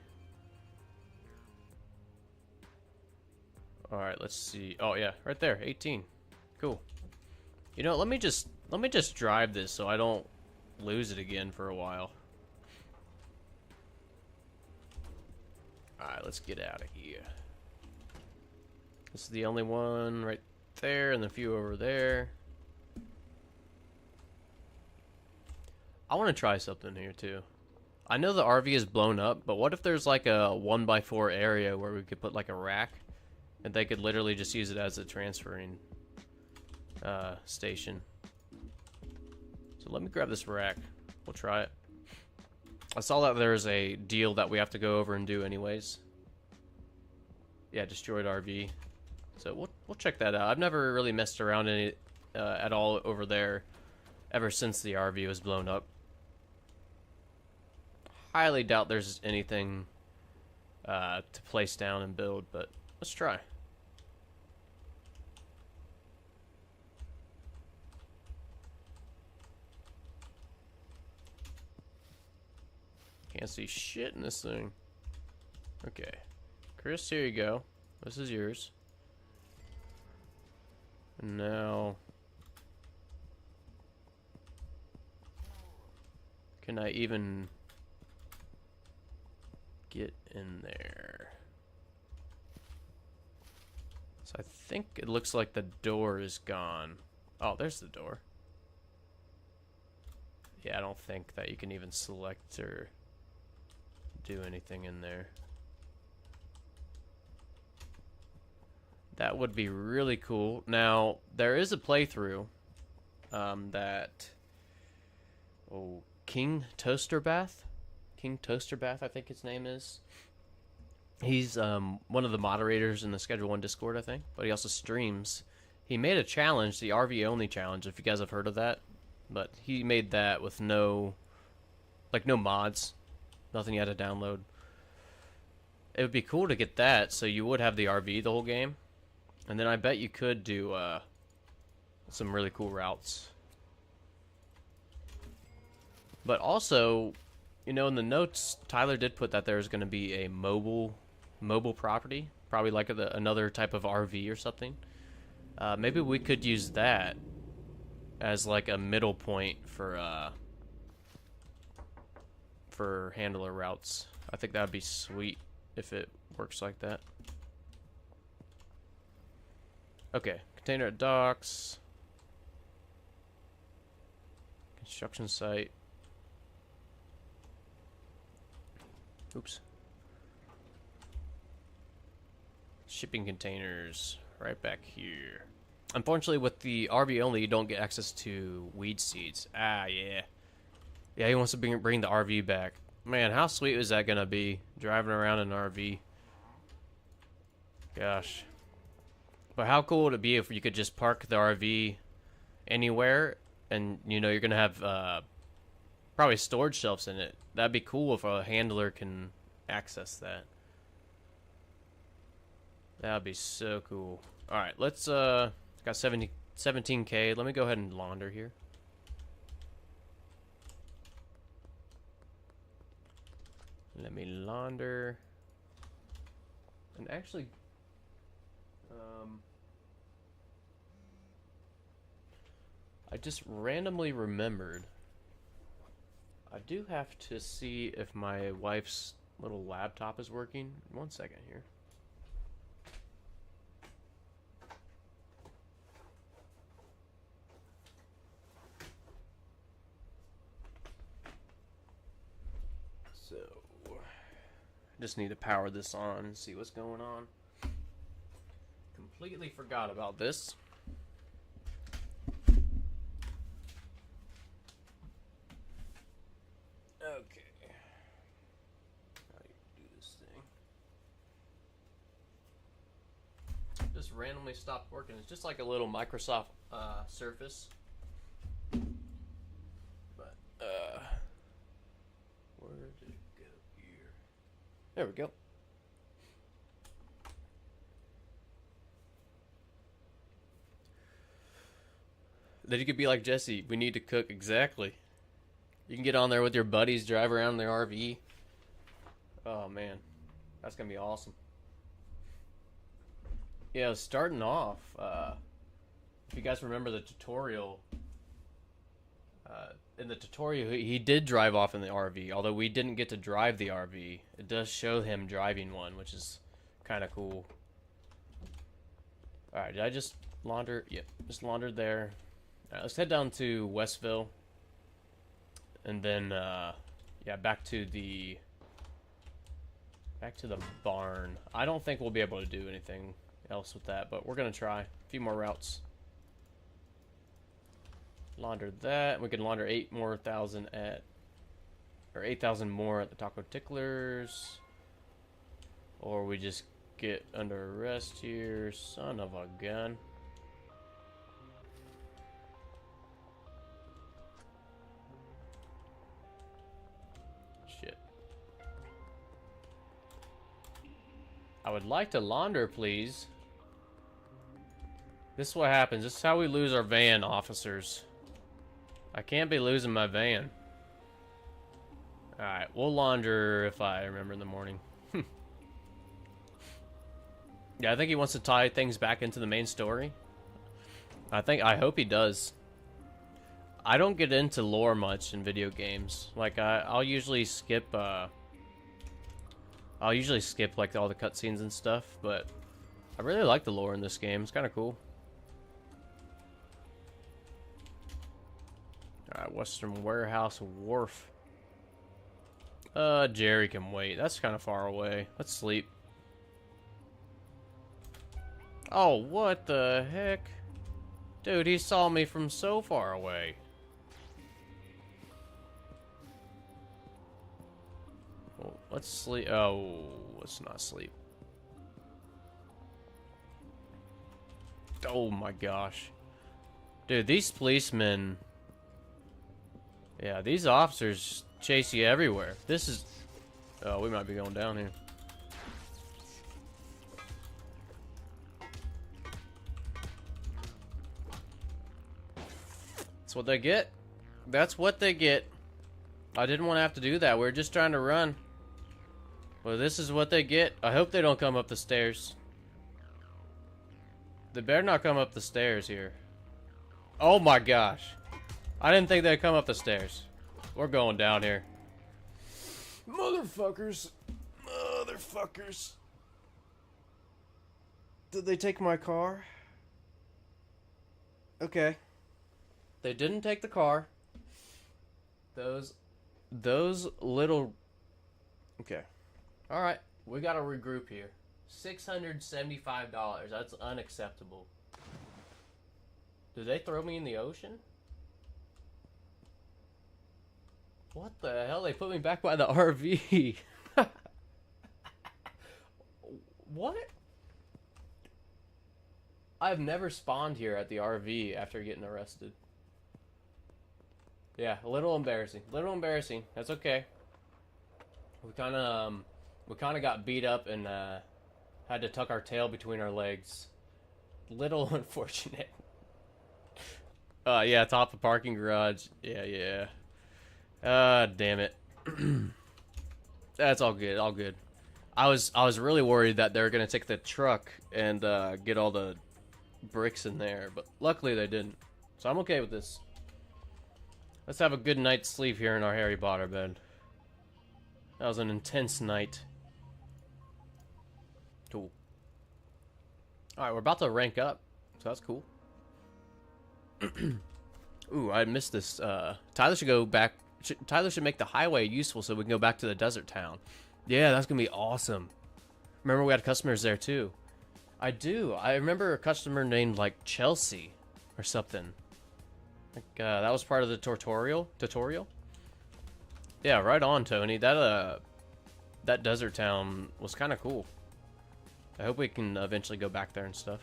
All right, let's see. Oh yeah, right there, 18. Cool. You know, let me just drive this so I don't lose it again for a while. All right, let's get out of here. This is the only one right there and a few over there. I want to try something here too. I know the RV is blown up, but what if there's like a 1x4 area where we could put like a rack and they could literally just use it as a transferring station. So let me grab this rack. We'll try it. I saw that there's a deal that we have to go over and do anyways. Yeah, destroyed RV. So we'll check that out. I've never really messed around in it at all over there ever since the RV was blown up. Highly doubt there's anything to place down and build, but Let's try. Can't see shit in this thing. Okay. Chris, here you go. This is yours. And now... can I even get in there? So I think it looks like the door is gone. Oh, there's the door. Yeah, I don't think that you can even select or do anything in there. That would be really cool. Now, there is a playthrough that... oh, King Toasterbath, I think his name is. He's one of the moderators in the Schedule 1 Discord, I think, but he also streams. He made a challenge, the RV only challenge, if you guys have heard of that. But he made that with no mods, nothing you had to download. It would be cool to get that, so you would have the RV the whole game. And then I bet you could do some really cool routes. But also, you know, in the notes, Tyler did put that there's going to be a mobile property, probably like another type of RV or something. Maybe we could use that as like a middle point for handler routes. I think that would be sweet if it works like that. Okay, container at docks, construction site. Oops. Shipping containers right back here. Unfortunately, with the RV only, you don't get access to weed seeds. Ah, yeah. Yeah, he wants to bring the RV back. Man, how sweet is that gonna be, driving around in an RV? Gosh. But how cool would it be if you could just park the RV anywhere, and, you know, you're gonna have, probably storage shelves in it. That'd be cool if a handler can access that. That'd be so cool. Alright, let's, got 17K. Let me go ahead and launder here. Let me launder. And actually, I just randomly remembered I do have to see if my wife's little laptop is working. 1 second here. So, I just need to power this on and see what's going on. Completely forgot about this. Okay. How do you do this thing? Just randomly stopped working. It's just like a little Microsoft Surface. But, where did it go here? There we go. Then you could be like Jesse. We need to cook. Exactly. You can get on there with your buddies, drive around in their RV. Oh, man. That's going to be awesome. Yeah, starting off, if you guys remember the tutorial, in the tutorial, he did drive off in the RV. Although we didn't get to drive the RV, it does show him driving one, which is kind of cool. Alright, did I just launder? Yep, just laundered there. Alright, let's head down to Westville. And then, yeah, back to the barn. I don't think we'll be able to do anything else with that, but we're gonna try a few more routes. Launder that. We can launder 8,000 at, or 8,000 more at the Taco Ticklers, or we just get under arrest here. Son of a gun. I would like to launder, please. This is what happens. This is how we lose our van, officers. I can't be losing my van. Alright, we'll launder if I remember in the morning. Yeah, I think he wants to tie things back into the main story. I hope he does. I don't get into lore much in video games. Like, I'll usually skip, like, all the cutscenes and stuff, but I really like the lore in this game. It's kind of cool. Alright, Western Warehouse Wharf. Jerry can wait. That's kind of far away. Let's sleep. Oh, what the heck? Dude, he saw me from so far away. Well, let's sleep. Oh, let's not sleep. Oh my gosh. Dude, these policemen... Yeah, these officers chase you everywhere. This is... Oh, we might be going down here. That's what they get. That's what they get. I didn't want to have to do that. We were just trying to run. Well, this is what they get. I hope they don't come up the stairs. They better not come up the stairs here. Oh my gosh. I didn't think they'd come up the stairs. We're going down here. Motherfuckers. Motherfuckers. Did they take my car? Okay. They didn't take the car. Those little... Okay. Alright. We gotta regroup here. $675. That's unacceptable. Did they throw me in the ocean? What the hell? They put me back by the RV. What? I've never spawned here at the RV after getting arrested. Yeah, a little embarrassing. Little embarrassing. That's okay. We kind of got beat up and had to tuck our tail between our legs. Little unfortunate. Yeah, top of parking garage. Yeah. Damn it. That's all good. All good. I was really worried that they were gonna take the truck and get all the bricks in there, but luckily they didn't. So I'm okay with this. Let's have a good night's sleep here in our Harry Potter bed. That was an intense night. Cool. Alright, we're about to rank up, so that's cool. Ooh, I missed this. Tyler should go back. Tyler should make the highway useful so we can go back to the desert town. Yeah, that's gonna be awesome. Remember we had customers there too. I do. I remember a customer named like Chelsea or something. Like that was part of the tutorial. Yeah, right on, Tony. That desert town was kind of cool. I hope we can eventually go back there and stuff.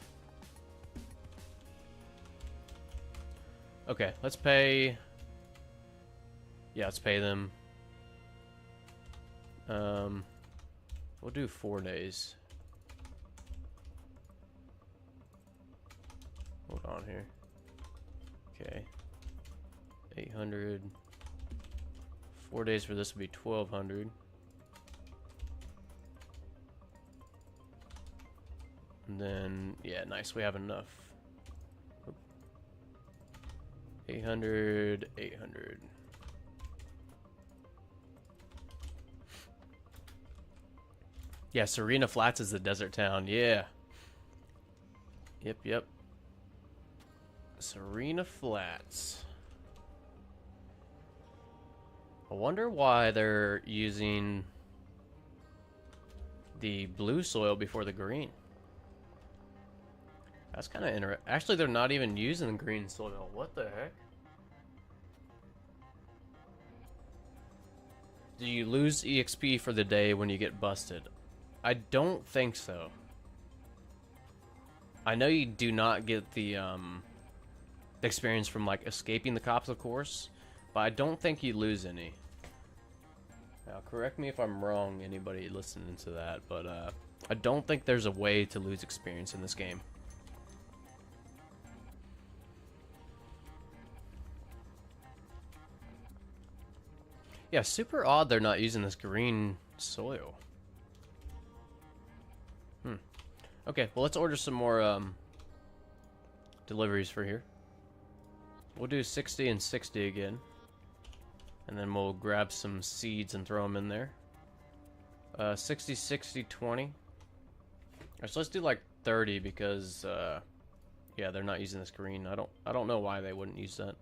Okay, let's pay. Yeah, let's pay them. We'll do 4 days. Hold on here. Okay. 800. 4 days for this would be 1200. And then, yeah, nice. We have enough. 800, 800. Yeah, Serena Flats is the desert town. Yeah. Yep. Serena Flats. I wonder why they're using the blue soil before the green. That's kind of interesting. Actually, they're not even using green soil. What the heck? Do you lose EXP for the day when you get busted? I don't think so. I know you do not get the experience from like escaping the cops, of course, but I don't think you lose any. Now, correct me if I'm wrong, anybody listening to that, but I don't think there's a way to lose experience in this game. Yeah, super odd they're not using this green soil. Okay, well, let's order some more deliveries for here. We'll do 60 and 60 again. And then we'll grab some seeds and throw them in there. 60, 60, 20. Alright, so let's do like 30 because, yeah, they're not using this green. I don't know why they wouldn't use that.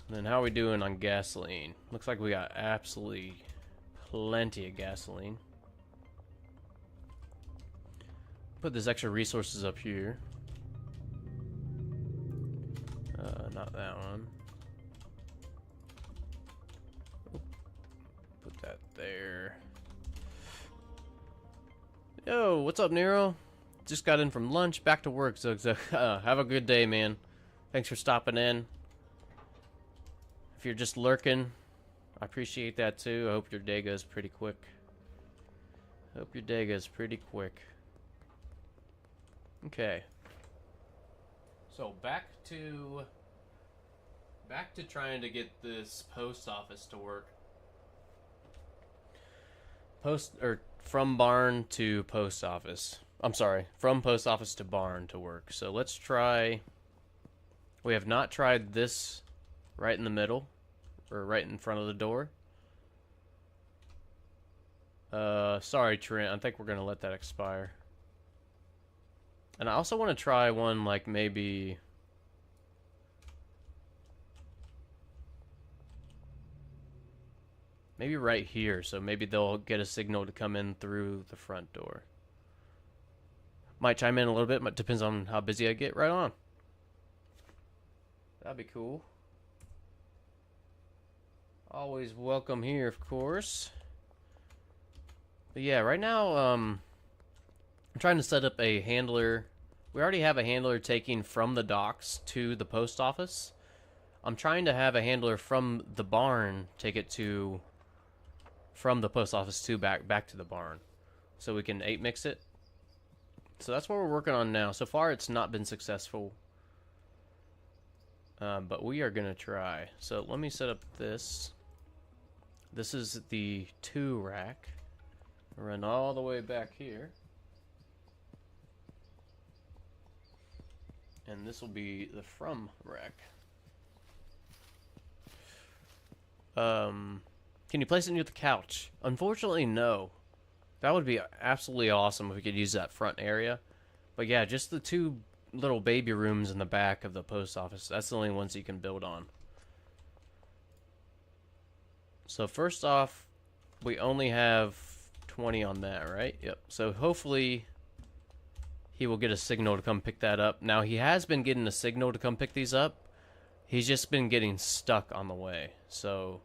And then how are we doing on gasoline? Looks like we got absolutely plenty of gasoline. Put these extra resources up here. Not that one. Oop. Put that there. Yo, what's up, Nero? Just got in from lunch, back to work. So have a good day, man. Thanks for stopping in. If you're just lurking, I appreciate that too. I hope your day goes pretty quick. Hope your day goes pretty quick. Okay. So back to trying to get this post office to work. From barn to post office. I'm sorry, from post office to barn to work. So let's try. We have not tried this right in the middle, or right in front of the door. Sorry, Trent. I think we're gonna let that expire. And I also want to try one like maybe right here, so maybe they'll get a signal to come in through the front door. Might chime in a little bit, but depends on how busy I get. Right on. That'd be cool. Always welcome here, of course. But yeah, right now, I'm trying to set up a handler. We already have a handler taking from the docks to the post office. I'm trying to have a handler from the barn take it to from the post office to back to the barn, so we can 8 mix it. So that's what we're working on now. So far, it's not been successful, but we are gonna try. So let me set up this. This is the 2 rack. Run all the way back here. And this will be the from rack. Can you place it near the couch? Unfortunately, no. That would be absolutely awesome if we could use that front area. But yeah, just the 2 little baby rooms in the back of the post office. That's the only ones you can build on. So first off, we only have 20 on that, right? Yep. So hopefully he will get a signal to come pick that up. Now, he has been getting a signal to come pick these up. He's just been getting stuck on the way. So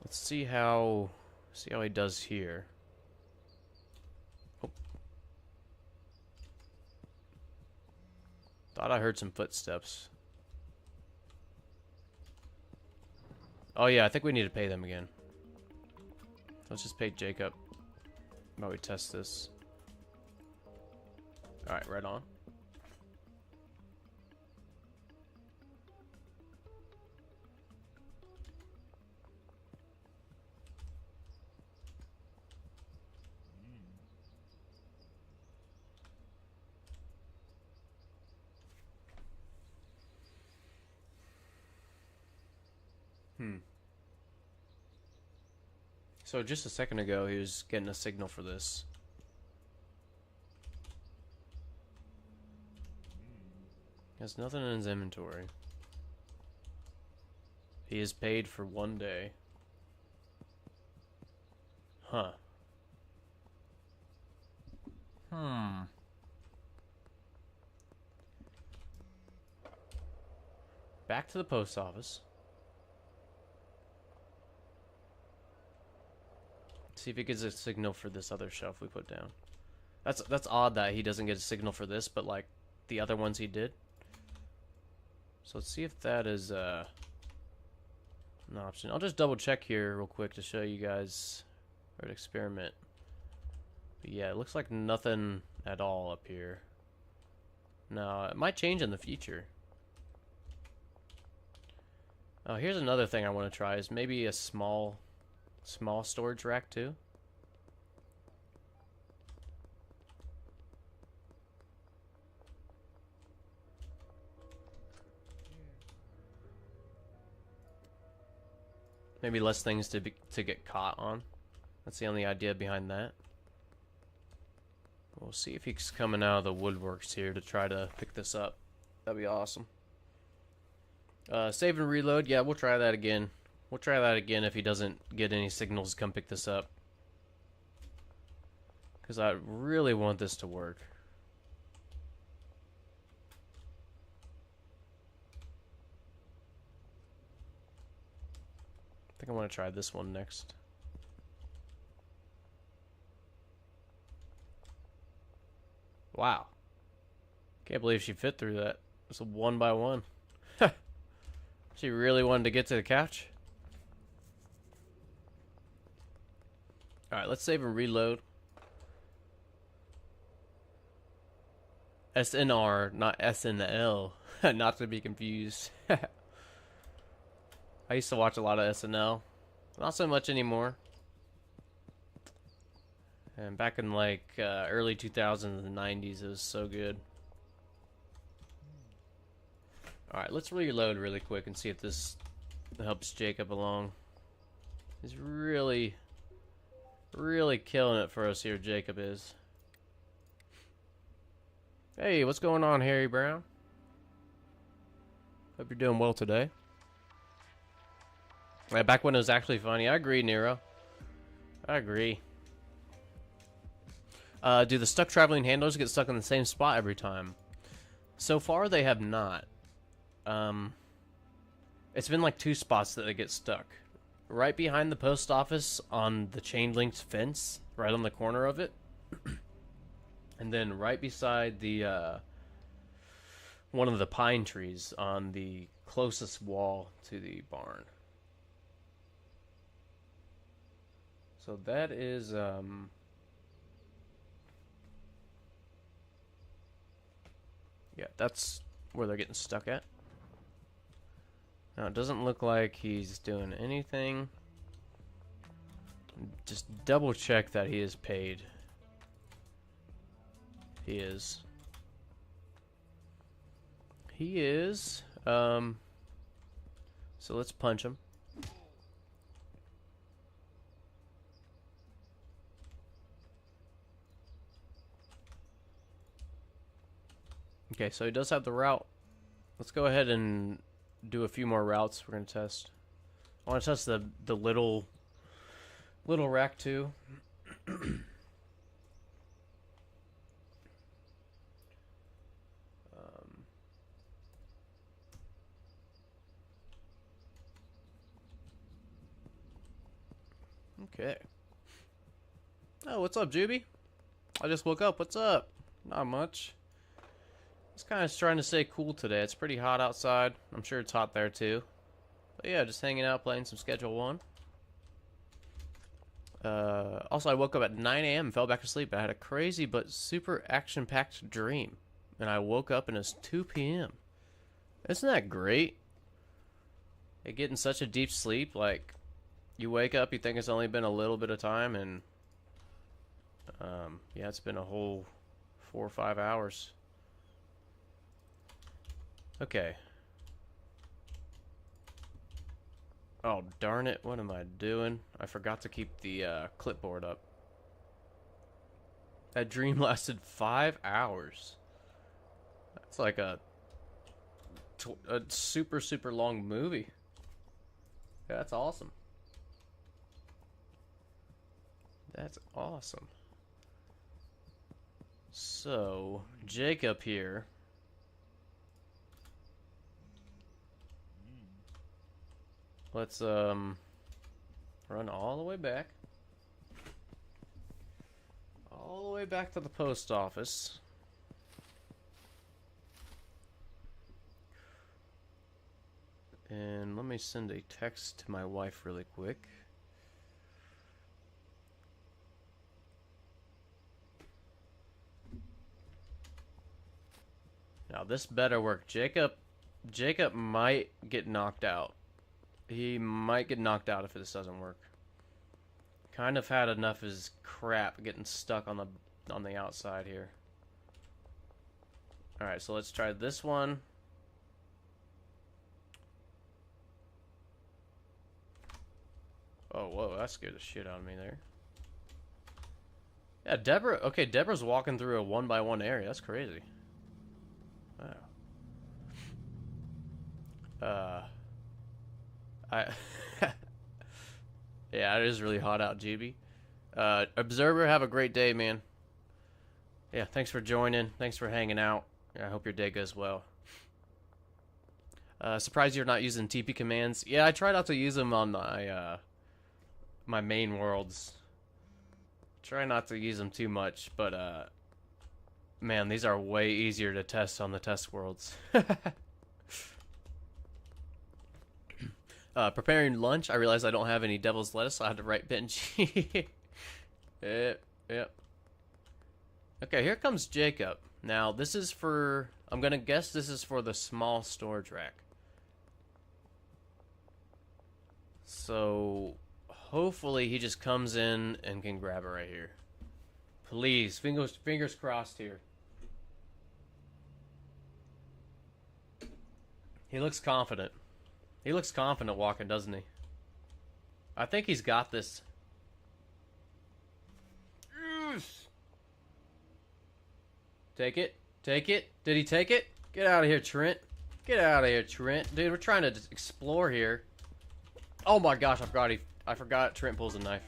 let's see how he does here. Oh. Thought I heard some footsteps. Oh yeah, I think we need to pay them again. Let's just pay Jacob while we test this. Alright, right on. So just a second ago, he was getting a signal for this. He has nothing in his inventory. He is paid for 1 day. Huh. Back to the post office. See if he gets a signal for this other shelf we put down. That's odd that he doesn't get a signal for this, but like the other ones he did. So let's see if that is an option. I'll just double check here real quick to show you guys, or an experiment. But yeah, it looks like nothing at all up here. Now, it might change in the future. Oh, here's another thing I want to try, is maybe a small storage rack too. Maybe less things to get caught on. That's the only idea behind that. We'll see if he's coming out of the woodworks here to try to pick this up. That'd be awesome. Save and reload. Yeah, we'll try that again. We'll try that again if he doesn't get any signals to come pick this up. Because I really want this to work. I think I want to try this one next. Wow. Can't believe she fit through that. It's a 1 by 1. She really wanted to get to the couch. Alright, let's save and reload. SNR, not SNL. Not to be confused. I used to watch a lot of SNL. Not so much anymore. And back in like early 2000s and 90s, it was so good. Alright, let's reload really quick and see if this helps Jacob along. He's really killing it for us here, Jacob is. Hey, what's going on, Harry Brown? Hope you're doing well today. Right, back when it was actually funny. I agree, Nero. I agree. Do the stuck traveling handlers get stuck in the same spot every time? So far, they have not. It's been like 2 spots that they get stuck. Right behind the post office on the chain linked fence, right on the corner of it. And then right beside the one of the pine trees on the closest wall to the barn. So that is yeah, that's where they're getting stuck at. Now, it doesn't look like he's doing anything. Just double check that he is paid. He is. He is. So let's punch him. Okay, so he does have the route. Let's go ahead and do a few more routes we're going to test. I want to test the little rack too. Okay. Oh, what's up, Juby? I just woke up. What's up? Not much. Just kind of trying to stay cool today. It's pretty hot outside. I'm sure it's hot there too. But yeah, just hanging out, playing some Schedule 1. Also, I woke up at 9 a.m. and fell back asleep. I had a crazy but super action-packed dream. And I woke up and it's 2 p.m. Isn't that great? You get in such a deep sleep, like, you wake up, you think it's only been a little bit of time, and yeah, it's been a whole 4 or 5 hours. Okay. Oh, darn it. What am I doing? I forgot to keep the clipboard up. That dream lasted 5 hours. That's like a super, super long movie. Yeah, that's awesome. That's awesome. So, Jacob here. Let's run all the way back. All the way back to the post office. And let me send a text to my wife really quick. Now this better work. Jacob might get knocked out. He might get knocked out if this doesn't work. Kind of had enough of his crap getting stuck on the outside here. Alright, so let's try this one. Oh, whoa, that scared the shit out of me there. Yeah, Deborah's walking through a 1-by-1 area. That's crazy. Wow. Yeah, it is really hot out, GB. Observer, have a great day, man. Yeah, thanks for joining. Thanks for hanging out. I hope your day goes well. Surprised you're not using TP commands. Yeah, I try not to use them on my my main worlds. Try not to use them too much, but man, these are way easier to test on the test worlds. Preparing lunch. I realized I don't have any devil's lettuce, so I had to write Benji. Yep. Okay, here comes Jacob. Now, this is for... I'm gonna guess this is for the small storage rack. So, hopefully he just comes in and can grab it right here. Please, fingers crossed here. He looks confident. He looks confident walking, doesn't he? I think he's got this. Take it. Take it. Did he take it? Get out of here, Trent. Get out of here, Trent. Dude, we're trying to explore here. Oh my gosh, I forgot Trent pulls a knife.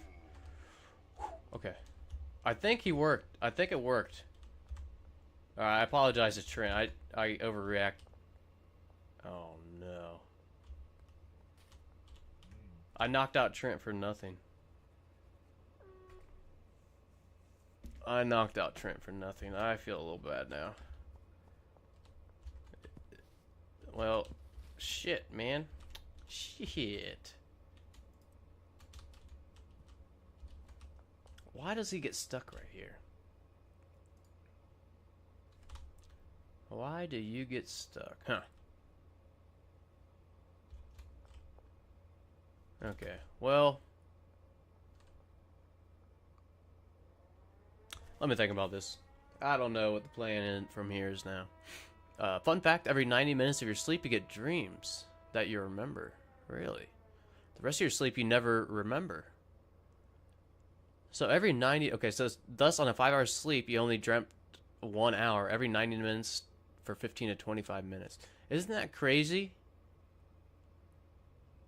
Okay. I think he worked. I think it worked. I apologize to Trent. I overreact. Oh no. I knocked out Trent for nothing. I knocked out Trent for nothing. I feel a little bad now. Well, shit, man. Shit. Why does he get stuck right here? Why do you get stuck? Huh. Okay, well... let me think about this. I don't know what the plan from here is now. Fun fact, every 90 minutes of your sleep you get dreams that you remember. Really? The rest of your sleep you never remember. So every 90... okay, so thus on a 5-hour sleep you only dreamt 1 hour every 90 minutes for 15 to 25 minutes. Isn't that crazy?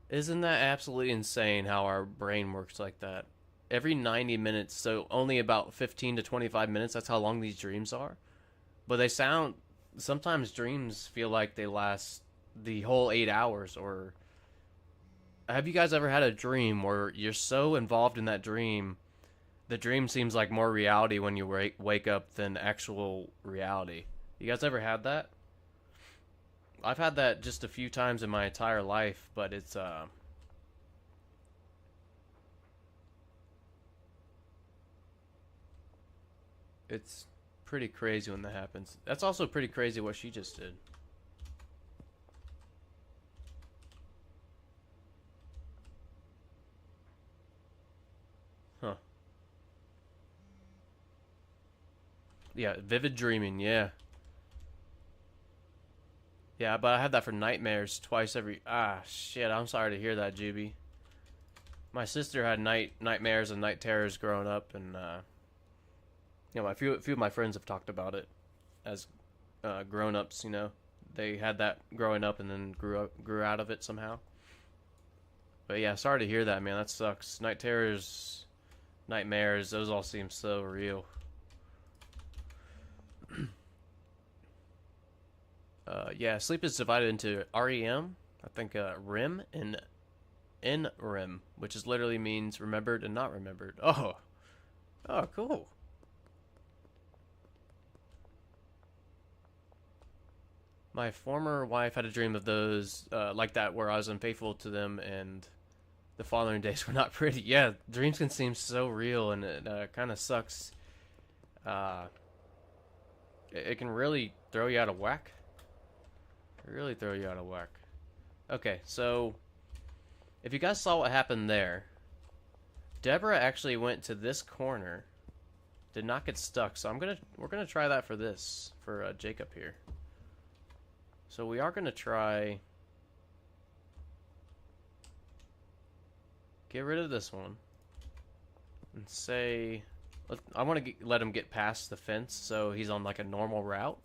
Isn't that absolutely insane how our brain works like that? Every 90 minutes, so only about 15 to 25 minutes, that's how long these dreams are. But they sound... sometimes dreams feel like they last the whole 8 hours, or... have you guys ever had a dream where you're so involved in that dream, the dream seems like more reality when you wake up than actual reality? You guys ever had that? I've had that just a few times in my entire life, but it's pretty crazy when that happens. That's also pretty crazy what she just did. Huh. Yeah, vivid dreaming, yeah. Yeah, but I had that for nightmares twice every... ah, shit, I'm sorry to hear that, Juby. My sister had nightmares and night terrors growing up, and, you know, a few of my friends have talked about it as grown-ups, you know. They had that growing up and then grew out of it somehow. But yeah, sorry to hear that, man. That sucks. Night terrors, nightmares, those all seem so real. Yeah, sleep is divided into REM, I think REM, and NREM, which is literally means remembered and not remembered. Oh, cool. My former wife had a dream of those like that where I was unfaithful to them and the following days were not pretty. Yeah, dreams can seem so real and it kind of sucks. Uh, it can really throw you out of whack. Really throw you out of whack. Okay, so if you guys saw what happened there, Deborah actually went to this corner, did not get stuck. So we're gonna try that for this for Jacob here. So we are gonna try get rid of this one and say I want to let him get past the fence so he's on like a normal route.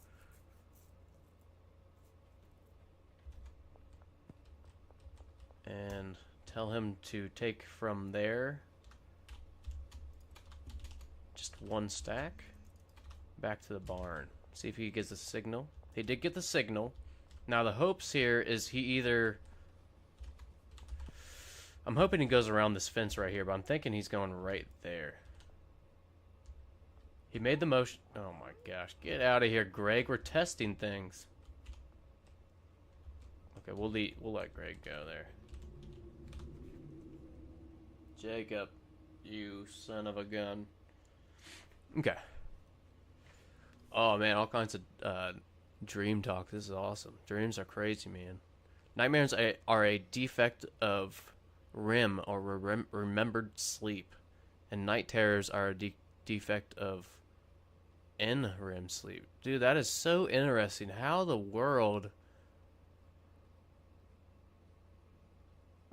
And tell him to take from there just one stack back to the barn. See if he gets the signal. He did get the signal. Now the hopes here is he either... I'm hoping he goes around this fence right here, but I'm thinking he's going right there. He made the motion. Oh my gosh. Get out of here, Greg. We're testing things. Okay, we'll let Greg go there. Jacob, you son of a gun. Okay. Oh man, all kinds of dream talk. This is awesome. Dreams are crazy, man. Nightmares are a defect of REM or remembered sleep, and night terrors are a defect of NREM sleep. Dude, that is so interesting. How the world...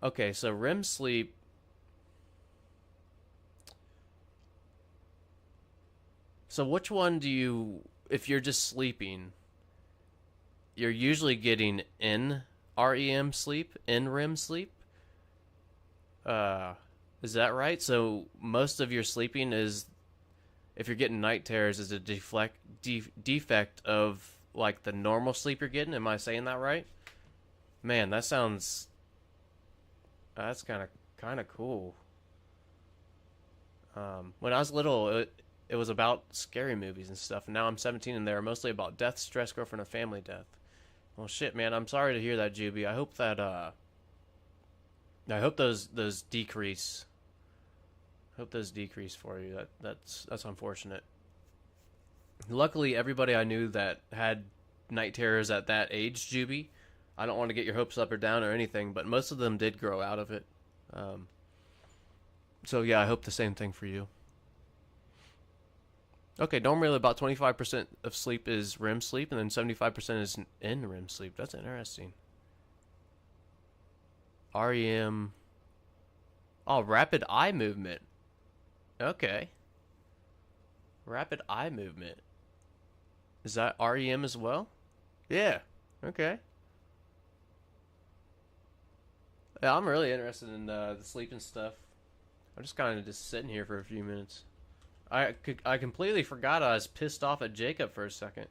Okay, so REM sleep... So which one do you... If you're just sleeping, you're usually getting NREM sleep, NREM sleep? Is that right? So most of your sleeping is... If you're getting night terrors, is a defect of like the normal sleep you're getting. Am I saying that right? Man, that sounds... That's kind of cool. When I was little, it was about scary movies and stuff. And now I'm 17 and they're mostly about death, stress, girlfriend, and family death. Well, shit, man. I'm sorry to hear that, Juby. I hope that I hope those decrease. Hope those decrease for you. That's unfortunate. Luckily, everybody I knew that had night terrors at that age, Juby, I don't want to get your hopes up or down or anything, but most of them did grow out of it. So yeah, I hope the same thing for you. Okay, normally about 25% of sleep is REM sleep, and then 75% is NREM sleep. That's interesting. REM. Oh, rapid eye movement. Okay. Rapid eye movement. Is that REM as well? Yeah. Okay. Yeah, I'm really interested in the sleeping stuff. I'm just kind of just sitting here for a few minutes. I completely forgot I was pissed off at Jacob for a second.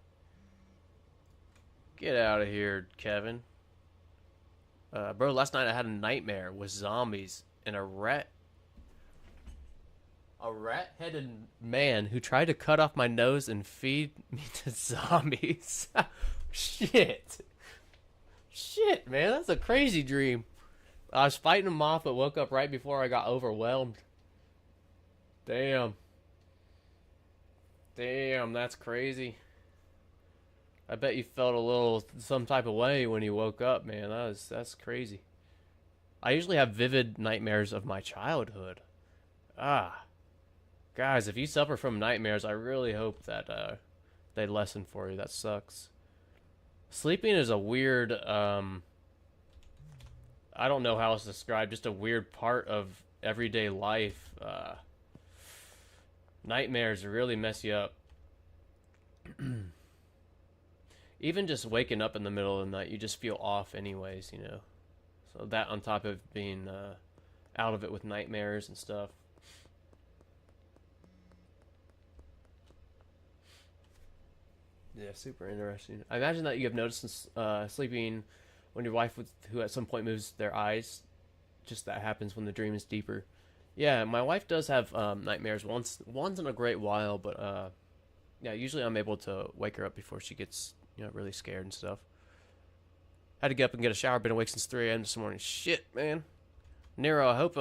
Get out of here, Kevin. Bro, last night I had a nightmare with zombies and a rat-headed man who tried to cut off my nose and feed me to zombies. Shit, man, that's a crazy dream. I was fighting him off, but woke up right before I got overwhelmed. Damn, that's crazy. I bet you felt a little some type of way when you woke up, man. That's crazy. I usually have vivid nightmares of my childhood. Guys, if you suffer from nightmares, I really hope that they lessen for you. That sucks. Sleeping is a weird, I don't know how else to describe, just a weird part of everyday life. Nightmares really mess you up. Even just waking up in the middle of the night, you just feel off anyways, you know. So that on top of being out of it with nightmares and stuff. Yeah, super interesting. I imagine that you have noticed sleeping when your wife, who at some point moves their eyes, just that happens when the dream is deeper. Yeah, my wife does have nightmares once in a great while, but yeah, usually I'm able to wake her up before she gets really scared and stuff. Had to get up and get a shower. Been awake since 3 a.m. this morning. Shit, man. Nero, I hope,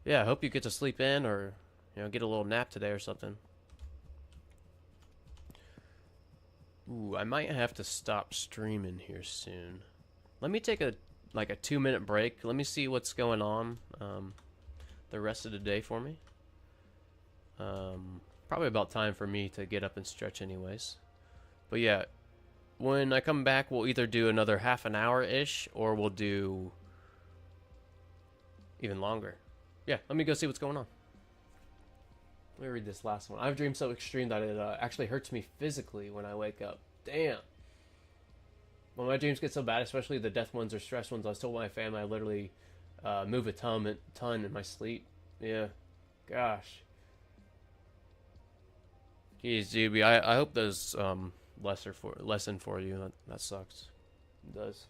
yeah, I hope you get to sleep in or, you know, get a little nap today or something. Ooh, I might have to stop streaming here soon. Let me take a 2-minute break. Let me see what's going on the rest of the day for me. Probably about time for me to get up and stretch anyways. But yeah, when I come back, we'll either do another half an hour-ish or we'll do even longer. Yeah, let me go see what's going on. Let me read this last one. I've dreamed so extreme that it actually hurts me physically when I wake up. Damn. When my dreams get so bad, especially the death ones or stress ones, I was told my family I literally move a ton in my sleep. Yeah. Gosh. Jeez, GB. I hope there's lesson for you. That sucks. It does.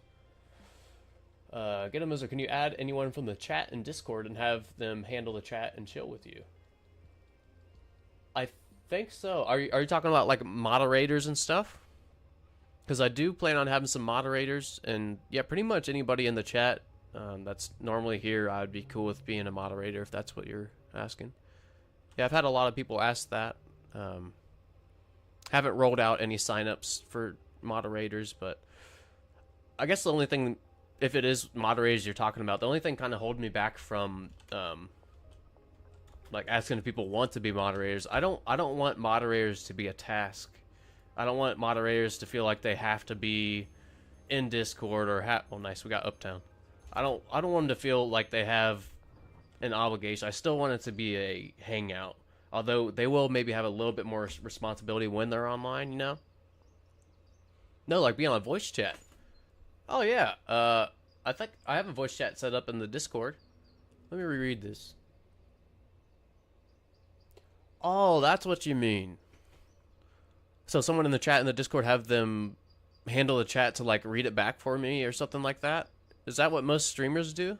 Get a Mizzer, can you add anyone from the chat and Discord and have them handle the chat and chill with you? I think so. Are you talking about like moderators and stuff? Because I do plan on having some moderators, and yeah, pretty much anybody in the chat that's normally here, I would be cool with being a moderator if that's what you're asking. Yeah, I've had a lot of people ask that. Haven't rolled out any signups for moderators, but I guess the only thing, if it is moderators you're talking about, the only thing kind of holding me back from like asking if people want to be moderators. I don't want moderators to be a task. I don't want moderators to feel like they have to be in Discord or well, nice, we got Uptown. I don't want them to feel like they have an obligation. I still want it to be a hangout. Although they will maybe have a little bit more responsibility when they're online, you know? No, like be on a voice chat. Oh yeah, I think I have a voice chat set up in the Discord. Let me reread this. Oh, that's what you mean. So someone in the chat in the Discord have them handle the chat to like read it back for me or something like that? Is that what most streamers do?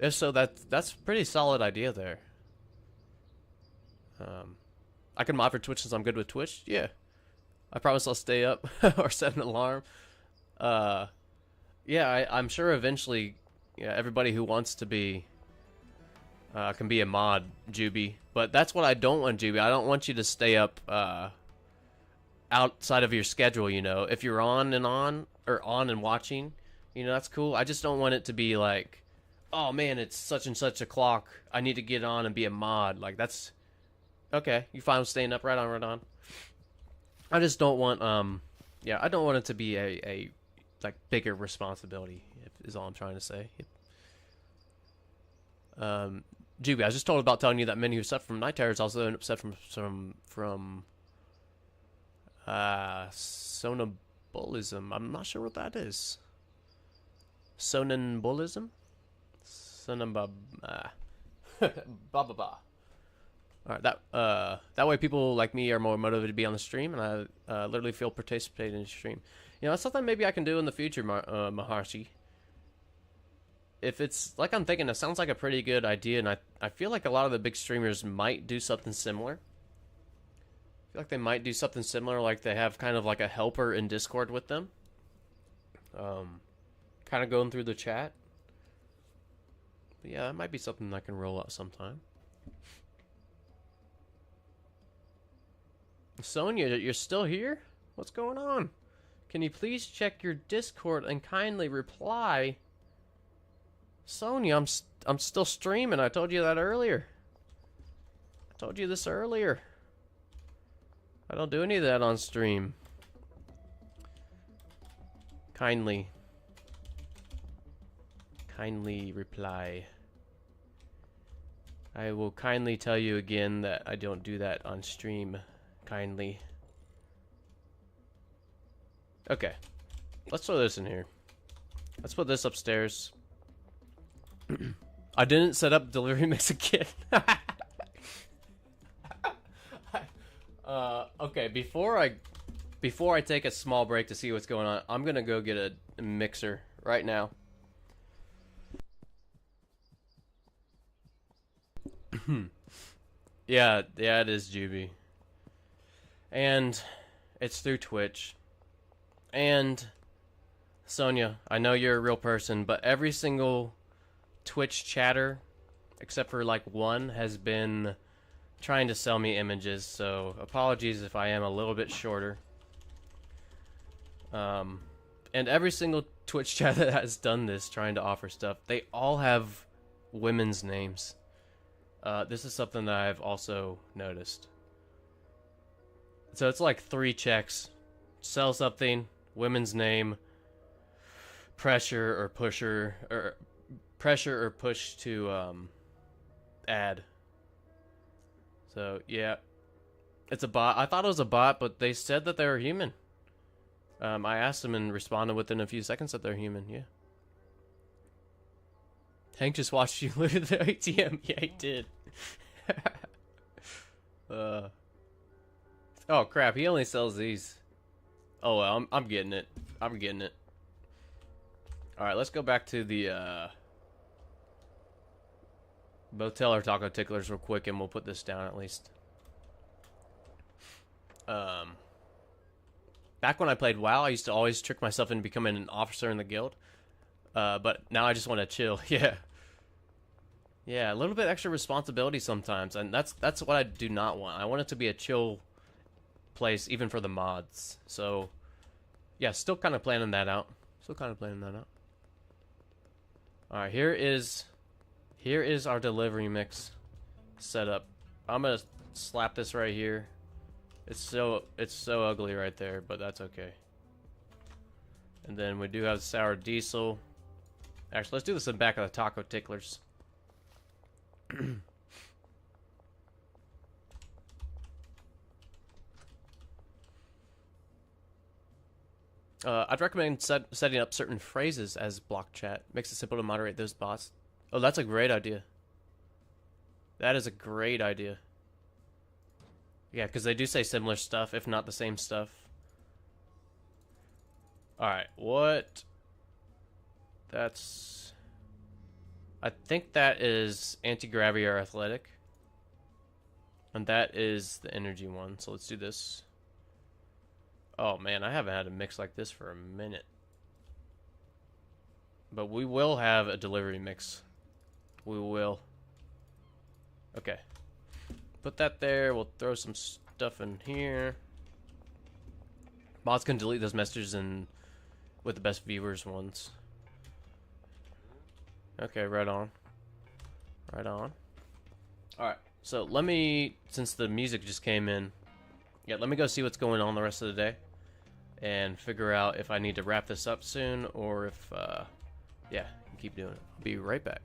If so, that's a pretty solid idea there. I can mod for Twitch since I'm good with Twitch. Yeah. I promise I'll stay up or set an alarm. Yeah, I'm sure eventually, yeah, everybody who wants to be can be a mod, Juby. But that's what I don't want, Juby. I don't want you to stay up outside of your schedule, you know. If you're on and watching, you know, that's cool. I just don't want it to be like, oh man, it's such and such o'clock. I need to get on and be a mod. Like, that's okay. You fine with staying up? Right on, right on. I just don't want, yeah, I don't want it to be a like bigger responsibility. Is all I'm trying to say. Juby, I was just told about telling you that many who suffer from night terrors also end up suffering from sonambulism. I'm not sure what that is. Sonambulism? Blah blah blah. Alright, that way people like me are more motivated to be on the stream, and I literally feel participated in the stream. You know, that's something maybe I can do in the future, Maharshi. If it's like I'm thinking, it sounds like a pretty good idea, and I feel like a lot of the big streamers might do something similar. I feel like they might do something similar, like they have kind of like a helper in Discord with them. Kind of going through the chat. But yeah, that might be something I can roll out sometime. Sonia, you're still here? What's going on? Can you please check your Discord and kindly reply? Sonia, I'm still streaming. I told you that earlier. I told you this earlier. I don't do any of that on stream. Kindly reply. I will kindly tell you again that I don't do that on stream. Kindly. Okay. Let's throw this in here. Let's put this upstairs. I didn't set up delivery mix again. Okay, before I take a small break to see what's going on, I'm gonna go get a mixer right now. Yeah, it is Juby. And it's through Twitch. And Sonia, I know you're a real person, but every single Twitch chatter, except for like one, has been trying to sell me images, so apologies if I am a little bit shorter. And every single Twitch chat that has done this, trying to offer stuff, they all have women's names. This is something that I've also noticed. So it's like 3 checks. Sell something, women's name, pressure or pusher, or pressure or push to add. So yeah, it's a bot. I thought it was a bot, but they said that they were human. I asked them and responded within a few seconds that they're human. Yeah. Hank just watched you loot at the ATM. Yeah, he did. Oh crap! He only sells these. Oh well, I'm getting it. I'm getting it. All right, let's go back to the motel or taco ticklers real quick, and we'll put this down at least. Back when I played WoW, I used to always trick myself into becoming an officer in the guild. But now I just want to chill. Yeah. Yeah, a little bit extra responsibility sometimes, and that's what I do not want. I want it to be a chill place, even for the mods. So, yeah, still kind of planning that out. All right, here is our delivery mix setup. I'm gonna slap this right here. It's so ugly right there, but that's okay. And then we do have sour diesel. Actually, let's do this in the back of the taco ticklers. I'd recommend setting up certain phrases as block chat. Makes it simple to moderate those bots. Oh, that's a great idea. That is a great idea. Yeah, because they do say similar stuff, if not the same stuff. Alright, what? That's... I think that is anti-gravity or athletic. And that is the energy one, so let's do this. Oh man, I haven't had a mix like this for a minute. But we will have a delivery mix. We will. Okay. Put that there. We'll throw some stuff in here. Mods can delete those messages and with the best viewers ones. Okay, right on. Right on. Alright, so let me, since the music just came in, yeah, let me go see what's going on the rest of the day. And figure out if I need to wrap this up soon or if, yeah, keep doing it. I'll be right back.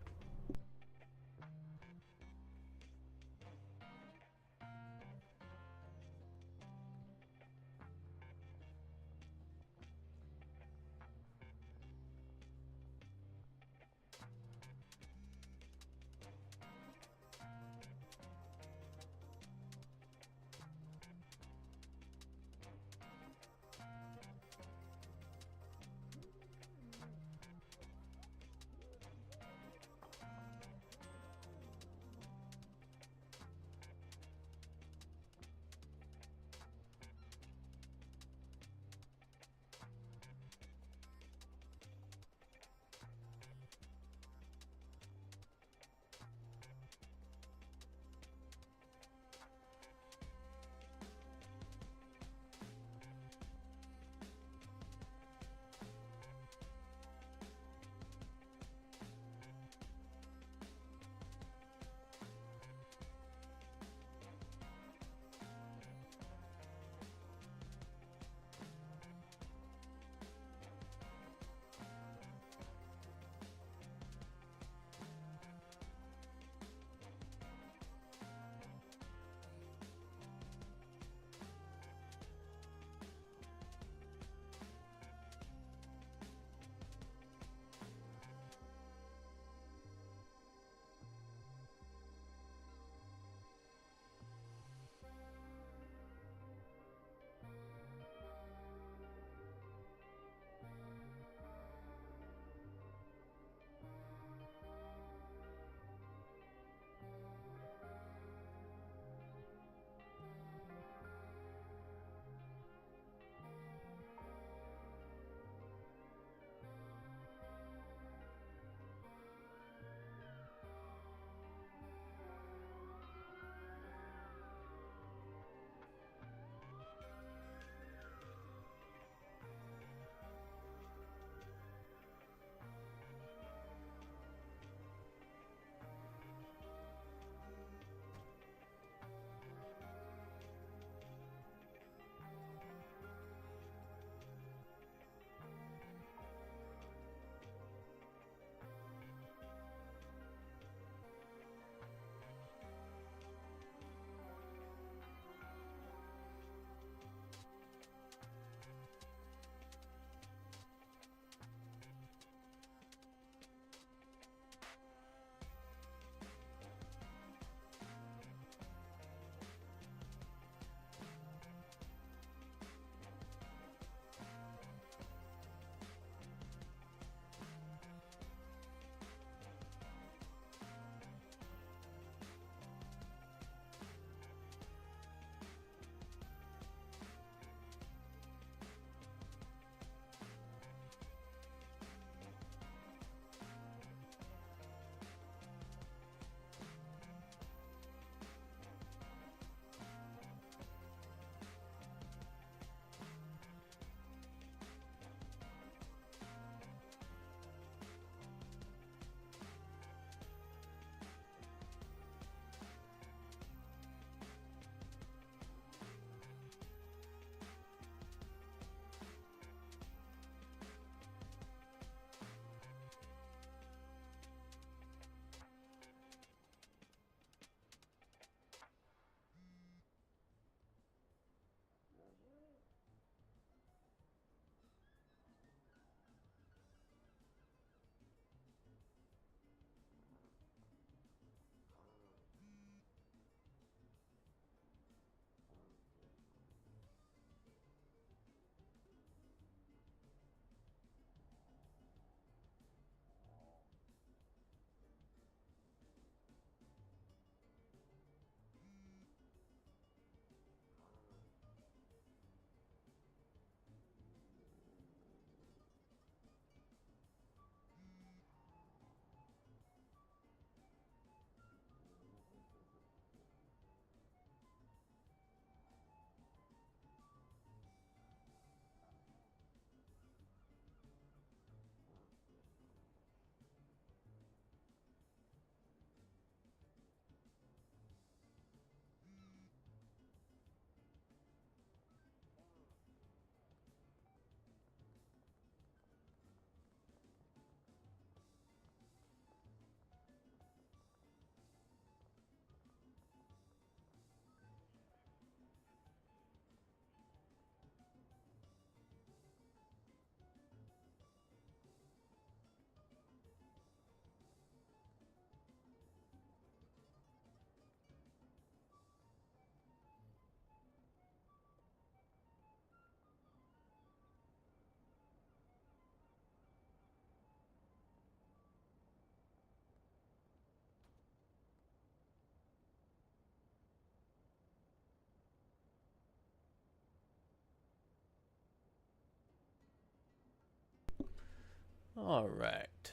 Alright.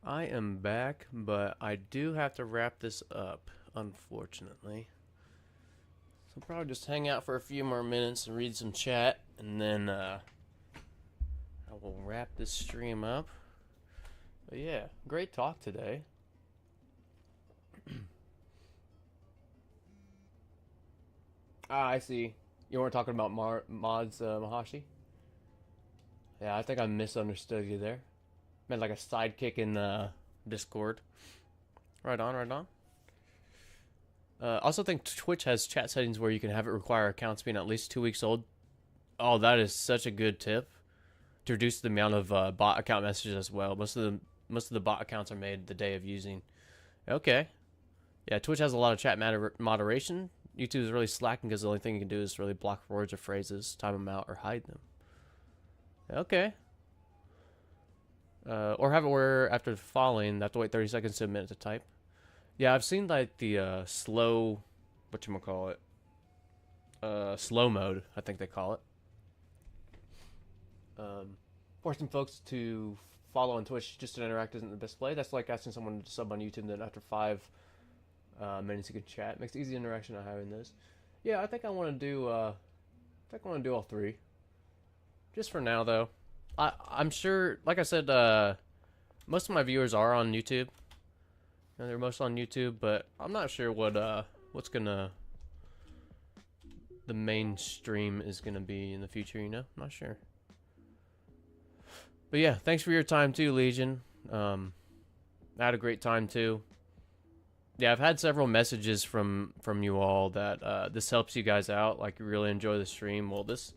I am back, but I do have to wrap this up, unfortunately. So I'll probably just hang out for a few more minutes and read some chat, and then I will wrap this stream up. But yeah, great talk today. I see. You weren't talking about mods, Mahashi? Yeah, I think I misunderstood you there. Meant like a sidekick in Discord. Right on, right on. Also think Twitch has chat settings where you can have it require accounts being at least 2 weeks old. Oh, that is such a good tip. To reduce the amount of bot account messages as well. Most of the bot accounts are made the day of using. Okay. Yeah, Twitch has a lot of chat moderation. YouTube is really slacking because the only thing you can do is really block words or phrases, time them out, or hide them. Okay. Or have it where after falling, they have to wait 30 seconds to a minute to type. Yeah, I've seen like the slow, whatchamacallit, slow mode, I think they call it. Forcing folks to follow on Twitch just to interact isn't the best play. That's like asking someone to sub on YouTube and then after 5 minutes you can chat. Makes easy interaction not having this. Yeah, I think I want to do all 3. Just for now though. I'm sure, like I said, most of my viewers are on YouTube. You know, they're most on YouTube, but I'm not sure what's gonna the mainstream is gonna be in the future. You know, I'm not sure. But yeah, thanks for your time too, Legion. I had a great time too. Yeah, I've had several messages from you all that this helps you guys out. Like, you really enjoy the stream. Well, this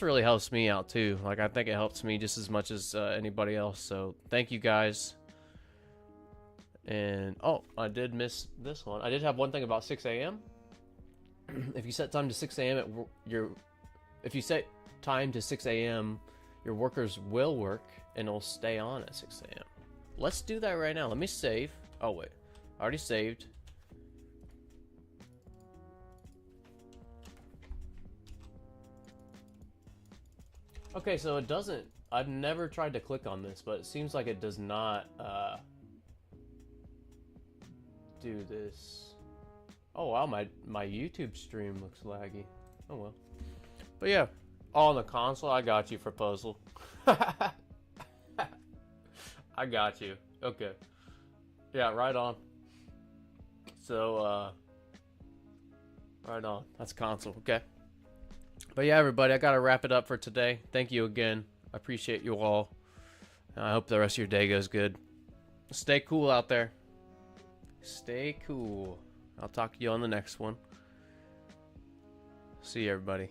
really helps me out too. Like, I think it helps me just as much as anybody else. So thank you guys. And oh, I did miss this one. I did have one thing about 6 a.m. If you set time to 6 a.m. if you set time to 6 a.m., your workers will work and it'll stay on at 6 a.m. Let's do that right now. Let me save. Oh wait, I already saved. Okay, so it doesn't. I've never tried to click on this, but it seems like it does not do this. Oh wow, my YouTube stream looks laggy. Oh well. But yeah, all on the console. I got you for puzzle. I got you. Okay. Yeah, right on. So right on. That's console. Okay. But yeah, everybody, I gotta wrap it up for today. Thank you again. I appreciate you all. I hope the rest of your day goes good. Stay cool out there. Stay cool. I'll talk to you on the next one. See you, everybody.